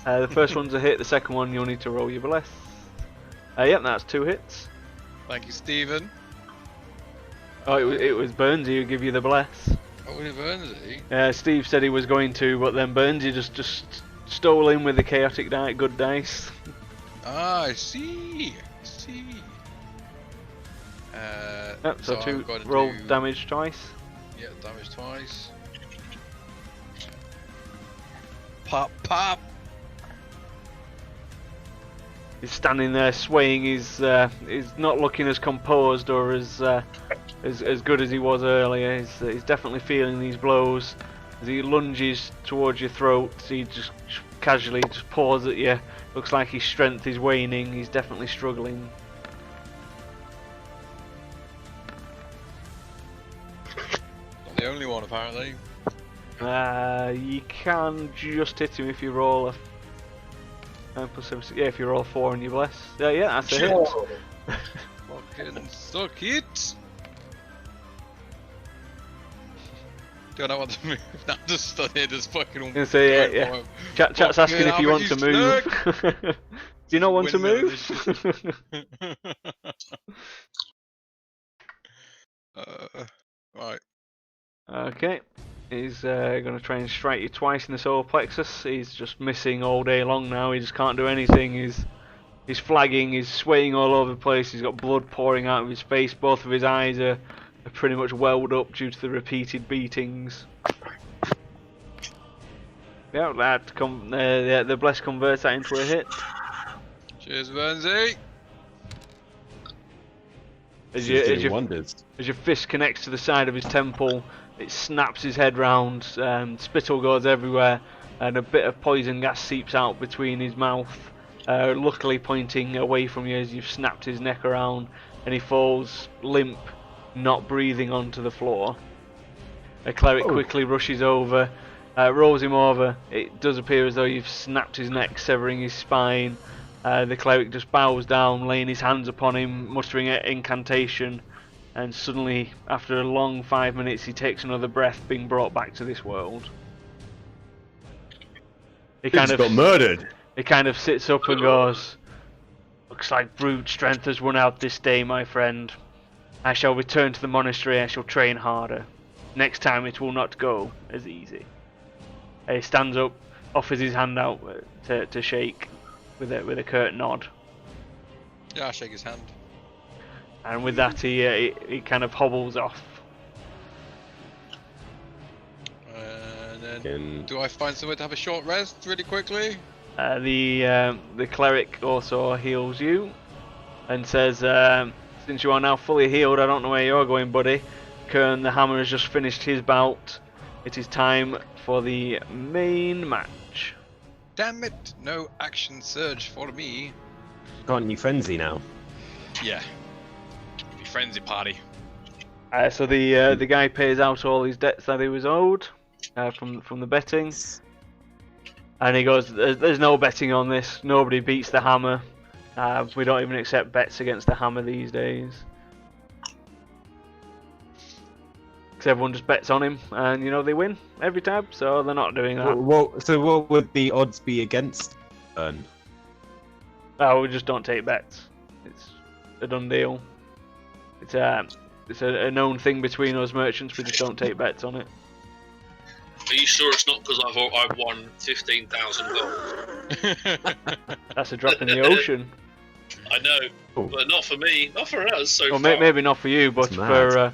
The first one's a hit. The second one you'll need to roll your bless. Yep, that's 2 hits. Thank you, Stephen. Oh, it was Burnsy who gave you the bless. Oh, it burns he? Steve said he was going to, but then Burnsy just stole in with the chaotic good dice. Ah, I see. I see. Yep, so I'm 2 gonna roll do- damage twice. Yeah, damage twice. Pop, pop. He's standing there swaying. He's not looking as composed or as good as he was earlier. He's definitely feeling these blows. As he lunges towards your throat, he just casually just paws at you. Looks like his strength is waning. He's definitely struggling. Not the only one, apparently. You can just hit him if you roll a 9 plus 7. Yeah, if you roll 4 and you bless. Yeah, that's a hit. Fucking suck it. Do I not want to move? Now I'm just stood here, just fucking. Gonna say, going yeah. for him. Chat's asking if you want to move. Fucking Do you not want to Windmill move? Right. Okay. He's going to try and strike you twice in the solar plexus. He's just missing all day long now. He just can't do anything. He's flagging. He's swaying all over the place. He's got blood pouring out of his face. Both of his eyes are pretty much welled up due to the repeated beatings. Yeah, the bless converts that into a hit. Cheers, Bernsey. As She's doing your wonders. fist connects to the side of his temple, it snaps his head round, spittle goes everywhere, and a bit of poison gas seeps out between his mouth, luckily pointing away from you as you've snapped his neck around, and he falls limp, not breathing onto the floor. A cleric quickly rushes over, rolls him over. It does appear as though you've snapped his neck, severing his spine. The cleric just bows down, laying his hands upon him, muttering an incantation, and suddenly, after a long 5 minutes, he takes another breath, being brought back to this world. He Got murdered. He kind of sits up and goes, "Looks like brute strength has run out this day, my friend. I shall return to the monastery. I shall train harder. Next time it will not go as easy." He stands up, offers his hand out to shake with a curt nod, Yeah, I shake his hand. and with that he kind of hobbles off. And then, And do I find somewhere to have a short rest really quickly? The cleric also heals you and says, "Since you are now fully healed, I don't know where you're going, buddy. Kern the Hammer has just finished his bout. It is time for the main match." Damn it! No action surge for me. Can't you frenzy now? Yeah. Be frenzy party. So the guy pays out all his debts that he was owed from the betting, and he goes, "There's no betting on this. Nobody beats the hammer. We don't even accept bets against the hammer these days. Because everyone just bets on him, and they win every time. So they're not doing that. So what would the odds be against Burn? We just don't take bets. It's a done deal. It's a known thing between us merchants. We just don't take bets on it. Are you sure it's not because I've won 15,000 gold? That's a drop in the ocean. I know, Oh. but not for me, not for us. So Well, far. maybe not for you, but It's mad.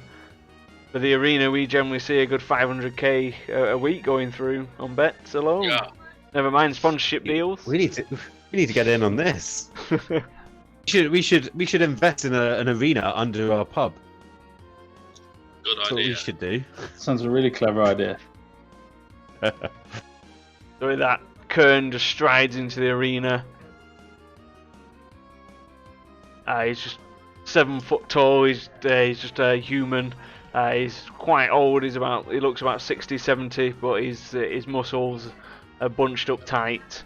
for the arena, we generally see a good 500k a week going through on bets alone. Yeah, Never mind sponsorship deals. We need to get in on this. We should invest in an arena under our pub. good That's what we idea. should do. Sounds a really clever idea. So with that, Kern just strides into the arena. He's just 7 foot tall. He's just a human. He's quite old. He looks about 60, 70, but his muscles are bunched up tight.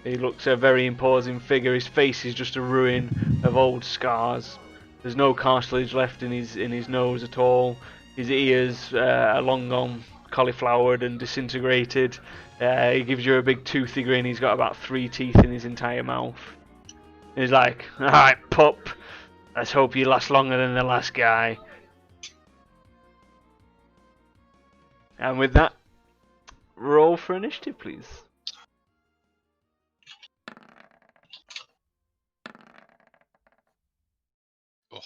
He looks a very imposing figure. His face is just a ruin of old scars. There's no cartilage left in his nose at all. His ears are long gone, cauliflowered and disintegrated. He gives you a big toothy grin. He's got about 3 teeth in his entire mouth. He's like, "Alright, pup. Let's hope you last longer than the last guy." And with that, roll for initiative, please. Ugh.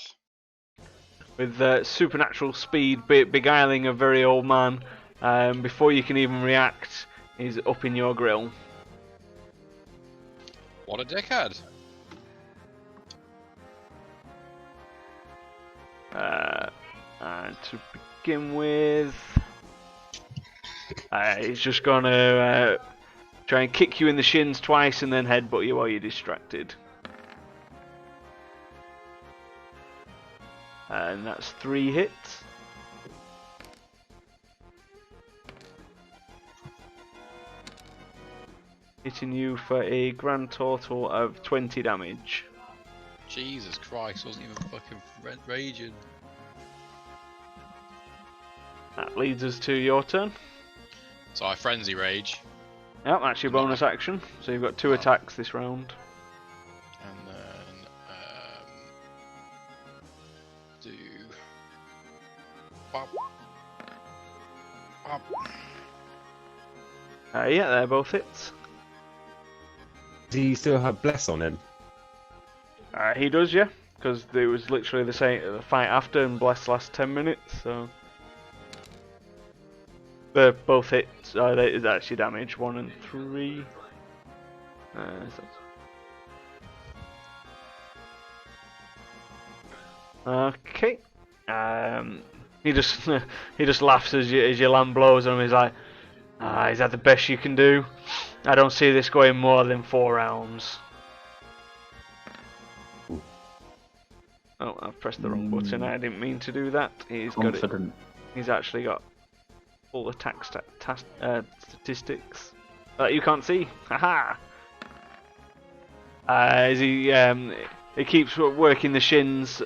With supernatural speed, beguiling a very old man. Before you can even react, he's up in your grill. What a dickhead. And to begin with, he's just gonna try and kick you in the shins twice and then headbutt you while you're distracted. And that's 3 hits. Hitting you for a grand total of 20 damage. Jesus Christ, wasn't even fucking raging. That leads us to your turn. So I frenzy rage, Yep, that's your bonus action. So you've got 2 attacks this round. and then do. Bop. Bop. Yeah, they're both hits. Do you still have bless on him? He does, yeah, because it was literally the fight after, and Bless last 10 minutes, so. They're both hits. It's actually damage 1 and 3. Okay. He just he just laughs as your land blows on him. He's like, "Is that the best you can do? I don't see this going more than 4 rounds." Oh, I've pressed the wrong button. I didn't mean to do that. He's got it. Confident. He's actually got full attack statistics that you can't see. Haha. As he keeps working the shins.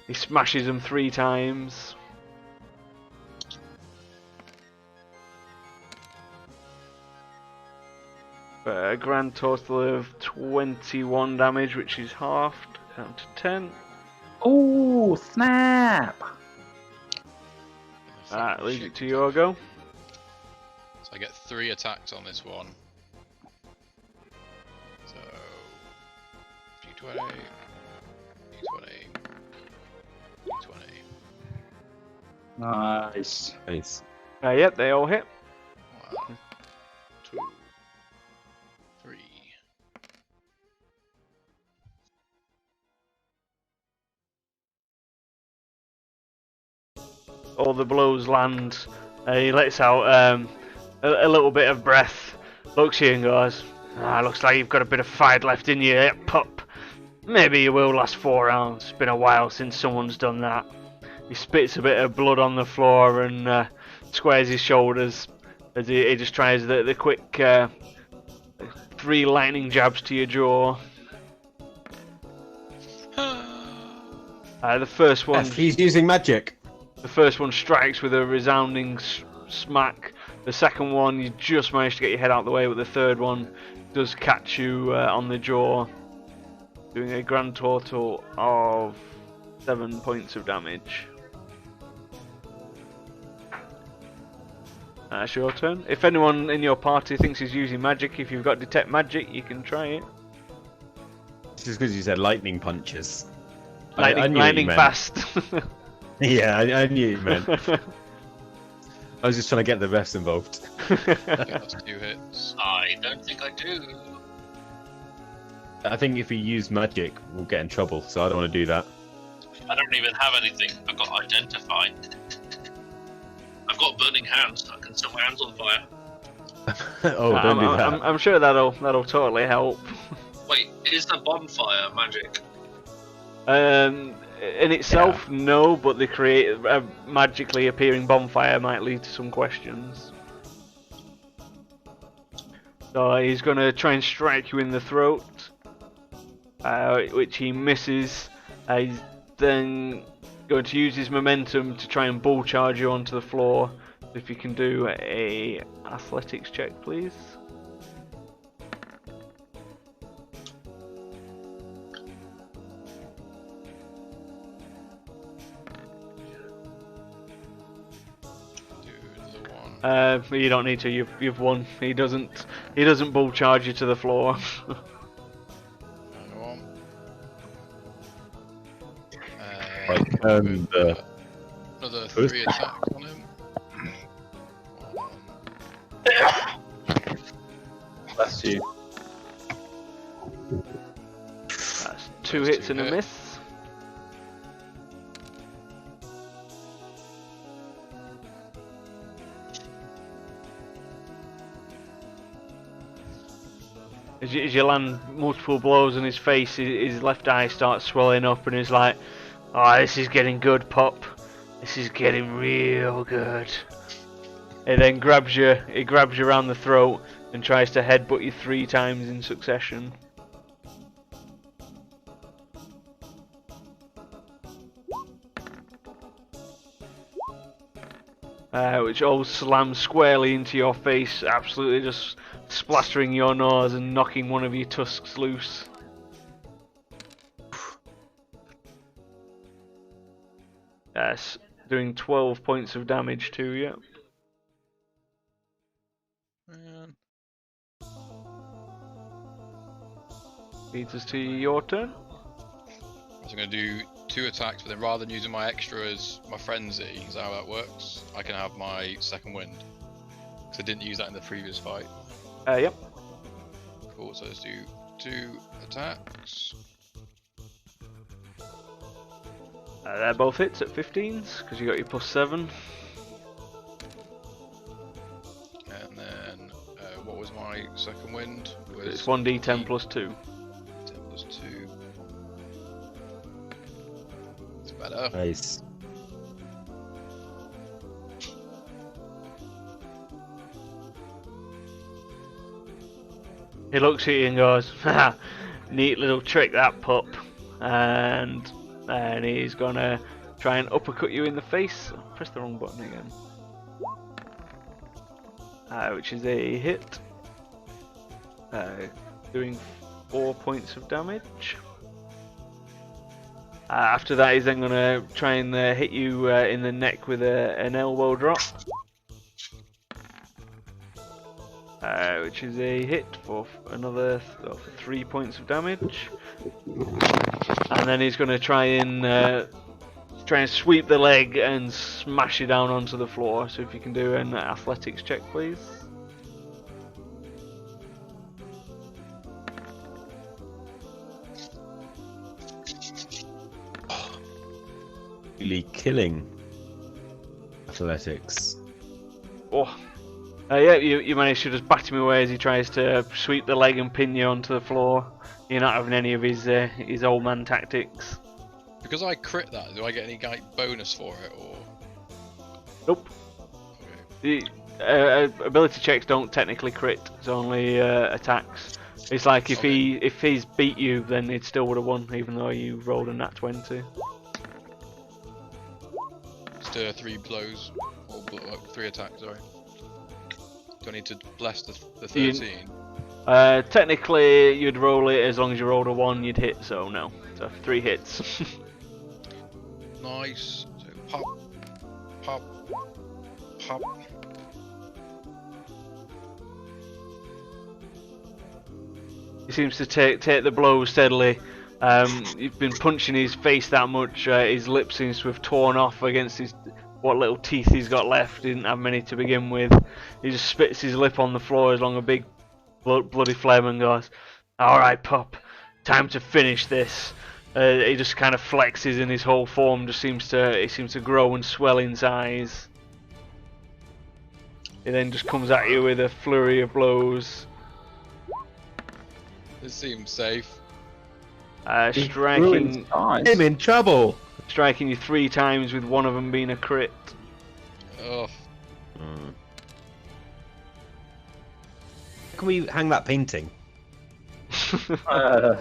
He smashes them 3 times. For a grand total of 21 damage, which is halved down to 10. Oh, snap! That leads it to your go. So I get 3 attacks on this one. So D20, D20, D20. Nice. Nice. Yep, they all hit. 1, 2, 3. All the blows land. He lets out a little bit of breath looks here and goes, looks like you've got a bit of fight left in you, pup. Maybe you will last 4 rounds. It's been a while since someone's done that. He spits a bit of blood on the floor and squares his shoulders as he just tries the quick 3 lightning jabs to your jaw. The first one. He's using magic. The first one strikes with a resounding smack. The second one, you just managed to get your head out of the way, but the third one does catch you on the jaw, doing a grand total of 7 points of damage. It's your turn. If anyone in your party thinks he's using magic, if you've got detect magic, you can try it. This is because you said lightning punches. Lightning, I knew what you lightning meant. fast. Yeah, I knew you meant. I was just trying to get the refs involved. I think that's 2 hits. I don't think I do. I think if we use magic, we'll get in trouble, so I don't want to do that. I don't even have anything. I've got identify. I've got burning hands. I can set my hands on fire. Oh, don't do that. I'm sure that'll totally help. Wait, is the bonfire magic? In itself, no, but the magically appearing bonfire might lead to some questions. So he's going to try and strike you in the throat, which he misses. He's then going to use his momentum to try and bull charge you onto the floor. If you can do a athletics check, please. You don't need to. You've won. He doesn't bull charge you to the floor. Another 3 attacks on him. Bless you. That's 2 hits and a miss. As you land multiple blows on his face, his left eye starts swelling up, and he's like, "Oh, this is getting good, Pop. This is getting real good." He then grabs you around the throat and tries to headbutt you 3 times in succession. Which all slams squarely into your face, absolutely just splattering your nose and knocking one of your tusks loose. Yes, doing 12 points of damage to you. Man. Leads us to your turn. So I'm going to do 2 attacks, but then rather than using my extra as my frenzy, is that how that works? I can have my second wind. Because I didn't use that in the previous fight. Yep. Cool, so let's do 2 attacks. They're both hits at 15s, because you got your +7. And then, what was my second wind? It's 1d10 +2. 10 plus 2. It's better. Nice. He looks at you and goes, "Haha, neat little trick that, pup." And he's gonna try and uppercut you in the face. Press the wrong button again. Which is a hit. Doing 4 points of damage. After that, he's then gonna try and hit you in the neck with an elbow drop. Which is a hit for another 3 points of damage, and then he's going to try and sweep the leg and smash you down onto the floor. So if you can do an athletics check, please. Really killing athletics. Oh, Yeah, you manage to just bat him away as he tries to sweep the leg and pin you onto the floor. You're not having any of his old man tactics. Because I crit that, do I get any like bonus for it or? Nope. Okay. Ability checks don't technically crit. It's only attacks. It's like if he's beat you, then it still would have won, even though you rolled a nat 20. Stir 3 blows, or 3 attacks. Sorry. Do I need to bless the 13? Technically, you'd roll it as long as you rolled a 1, you'd hit. So no, so 3 hits. Nice. So pop, pop, pop. He seems to take the blows steadily. You've been punching his face that much. His lip seems to have torn off against what little teeth he's got left. He didn't have many to begin with. He just spits his lip on the floor along a big bloody phlegm and goes, "Alright, pup, time to finish this." He just kind of flexes, and his whole form just seems to grow and swell in size. He then just comes at you with a flurry of blows. This seems safe. Striking I'm in trouble. striking you 3 times, with one of them being a crit. Oh, Can we hang that painting? Uh,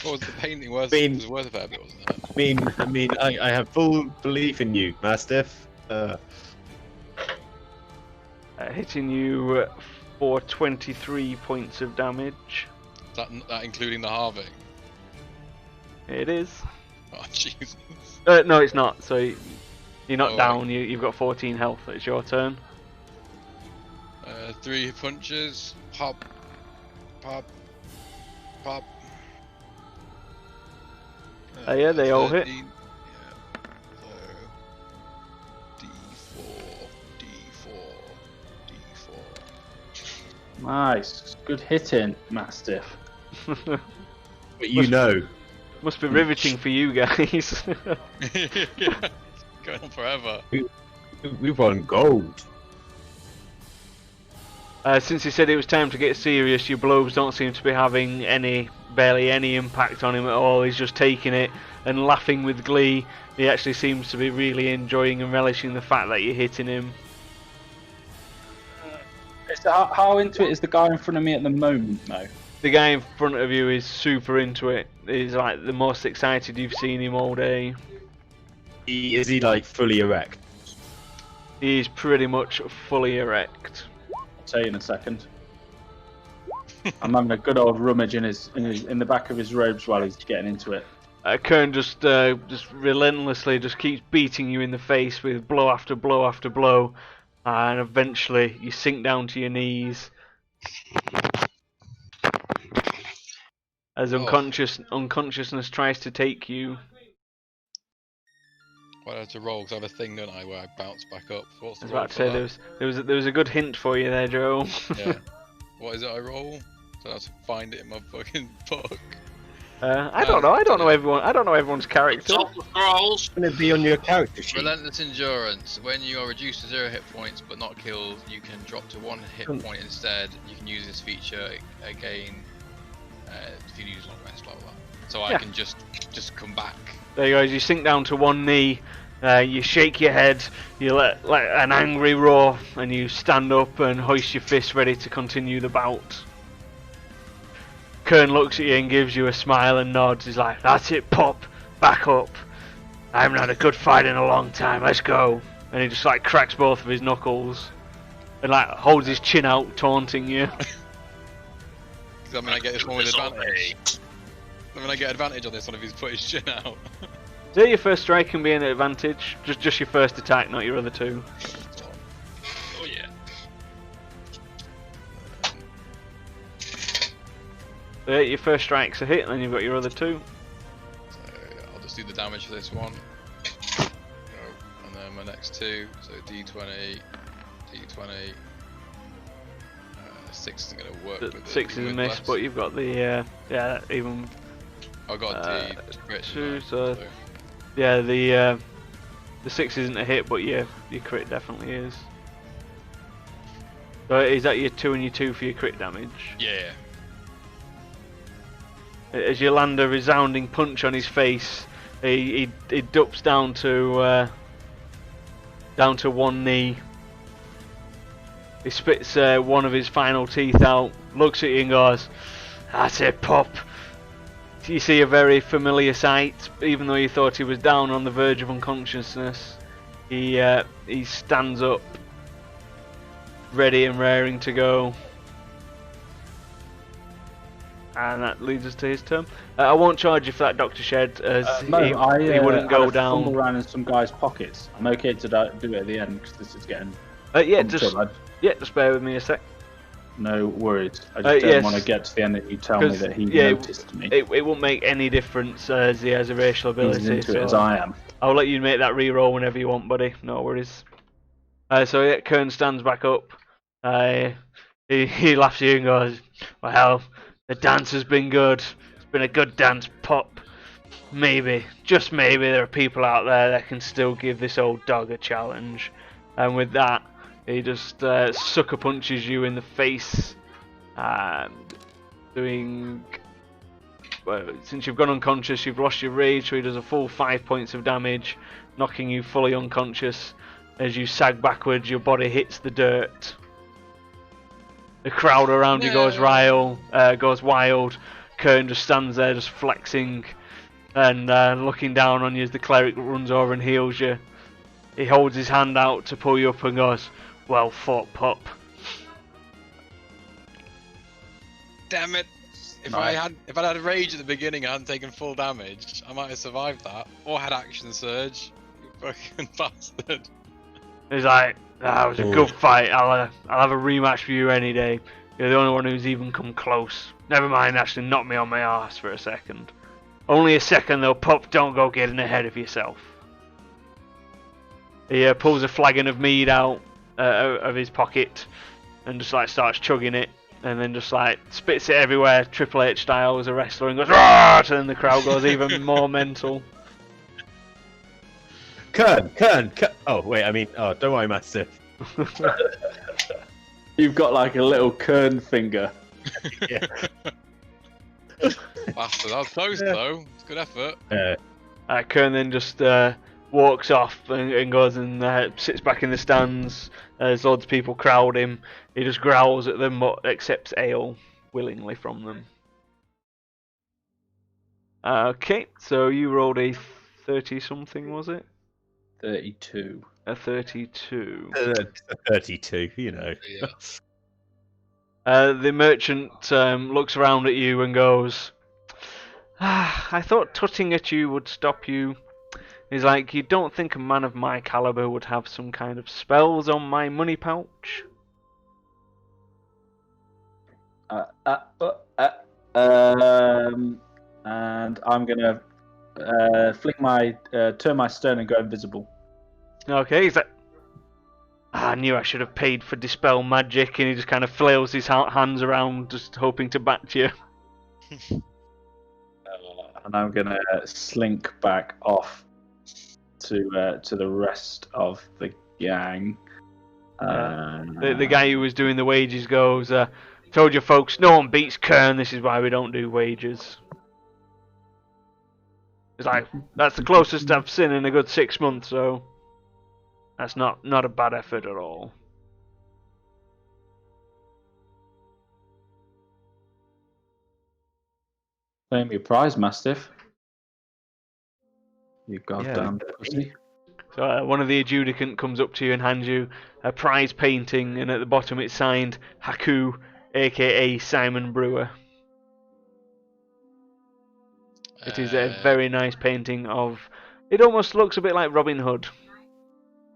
what was the painting worth? Mean- It was worth a fair bit, wasn't it? I mean, I have full belief in you, Mastiff. Hitting you for 23 points of damage. That including the halving. It is. Oh Jesus. No, it's not. So you're not Oh, down. You've got 14 health. It's your turn. 3 punches. Pop, pop, pop. Yeah, they all hit. 13. Yeah. So D4. nice. Good hitting, Mastiff. But you know, Must be riveting for you guys. Yeah. Going on forever. we've won gold. Since he said it was time to get serious, your blows don't seem to be having barely any impact on him at all. He's just taking it and laughing with glee. He actually seems to be really enjoying and relishing the fact that you're hitting him. How into it is the guy in front of me at the moment, though? The guy in front of you is super into it. He's like the most excited you've seen him all day. Is he like fully erect? He's pretty much fully erect. I'll tell you in a second. I'm having a good old rummage in the back of his robes while he's getting into it. Kern just relentlessly just keeps beating you in the face with blow after blow after blow, and eventually you sink down to your knees as unconsciousness tries to take you. Well, I had to roll because I have a thing, don't I, where I bounce back up. What's I the was roll about to for say that? there was a good hint for you there, Joe. Yeah. What is it I roll? So I have to find it in my fucking book. I don't know. I don't know everyone's character. Top of scrolls. It's going to be on your character sheet. Relentless Endurance. When you are reduced to 0 hit points but not killed, you can drop to 1 hit point instead. You can use this feature again if you use long rest, blah blah blah. So I Yeah. can just come back. There you go. You sink down to one knee. You shake your head. You let an angry roar, and you stand up and hoist your fist, ready to continue the bout. Kern looks at you and gives you a smile and nods. He's like, "That's it, pup. Back up. I haven't had a good fight in a long time. Let's go." And he just like cracks both of his knuckles and like holds his chin out, taunting you. Because I mean, I get this one with advantage. I mean, I get advantage on this one if he's put his chin out. Is that your first strike can be an advantage? Just your first attack, not your other two. Oh yeah. Your first strike's a hit, and then you've got your other two. So I'll just do the damage for this one. Oh, and then my next two, so D20, D20. 6 isn't going to work. The with 6 is a with miss, less. but you've got the even I got the crit. two, so yeah the 6 isn't a hit, but yeah, your crit definitely is. So is that your 2 and your 2 for your crit damage? Yeah. As you land a resounding punch on his face, he ducks down to one knee. He spits one of his final teeth out, looks at you and goes, "That's it, pup." You see a very familiar sight. Even though you thought he was down on the verge of unconsciousness, he stands up, ready and raring to go. And that leads us to his turn. I won't charge you for that, Dr. Shed, as he wouldn't go down. Fumble around in some guy's pockets. I'm okay to do it at the end because this is getting. Just bear with me a sec. No worries. I just don't want to get to the end and you tell me that he noticed me. It won't make any difference as he has a racial ability. He's into it as I am. I'll let you make that reroll whenever you want, buddy. No worries. Kern stands back up. He laughs at you and goes, "Well, the dance has been good. It's been a good dance, pup. Maybe, just maybe, there are people out there that can still give this old dog a challenge." And with that, he just sucker punches you in the face, doing. Well, since you've gone unconscious, you've lost your rage, so he does a full 5 points of damage, knocking you fully unconscious. As you sag backwards, your body hits the dirt. The crowd around you goes wild. Kern just stands there, just flexing and looking down on you as the cleric runs over and heals you. He holds his hand out to pull you up and goes, "Well fought, pup." Damn it! If I'd had a rage at the beginning and hadn't taken full damage, I might have survived that. Or had action surge. You fucking bastard. He's like, "That was a good fight. I'll have a rematch for you any day. You're the only one who's even come close. Never mind actually knock me on my arse for a second. Only a second though, pup. Don't go getting ahead of yourself." He pulls a flagon of mead out of his pocket and just like starts chugging it, and then just like spits it everywhere, Triple H style, as a wrestler, and goes, "Rah!" And then the crowd goes even more mental. Kern. Oh wait, don't worry, Mastiff. You've got like a little Kern finger. Yeah. Bastard, that was close though. It's good effort. Kern then just walks off and goes and sits back in the stands as loads of people crowd him. He just growls at them but accepts ale willingly from them. Okay, so you rolled a 30 something, was it? 32. A 32. 32, you know. Yeah. The merchant looks around at you and goes, "I thought tutting at you would stop you." He's like, "You don't think a man of my caliber would have some kind of spells on my money pouch?" And I'm gonna turn my stone and go invisible. Okay, he's like, "I knew I should have paid for dispel magic," and he just kind of flails his hands around, just hoping to bat you. And I'm gonna slink back off to the rest of the gang. The guy who was doing the wages goes, "Told you folks, no one beats Kern. This is why we don't do wages." It's like, "That's the closest I've seen in a good 6 months, so that's not a bad effort at all." Claim your prize, Mastiff. You goddamn pussy. So one of the adjudicant comes up to you and hands you a prize painting, and at the bottom it's signed Haku, aka Simon Brewer. It is a very nice painting of. It almost looks a bit like Robin Hood.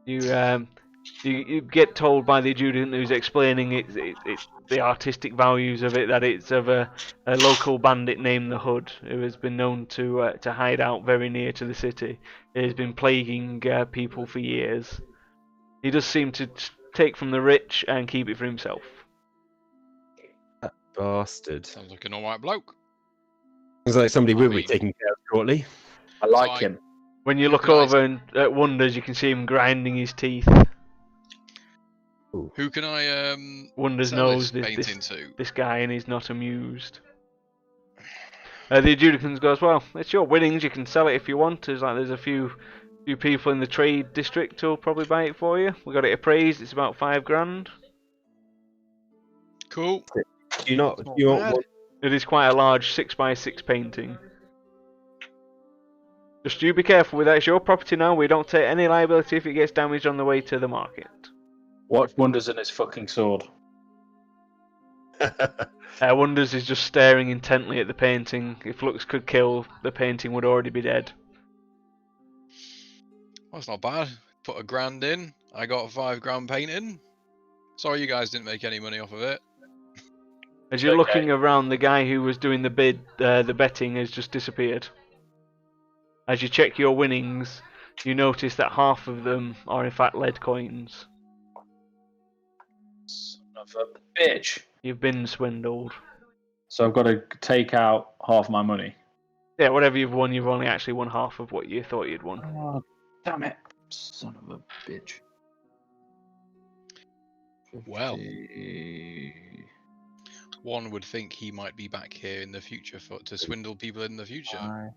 You get told by the adjutant who's explaining it's the artistic values of it, that it's of a local bandit named the Hood, who has been known to hide out very near to the city. He has been plaguing people for years. He does seem to take from the rich and keep it for himself. That bastard. Sounds like an alright bloke. Sounds like somebody will be taken care of shortly. I like him. When you look over and at Wonders, you can see him grinding his teeth. Who can I Wonders sell knows this this painting to? this guy, and he's not amused. The Adjudicant goes, well, it's your winnings. You can sell it if you want. There's a few people in the trade district who'll probably buy it for you. We got it appraised. It's about $5,000. Cool. Do you not? It's not Do you not bad. want? It is quite a large 6x6 painting. Just you be careful with that. It's your property now. We don't take any liability if it gets damaged on the way to the market. Watch Wonders and his fucking sword. Wonders is just staring intently at the painting. If looks could kill, the painting would already be dead. Well, that's not bad. Put $1,000 in. I got a $5,000 painting. Sorry you guys didn't make any money off of it. As you're Okay. looking around, the guy who was doing the betting has just disappeared. As you check your winnings, you notice that half of them are in fact lead coins. Son of a bitch. You've been swindled. So I've got to take out half my money. Yeah, whatever you've won, you've only actually won half of what you thought you'd won. Oh, damn it. Son of a bitch. Well. 50. One would think he might be back here in the future to swindle people in the future. Five,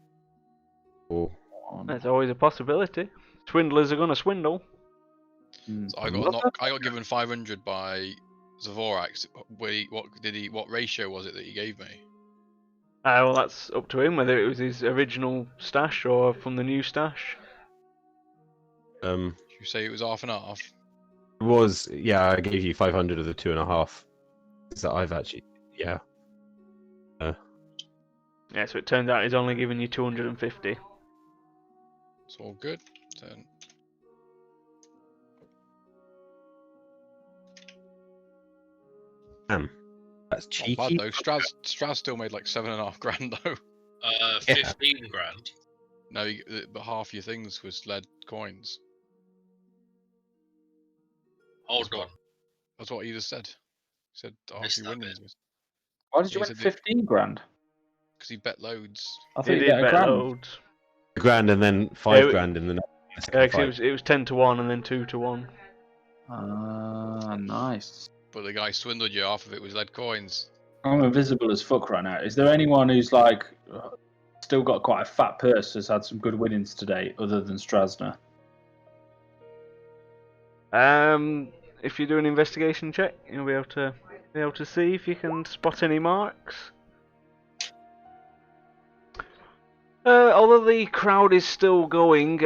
Oh, one. That's always a possibility. Swindlers are gonna swindle. So I got given 500 by Zavorax. What ratio was it that he gave me? Well, that's up to him whether it was his original stash or from the new stash. Did you say it was half and half? it was yeah. I gave you 500 of the 2.5. Is that I've actually yeah. Yeah, so it turns out he's only given you 250. It's all good. Then Damn, that's not cheeky. bad though. Straz still made like 7.5 grand though. 15 grand. No, but half your things was lead coins. Hold on. That's what he just said. He said half Missed your that winnings bit. Why did you He win said 15 grand? because he bet loads. I thought He you did bet a bet grand. loads. $1,000 and then Yeah, $5,000 in the next Yeah, 'cause fight. it was 10-1 and then 2-1. Nice. But the guy swindled you. Half of it was lead coins. I'm invisible as fuck right now. Is there anyone who's like still got quite a fat purse, has had some good winnings today, other than Strasner? If you do an investigation check, you'll be able to see if you can spot any marks. Although the crowd is still going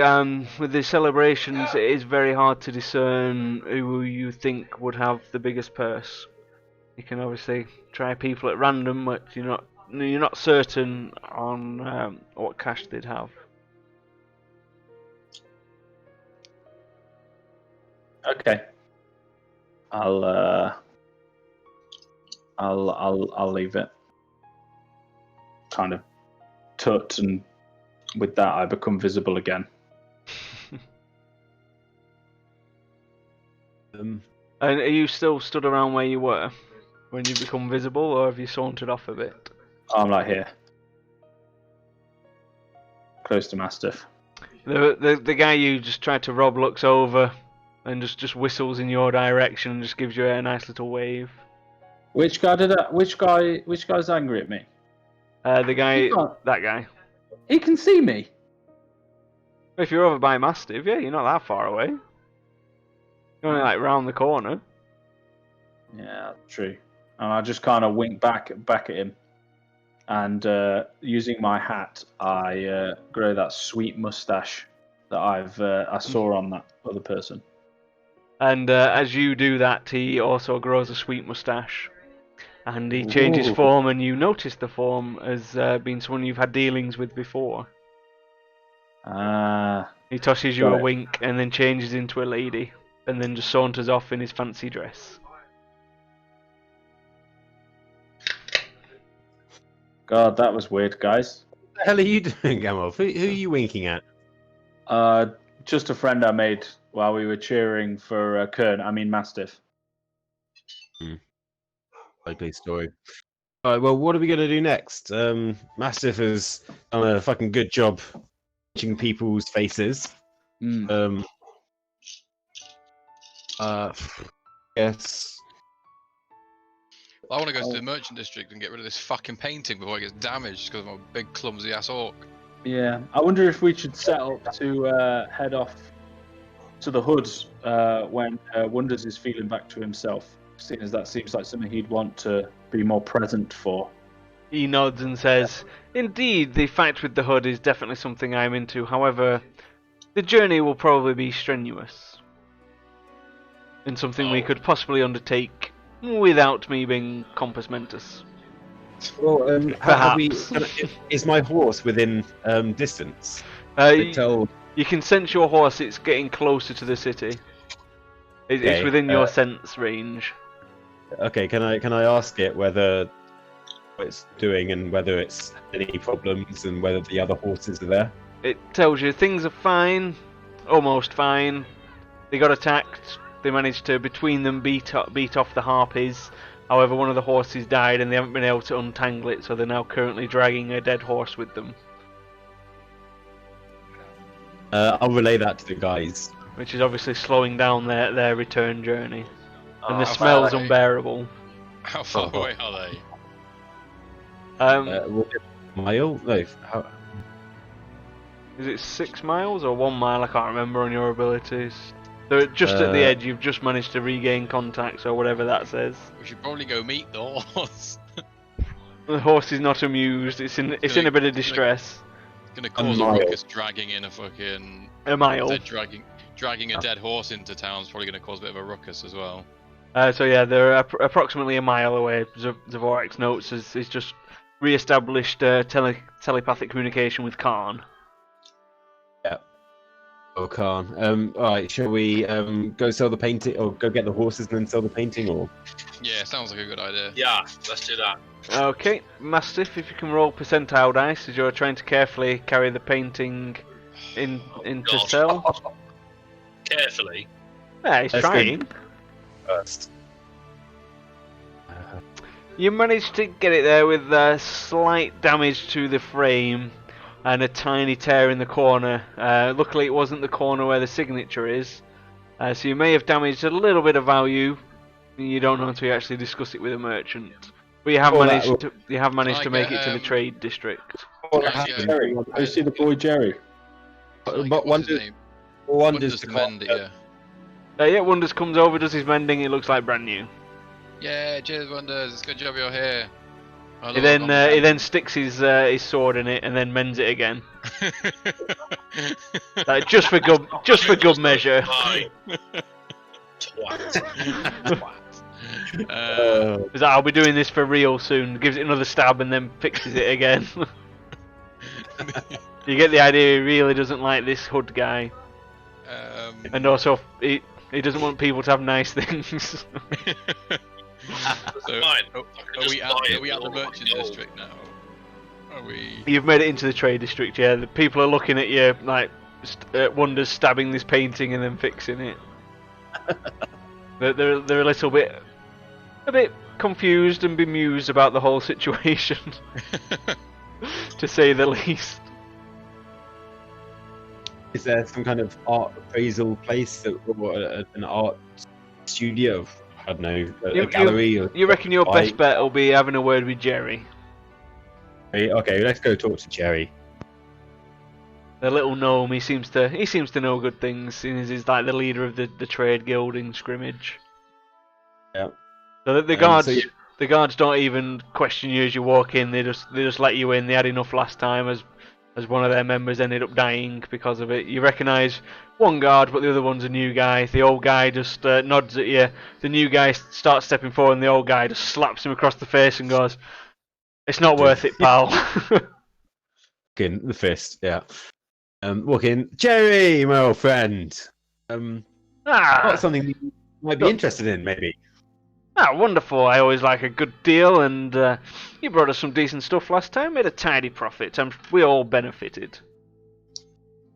with the celebrations, it is very hard to discern who you think would have the biggest purse. You can obviously try people at random, but you're not certain on what cash they'd have. Okay. I'll leave it. Kind of tut, and with that I become visible again. And are you still stood around where you were when you become visible, or have you sauntered off a bit? I'm like here. Close to Mastiff. The guy you just tried to rob looks over and just whistles in your direction and just gives you a nice little wave. Which guy did that? Which guy's angry at me? The guy, He can't- that guy. He can see me. If you're over by Mastiff, yeah, you're not that far away. You're only like round the corner. Yeah, true. And I just kind of wink back at him, and using my hat, I grow that sweet mustache that I saw on that other person. And as you do that, he also grows a sweet moustache. And he changes Ooh. form, and you notice the form as being someone you've had dealings with before. He tosses you Got a it. wink and then changes into a lady, and then just saunters off in his fancy dress. God, that was weird, guys. What the hell are you doing, Gamov? Who are you winking at? Just a friend I made while we were cheering for Kern. I mean Mastiff. Likely story. All right, well, what are we going to do next? Mastiff has done a fucking good job punching people's faces. Mm. Yeah, guess. I want to go to the merchant district and get rid of this fucking painting before it gets damaged because I'm a big clumsy ass orc. Yeah, I wonder if we should set up to head off to the hood when Wonders is feeling back to himself, seeing as that seems like something he'd want to be more present for. He nods and says, "Indeed, the fight with the hood is definitely something I'm into. However, the journey will probably be strenuous. And something we could possibly undertake without me being compos mentis." Well, Perhaps. Is my horse within distance? You Tell. can sense your horse, it's getting closer to the city. It's Okay, within your sense range. Okay, can I ask it whether what it's doing and whether it's any problems and whether the other horses are there? It tells you things are fine, almost fine. They got attacked. They managed to, between them, beat off the harpies. However, one of the horses died and they haven't been able to untangle it, so they're now currently dragging a dead horse with them. I'll relay that to the guys. Which is obviously slowing down their return journey. And the how smell's far- unbearable. How far away are they? Was it a mile? No. How... Is it 6 miles or 1 mile? I can't remember on your abilities. They're just at the edge. You've just managed to regain contact, or whatever that says. We should probably go meet the horse. The horse is not amused. It's in a bit of distress. It's gonna cause a mile. ruckus dragging in a fucking. A mile. They're dragging a dead horse into town is probably gonna cause a bit of a ruckus as well. So yeah, they're approximately a mile away. Zavorax notes is just re-established telepathic communication with Khan. Oh, Khan. Alright, shall we go sell the painting, or go get the horses and then sell the painting, or? Yeah, sounds like a good idea. Yeah, let's do that. Okay, Mastiff, if you can roll percentile dice as you're trying to carefully carry the painting into God. sell. Carefully. Yeah, he's That's trying. First. You managed to get it there with slight damage to the frame and a tiny tear in the corner. Luckily it wasn't the corner where the signature is, so you may have damaged a little bit of value. You don't know until you actually discuss it with a merchant. But you have managed to make it to the trade district. What Yeah, happened? Jerry, I see the boy Jerry. But What's his name? Wonders Wonders to to mend it, yeah. Yeah, Wonders comes over, does his mending. It looks like brand new. Yeah, cheers, Wonders. It's a good job you're here. I He love then sticks his sword in it and then mends it again. Like, just for good measure. Bye. Twat. He's like, I'll be doing this for real soon. Gives it another stab and then fixes it again. You get the idea. He really doesn't like this hood guy, and also he doesn't want people to have nice things. So, Fine. are Just we buy at it the all merchant on the district now? Are we? You've made it into the trade district. Yeah, the people are looking at you like Wonders stabbing this painting and then fixing it. They're a little bit confused and bemused about the whole situation, to say the least. Is there some kind of art appraisal place or an art studio? I don't know, a gallery? You reckon your Bike? best bet will be having a word with Jerry? Okay, let's go talk to Jerry. The little gnome, he seems to know good things, seeing as he's like the leader of the trade guild in scrimmage. Yeah. So the guards don't even question you as you walk in. They just let you in. They had enough last time as one of their members ended up dying because of it. You recognise one guard, but the other one's a new guy. The old guy just nods at you. The new guy starts stepping forward, and the old guy just slaps him across the face and goes, "It's not worth it, pal." In the fist, yeah. Walk in, Jerry, my old friend. Got something you might be interested in, maybe. Wonderful. I always like a good deal, and you brought us some decent stuff last time. Made a tidy profit, and we all benefited.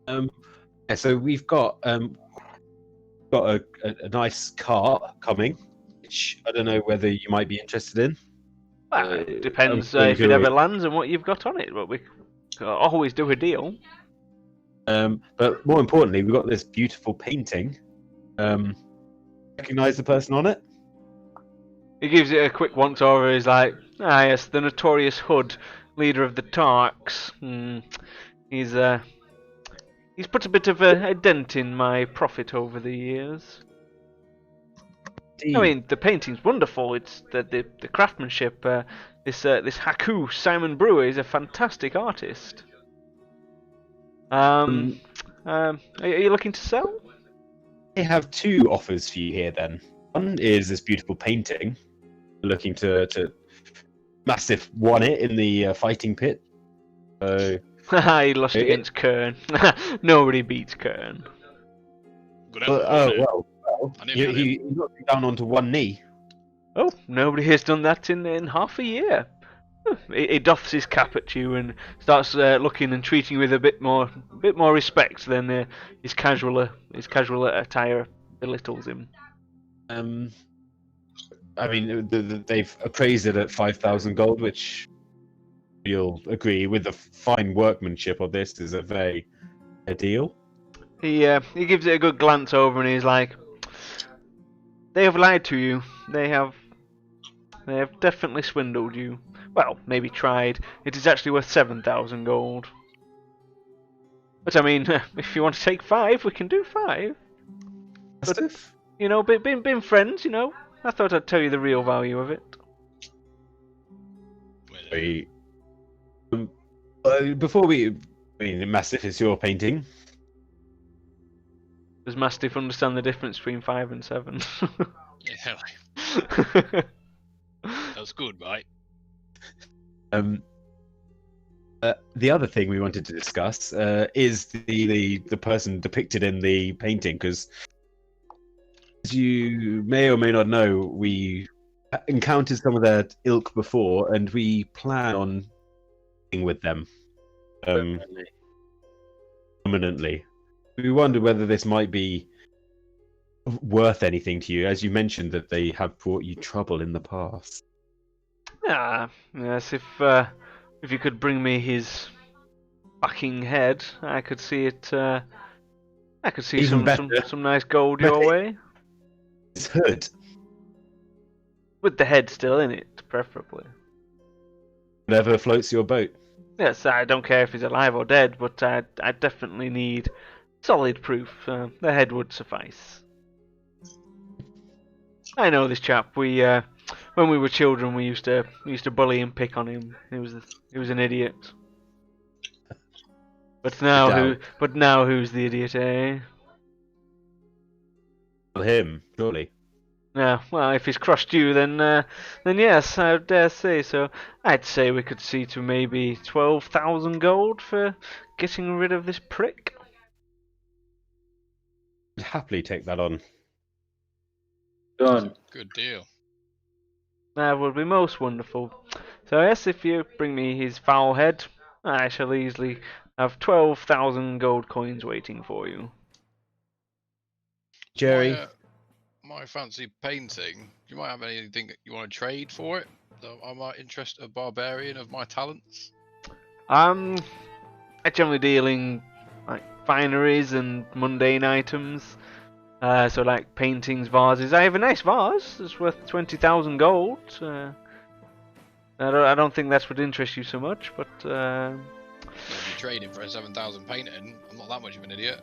Yeah, so we've got a nice car coming, which I don't know whether you might be interested in. It depends I'm if it ever lands and what you've got on it, but we always do a deal. But more importantly, we've got this beautiful painting. Recognize the person on it? He gives it a quick once over. He's like, ah, yes, the notorious Hood, leader of the Tarks. He's put a bit of a dent in my profit over the years. I mean, the painting's wonderful. It's the craftsmanship. This Haku Simon Brewer is a fantastic artist. Are you looking to sell? I have two offers for you here then. One is this beautiful painting. Looking to massive won it in the fighting pit. So He lost against Kern. Nobody beats Kern. Good effort, well, I nearly had he knocked him down onto one knee. Oh, nobody has done that in half a year. He doffs his cap at you and starts looking and treating you with a bit more respect than his casual attire belittles him. I mean, they've appraised it at 5,000 gold, which you'll agree with the fine workmanship of this is a very deal. He gives it a good glance over and he's like, "They have lied to you. They have definitely swindled you. Well, maybe tried. It is actually worth 7,000 gold. But I mean, if you want to take 5, we can do 5. But, you know, been friends, you know. I thought I'd tell you the real value of it." Before I mean, Mastiff is your painting. Does Mastiff understand the difference between 5 and 7? Yeah, that's good, right? The other thing we wanted to discuss is the person depicted in the painting, because as you may or may not know, we encountered some of their ilk before, and we plan on being with them permanently. We wondered whether this might be worth anything to you, as you mentioned that they have brought you trouble in the past. Ah, yes, if you could bring me his fucking head, I could see it. I could see Even some nice gold your way. His hood. With the head still in it, preferably. Whatever floats your boat. Yes, I don't care if he's alive or dead, but I definitely need solid proof. The head would suffice. I know this chap. When we were children, we used to bully and pick on him. He was an idiot. But now who's the idiot, eh? Well, him, surely. Yeah, well, if he's crushed you, then yes, I dare say so. I'd say we could see to maybe 12,000 gold for getting rid of this prick. I'd happily take that on. Done. Good deal. That would be most wonderful. So yes, if you bring me his foul head, I shall easily have 12,000 gold coins waiting for you. Jerry? My fancy painting. You might have anything you want to trade for it? So I might interest a barbarian of my talents. I generally deal in like fineries and mundane items. So like paintings, vases. I have a nice vase. It's worth 20,000 gold. I don't think that would interest you so much, but If you're trading for a 7,000 painting, I'm not that much of an idiot.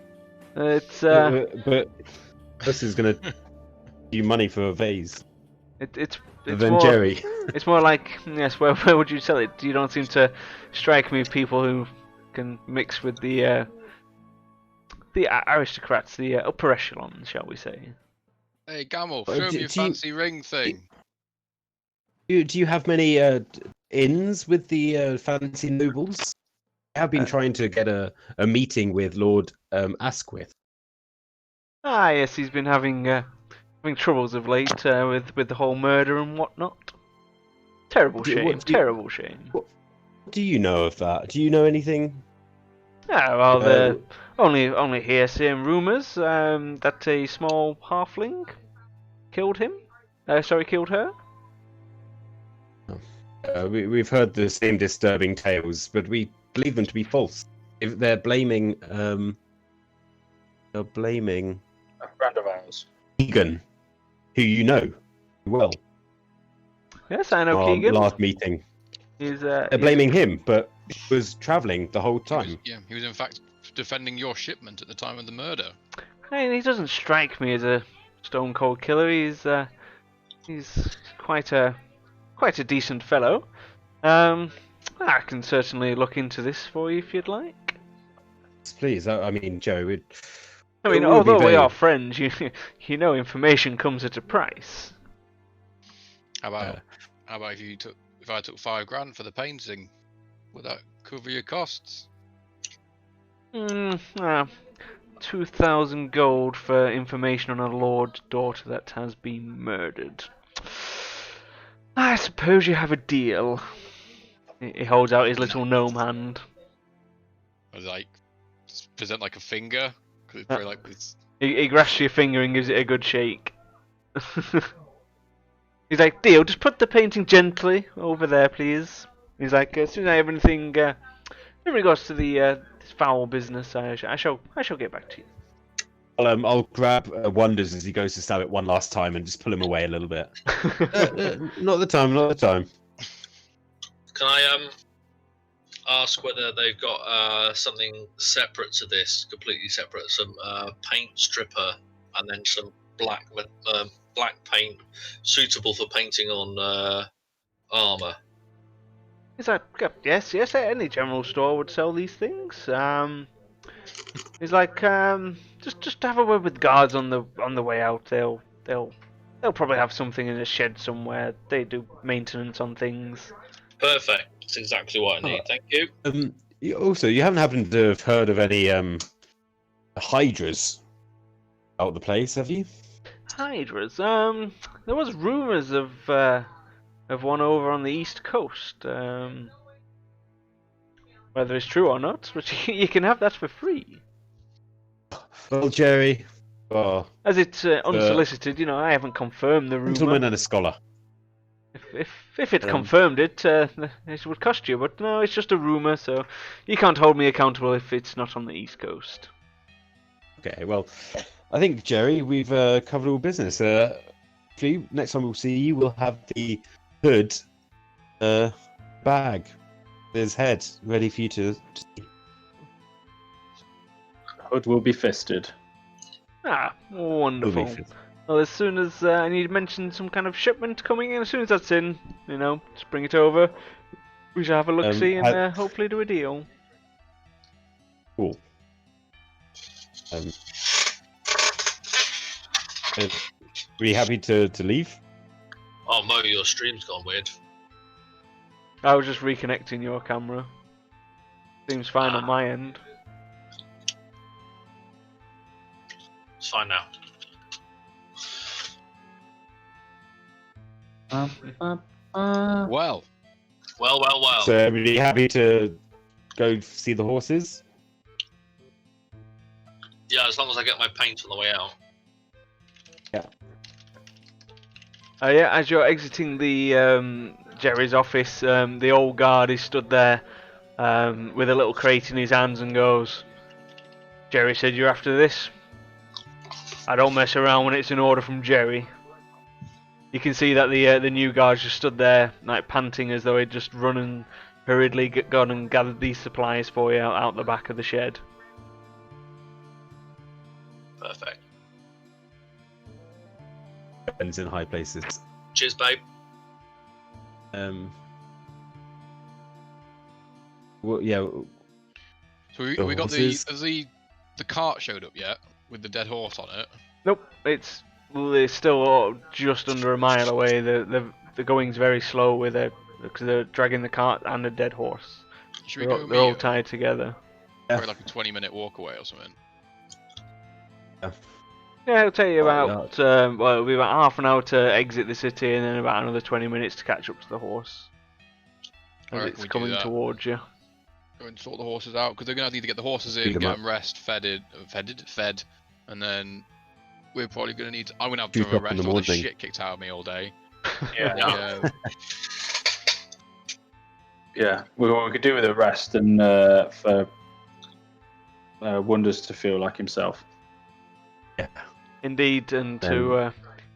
it's But this is going to give you money for a vase. it's Then more, Jerry. It's more like, yes, where would you sell it? You don't seem to strike me as people who can mix with the aristocrats, the upper echelons, shall we say. Hey, Gamel, Well, show do- me your do you- fancy ring thing. Do you have many inns with the fancy nobles? I have been trying to get a meeting with Lord Asquith. Ah, yes, he's been having troubles of late with the whole murder and whatnot. Terrible shame, terrible shame. What do you know of that? Do you know anything? Yeah, well, only hearsay and rumours that a small halfling killed him. Killed her. We've heard the same disturbing tales, but we believe them to be false. If they're blaming, A friend of ours. Egan, who you know well. Yes, I know our Keegan. last meeting. They're They're blaming him, but he was travelling the whole time. He was in fact defending your shipment at the time of the murder. I mean, he doesn't strike me as a stone cold killer. He's quite a decent fellow. I can certainly look into this for you if you'd like. Please, I mean, Joe. I mean, It would be although we very- are friends, you know, information comes at a price. How about if I took $5,000 for the painting? Would that cover your costs? 2,000 gold for information on a lord's daughter that has been murdered. I suppose you have a deal. He holds out his little gnome hand. I was like, just present like a finger, because it's probably like this. He grasps your finger and gives it a good shake. He's like, deal, just put the painting gently over there, please. He's like, as soon as I have anything in regards to the this foul business, I shall get back to you. I'll grab Wonders as he goes to stab it one last time and just pull him away a little bit. Not the time. Can I ask whether they've got something separate to this, completely separate, some paint stripper, and then some black paint suitable for painting on armor? He's like, yes, any general store would sell these things. He's like, just have a word with guards on the way out. They'll probably have something in a shed somewhere. They do maintenance on things. Perfect. That's exactly what I need. Thank you. You haven't happened to have heard of any hydras out the place, have you? Hydras. There was rumours of one over on the east coast. Whether it's true or not, but you can have that for free. Well, Jerry, As it's unsolicited, I haven't confirmed the rumour. gentleman and a scholar. If it confirmed it, it would cost you, but no, it's just a rumour, so you can't hold me accountable if it's not on the east coast. Okay, well, I think, Jerry, we've covered all business. Hopefully, next time we'll see you, we'll have the hood bag, his head, ready for you to see. Hood will be fisted. Ah, wonderful. Well, as soon as I need to mention some kind of shipment coming in, as soon as that's in, just bring it over. We shall have a look-see and hopefully do a deal. Cool. Were you happy to leave? Oh, Mo, your stream's gone weird. I was just reconnecting your camera. Seems fine on my end. It's fine now. Well, So, everybody happy to go see the horses? Yeah, as long as I get my paint on the way out. Yeah, as you're exiting the Jerry's office, the old guard is stood there with a little crate in his hands and goes, Jerry said you're after this? I don't mess around when it's an order from Jerry. You can see that the new guards just stood there, like panting as though he'd just run and hurriedly gone and gathered these supplies for you out the back of the shed. Perfect. Friends in high places. Cheers, babe. Well, yeah. so we got horses. has the cart showed up yet with the dead horse on it? Nope, it's still just under a mile away. The going's very slow with it because they're dragging the cart and a dead horse. Should we They're, go they're all meet 'em? tied together. Probably like a 20-minute walk away or something. Yeah, it'll take you Oh, about it'll be about half an hour to exit the city, and then about another 20 minutes to catch up to the horse. I As reckon it's we do coming that. towards you. Go and sort the horses out because they're gonna need to get the horses in, Feed 'em get up. them fed, and then we're probably gonna need. I'm gonna have Juice to have a up in the rest. All the morning. shit kicked out of me all day. Yeah. Yeah, We could do with a rest and for Wonders to feel like himself. Indeed, and Then to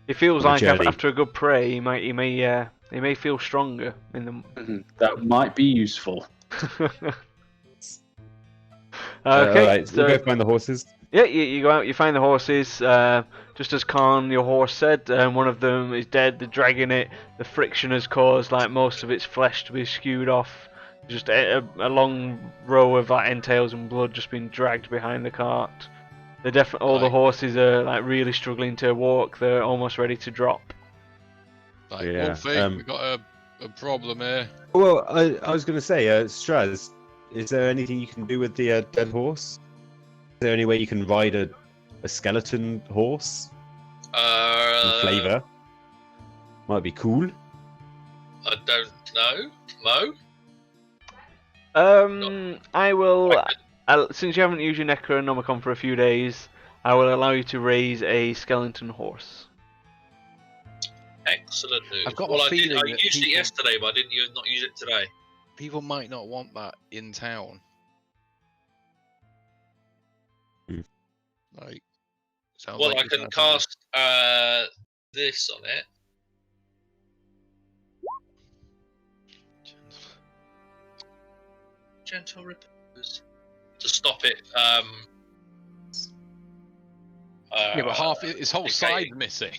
he feels on a like journey. after a good prey, he may They may feel stronger in the. That might be useful. Okay, Alright, so we'll go find the horses. yeah, you go out, you find the horses. Just as Khan, your horse, said, one of them is dead. They're dragging it. The friction has caused like most of its flesh to be skewed off. Just a long row of like entrails and blood just being dragged behind the cart. They're all the Right. horses are like really struggling to walk. They're almost ready to drop. Like, Yeah, Wolfie, we got a problem here. Well, I was going to say, Straz, is there anything you can do with the dead horse? Is there any way you can ride a skeleton horse? Some flavour? Might be cool. I don't know. Mo? I will. Since you haven't used your Necronomicon for a few days, I will allow you to raise a skeleton horse. Excellent news. I've got a well, I feeling that used it people- yesterday, but I didn't not use it today. People might not want that in town. Hmm. Like, sounds Well, like I you're can trying to- cast this on it. Gentle repose to stop it. Yeah, but half his whole okay. side missing.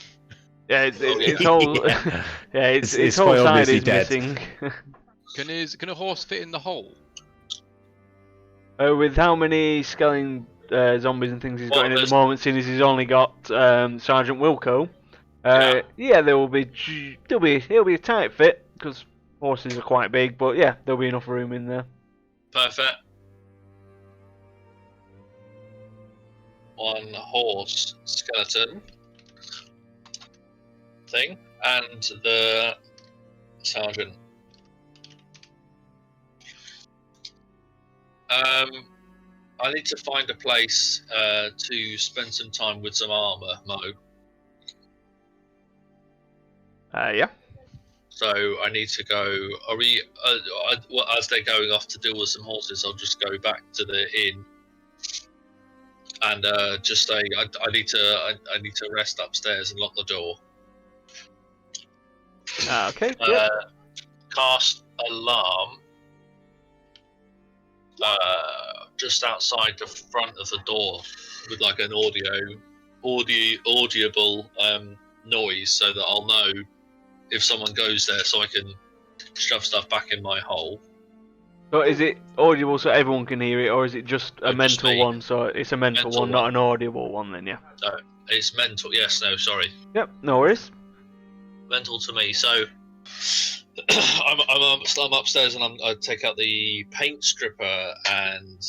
Yeah, its whole Yeah. yeah, its It's whole quite side obviously is dead. missing. Can a horse fit in the hole? With how many skeleton zombies and things he's Well, got in at the there's- moment, seeing as he's only got Sergeant Wilco, yeah, there'll be a tight fit because horses are quite big, but yeah, there'll be enough room in there. Perfect. One horse skeleton thing and the sergeant. I need to find a place to spend some time with some armor, Mo. Yeah. So I need to go. Are we? As they're going off to deal with some horses, I'll just go back to the inn and just say I need to rest upstairs and lock the door. Okay. Yeah. Cast alarm just outside the front of the door with like an audible noise, so that I'll know if someone goes there, so I can shove stuff back in my hole. So is it audible so everyone can hear it, or is it just a No, just mental me. one? So it's a mental Mental one, not one. an audible one, then yeah. It's mental. Yes. No. Sorry. Yep. No worries. Mental to me. So I'm upstairs and I take out the paint stripper and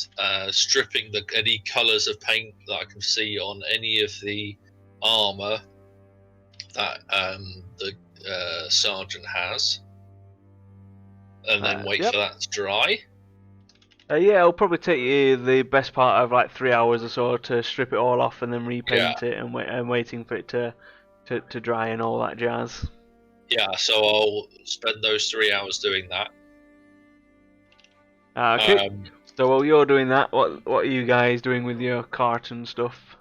stripping any colours of paint that I can see on any of the armour that the sergeant has, and then wait yep. for that to dry. Yeah, it'll probably take you the best part of like 3 hours or so to strip it all off and then repaint it, and waiting for it to dry and all that jazz. Yeah, so I'll spend those 3 hours doing that. Okay. So while you're doing that, what are you guys doing with your cart and stuff?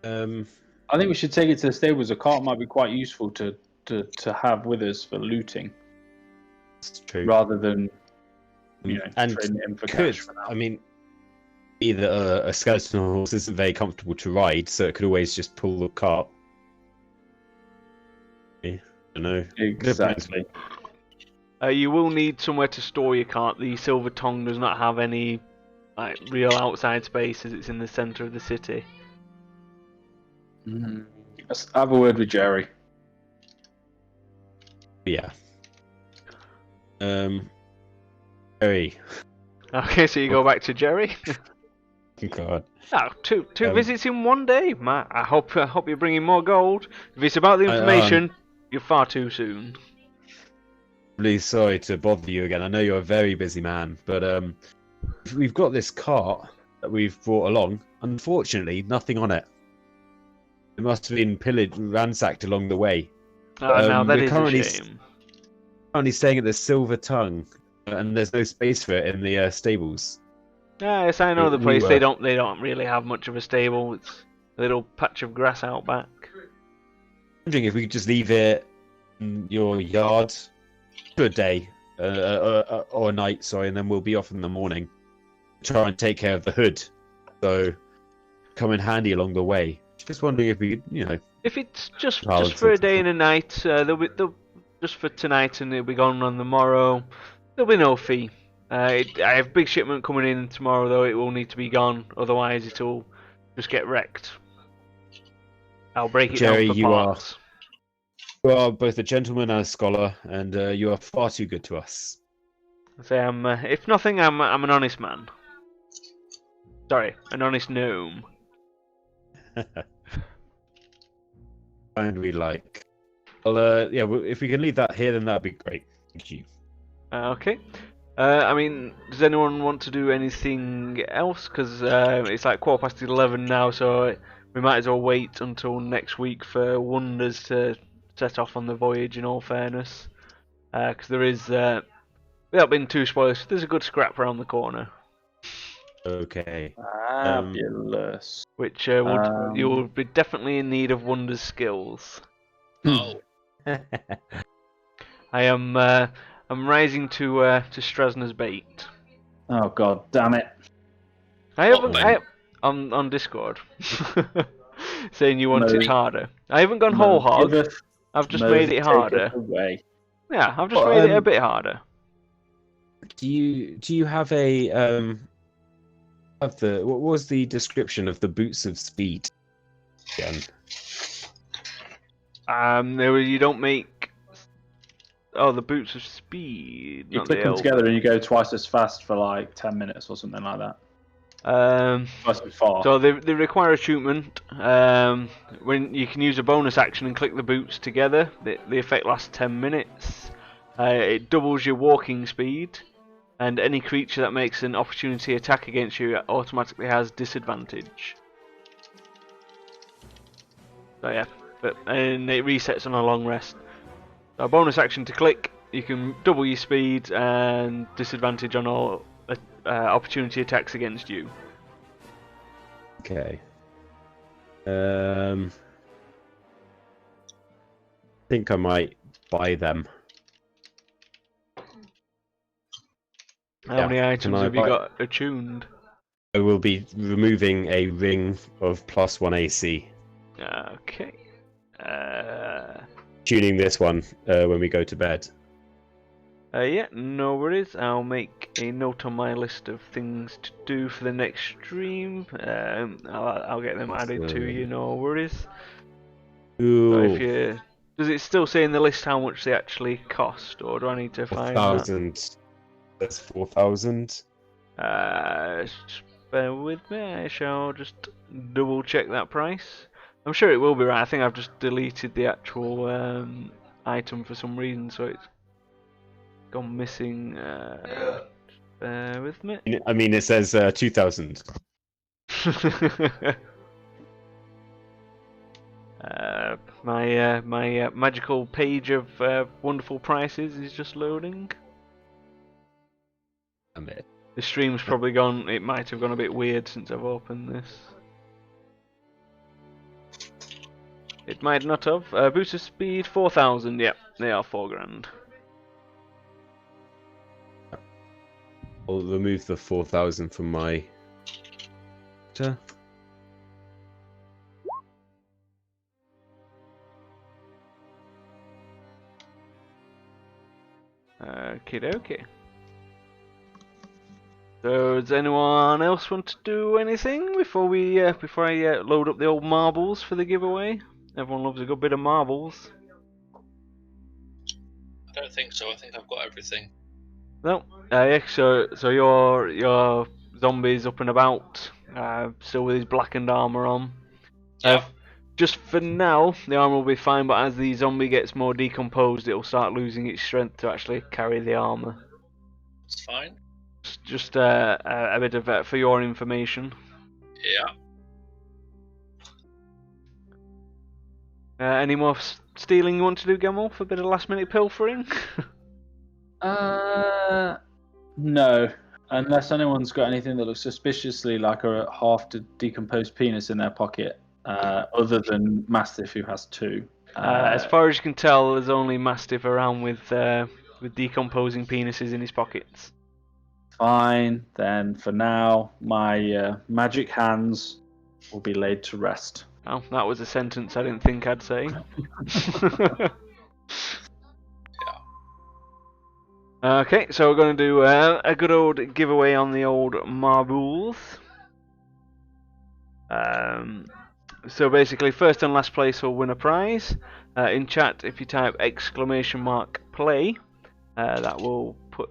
I think we should take it to the stables. A cart might be quite useful to have with us for looting, That's true. rather than and trading it in for could cash for now. I mean, either a skeleton horse isn't very comfortable to ride, so it could always just pull the cart. I don't know. Exactly. You will need somewhere to store your cart. The Silver Tongue does not have any like real outside space, as it's in the centre of the city. Let's have a word with Jerry. Yeah. Jerry. Okay, so you go back to Jerry. God. Oh, two visits in one day, Matt. I hope you're bringing more gold. If it's about the information, you're far too soon. Really sorry to bother you again. I know you're a very busy man, but we've got this cart that we've brought along. Unfortunately, nothing on it. It must have been pillaged, ransacked along the way. Now that we're is currently a shame. Currently staying at the Silver Tongue, and there's no space for it in the stables. Yes, I know the we place. were- They don't really have much of a stable. It's a little patch of grass out back. Wondering if we could just leave it in your yard for a day or a night, sorry, and then we'll be off in the morning. Try and take care of the hood, so come in handy along the way. Just wondering if we could, If it's just I'll for a talk to day them. and a night, they'll just for tonight, and it'll be gone on the morrow. There'll be no fee. I have a big shipment coming in tomorrow, though. It will need to be gone, otherwise it'll just get wrecked. I'll break it Jerry, down for you parts. You are both a gentleman and a scholar, and you are far too good to us. I say if nothing, I'm an honest man. Sorry, an honest gnome. And we like. Well, yeah, if we can leave that here, then that'd be great. Thank you. Okay. I mean, does anyone want to do anything else? Because it's like 11:15 now, so we might as well wait until next week for Wonders to set off on the voyage, in all fairness. Because there is, without being too spoilers, there's a good scrap around the corner. Okay. Fabulous. Which you will be definitely in need of Wonders' skills. Oh, I'm rising to Strasner's bait. Oh god, damn it! I haven't. bait? On Discord, saying you want Mode. it harder. I haven't gone whole hog. Giveth, I've just Mode made it harder. taketh away. Yeah, I've just Well, made it a bit harder. Do you have a of the what was the description of the boots of speed? Again. You don't make. Oh, the boots of speed. You Not click the them elf. together and you go twice as fast for like 10 minutes or something like that. Twice as far. So they require attunement. When you can use a bonus action and click the boots together, the effect lasts 10 minutes. It doubles your walking speed, and any creature that makes an opportunity attack against you automatically has disadvantage. So yeah, and it resets on a long rest. So a bonus action to click, you can double your speed and disadvantage on all opportunity attacks against you. Okay. I think I might buy them. How Yeah, many items can I have you buy- got attuned? I will be removing a ring of +1 AC. Okay. Tuning this one when we go to bed. Yeah, no worries. I'll make a note on my list of things to do for the next stream. I'll get them added to you. No worries. So Ooh, does it still say in the list how much they actually cost, or do I need to find that? 4,000. That's 4,000. Just bear with me. I shall just double check that price. I'm sure it will be right. I think I've just deleted the actual item for some reason, so it's gone missing. Bear with me. I mean, it says 2,000. My magical page of wonderful prices is just loading. Damn it. The stream's probably gone. It might have gone a bit weird since I've opened this. It might not have. Boost of speed 4,000. Yep, they are 4 grand. I'll remove the 4,000 from my. Okie dokie. So, does anyone else want to do anything before I load up the old marbles for the giveaway? Everyone loves a good bit of marbles. I don't think so. I think I've got everything. No. Yeah. So your zombies up and about, still with his blackened armor on. Yeah. Just for now, the armor will be fine, but as the zombie gets more decomposed, it will start losing its strength to actually carry the armor. It's fine. Just a bit of for your information. Yeah. Any more stealing you want to do, Gemel, for a bit of last minute pilfering? No. Unless anyone's got anything that looks suspiciously like a half decomposed penis in their pocket, other than Mastiff, who has 2. As far as you can tell, there's only Mastiff around with decomposing penises in his pockets. Fine, then for now, my magic hands will be laid to rest. Oh, that was a sentence I didn't think I'd say. Okay, so we're going to do a good old giveaway on the old marbles. So basically, first and last place will win a prize. In chat, if you type !play, that will put.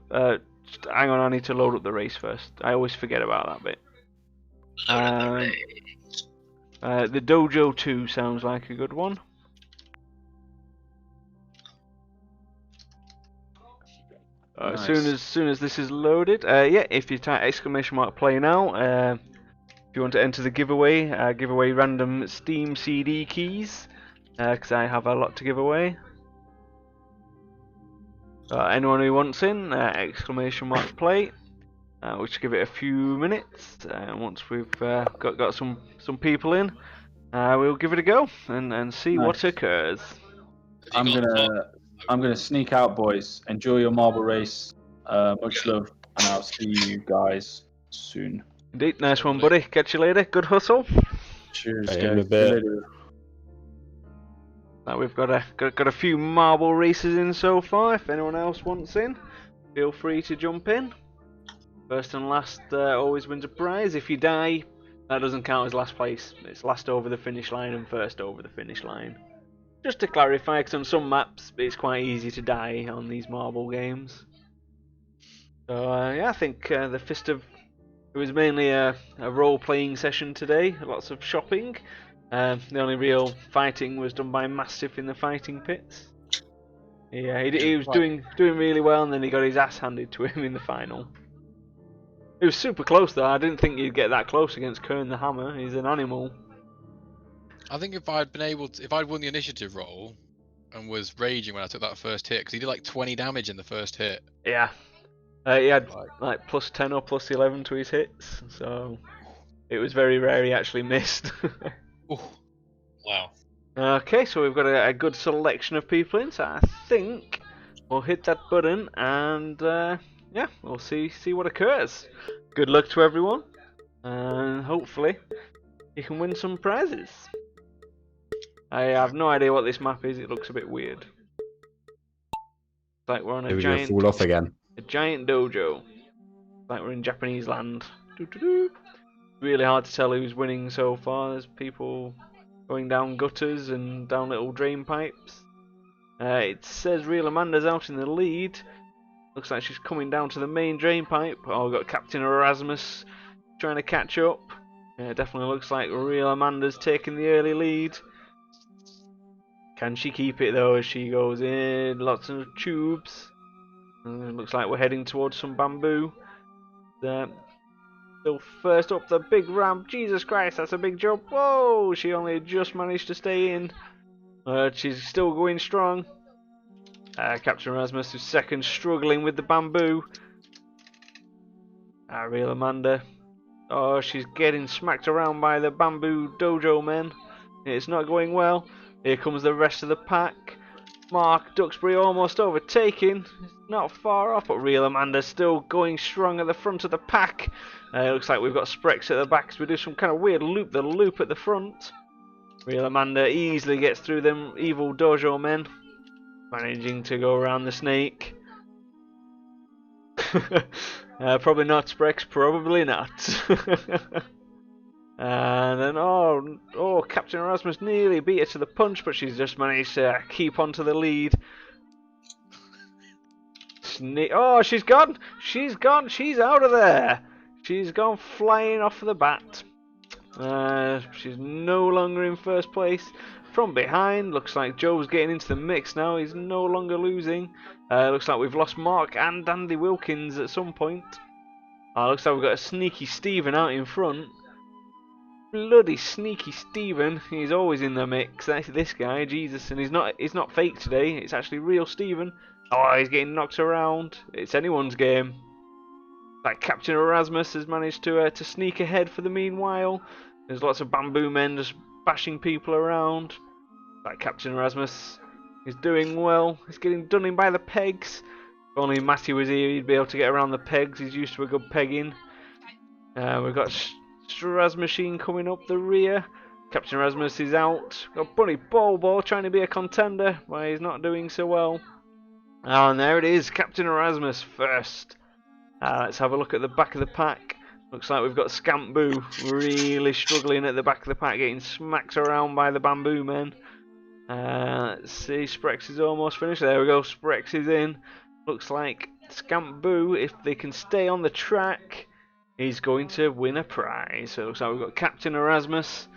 Just hang on, I need to load up the race first. I always forget about that bit. The Dojo 2 sounds like a good one. Nice. As soon as this is loaded, yeah, if you type !play now, if you want to enter the giveaway, give away random Steam CD keys, because I have a lot to give away. Anyone who wants in, !play, we'll just give it a few minutes, and once we've got some people in, we'll give it a go and see what occurs. Have you got I'm gonna sneak out, boys. Enjoy your marble race. Much love, and I'll see you guys soon. Indeed, nice one, buddy. Catch you later. Good hustle. Cheers, See you in a guys. bit. See you later. Now we've got a few marble races in so far. If anyone else wants in, feel free to jump in. First and last always wins a prize. If you die, that doesn't count as last place. It's last over the finish line and first over the finish line. Just to clarify, because on some maps it's quite easy to die on these marble games. So yeah, I think the Fist of... It was mainly a role-playing session today, lots of shopping. The only real fighting was done by Mastiff in the fighting pits. Yeah, he was doing really well, and then he got his ass handed to him in the final. It was super close though. I didn't think you'd get that close against Kern the Hammer. He's an animal. I think if I'd won the initiative roll and was raging when I took that first hit, because he did like 20 damage in the first hit. Yeah. He had like plus 10 or plus 11 to his hits, so it was very rare he actually missed. Wow. Okay, so we've got a good selection of people in, so I think we'll hit that button and yeah, we'll see what occurs. Good luck to everyone, and hopefully you can win some prizes. I have no idea what this map is, it looks a bit weird. It's like we're on Here we go, fall off again. a giant dojo. It's like we're in Japanese land. Doo-doo-doo. Really hard to tell who's winning so far. There's people going down gutters and down little drain pipes. It says Real Amanda's out in the lead. Looks like she's coming down to the main drain pipe. Oh, we've got Captain Erasmus trying to catch up. It definitely looks like Real Amanda's taking the early lead. Can she keep it though as she goes in? Lots of tubes. Looks like we're heading towards some bamboo. So first up the big ramp. Jesus Christ, that's a big jump. Whoa, she only just managed to stay in. She's still going strong. Captain Erasmus is second, struggling with the bamboo. Real Amanda. Oh, she's getting smacked around by the bamboo dojo men. It's not going well. Here comes the rest of the pack. Mark Duxbury almost overtaken. Not far off, but Real Amanda's still going strong at the front of the pack. It looks like we've got Sprex at the back, so we do some kind of weird loop at the front. Real Amanda easily gets through them evil dojo men, managing to go around the snake. Probably not Sprex, probably not. And then, oh, Captain Erasmus nearly beat her to the punch, but she's just managed to keep onto the lead. Oh, she's gone! She's gone! She's out of there! She's gone flying off the bat. She's no longer in first place. From behind, looks like Joe's getting into the mix now. He's no longer losing. Looks like we've lost Mark and Andy Wilkins at some point. Looks like we've got a sneaky Stephen out in front. Bloody sneaky Stephen. He's always in the mix. That's this guy, Jesus. And he's not fake today. It's actually real Stephen. Oh, he's getting knocked around. It's anyone's game. Like Captain Erasmus has managed to sneak ahead for the meanwhile. There's lots of bamboo men just bashing people around. Like Captain Erasmus is doing well. He's getting done in by the pegs. If only Matty was here, he'd be able to get around the pegs. He's used to a good pegging. We've got Straz Machine coming up the rear. Captain Erasmus is out. Got Bunny Bobo trying to be a contender, but he's not doing so well. And there it is, Captain Erasmus first. Let's have a look at the back of the pack. Looks like we've got Scamp Boo really struggling at the back of the pack, getting smacked around by the Bamboo Men. Let's see, Sprex is almost finished. There we go, Sprex is in. Looks like Scamp Boo, if they can stay on the track, is going to win a prize. So it looks like we've got Captain Erasmus,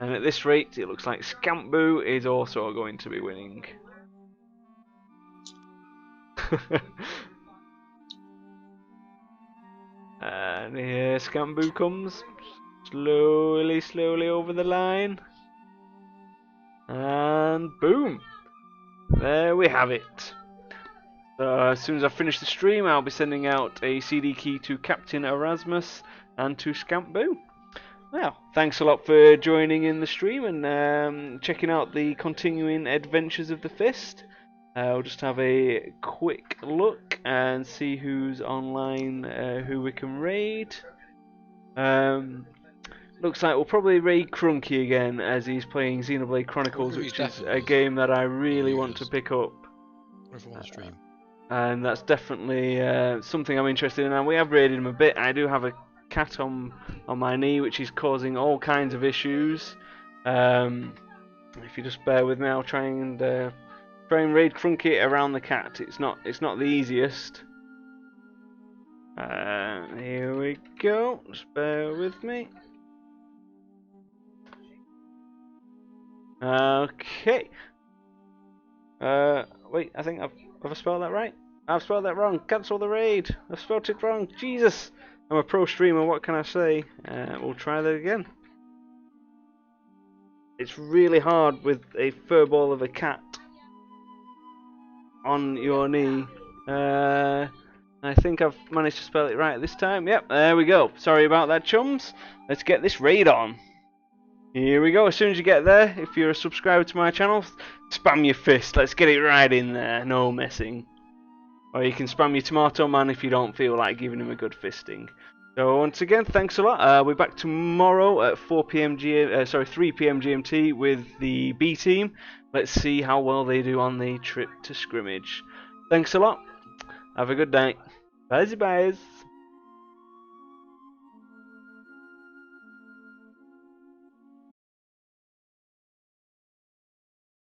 and at this rate, it looks like Scamp Boo is also going to be winning. And here Scamp Boo comes, slowly over the line. And boom! There we have it. So as soon as I finish the stream, I'll be sending out a CD key to Captain Erasmus and to Scamp Boo. Well, thanks a lot for joining in the stream and checking out the continuing adventures of the Fist. I'll just have a quick look and see who's online, who we can raid. Looks like we'll probably raid Crunky again, as he's playing Xenoblade Chronicles, which is a game that I really want to pick up. And that's definitely something I'm interested in. And we have raided him a bit. I do have a cat on my knee, which is causing all kinds of issues. If you just bear with me, I'll try and raid Crunky around the cat. It's not the easiest. Here we go. Just bear with me. Okay. Wait, I think have I spelled that right? I've spelled that wrong. Cancel the raid. I've spelled it wrong. Jesus. I'm a pro streamer. What can I say? We'll try that again. It's really hard with a furball of a cat on your knee. I think I've managed to spell it right this time. Yep, there we go. Sorry about that, chums. Let's get this raid on. Here we go. As soon as you get there, if you're a subscriber to my channel, spam your fist. Let's get it right in there. No messing. Or you can spam your Tomato Man if you don't feel like giving him a good fisting. So once again, thanks a lot. We're back tomorrow at 3 PM GMT with the B team. Let's see how well they do on the trip to scrimmage. Thanks a lot. Have a good night. Bye, bye.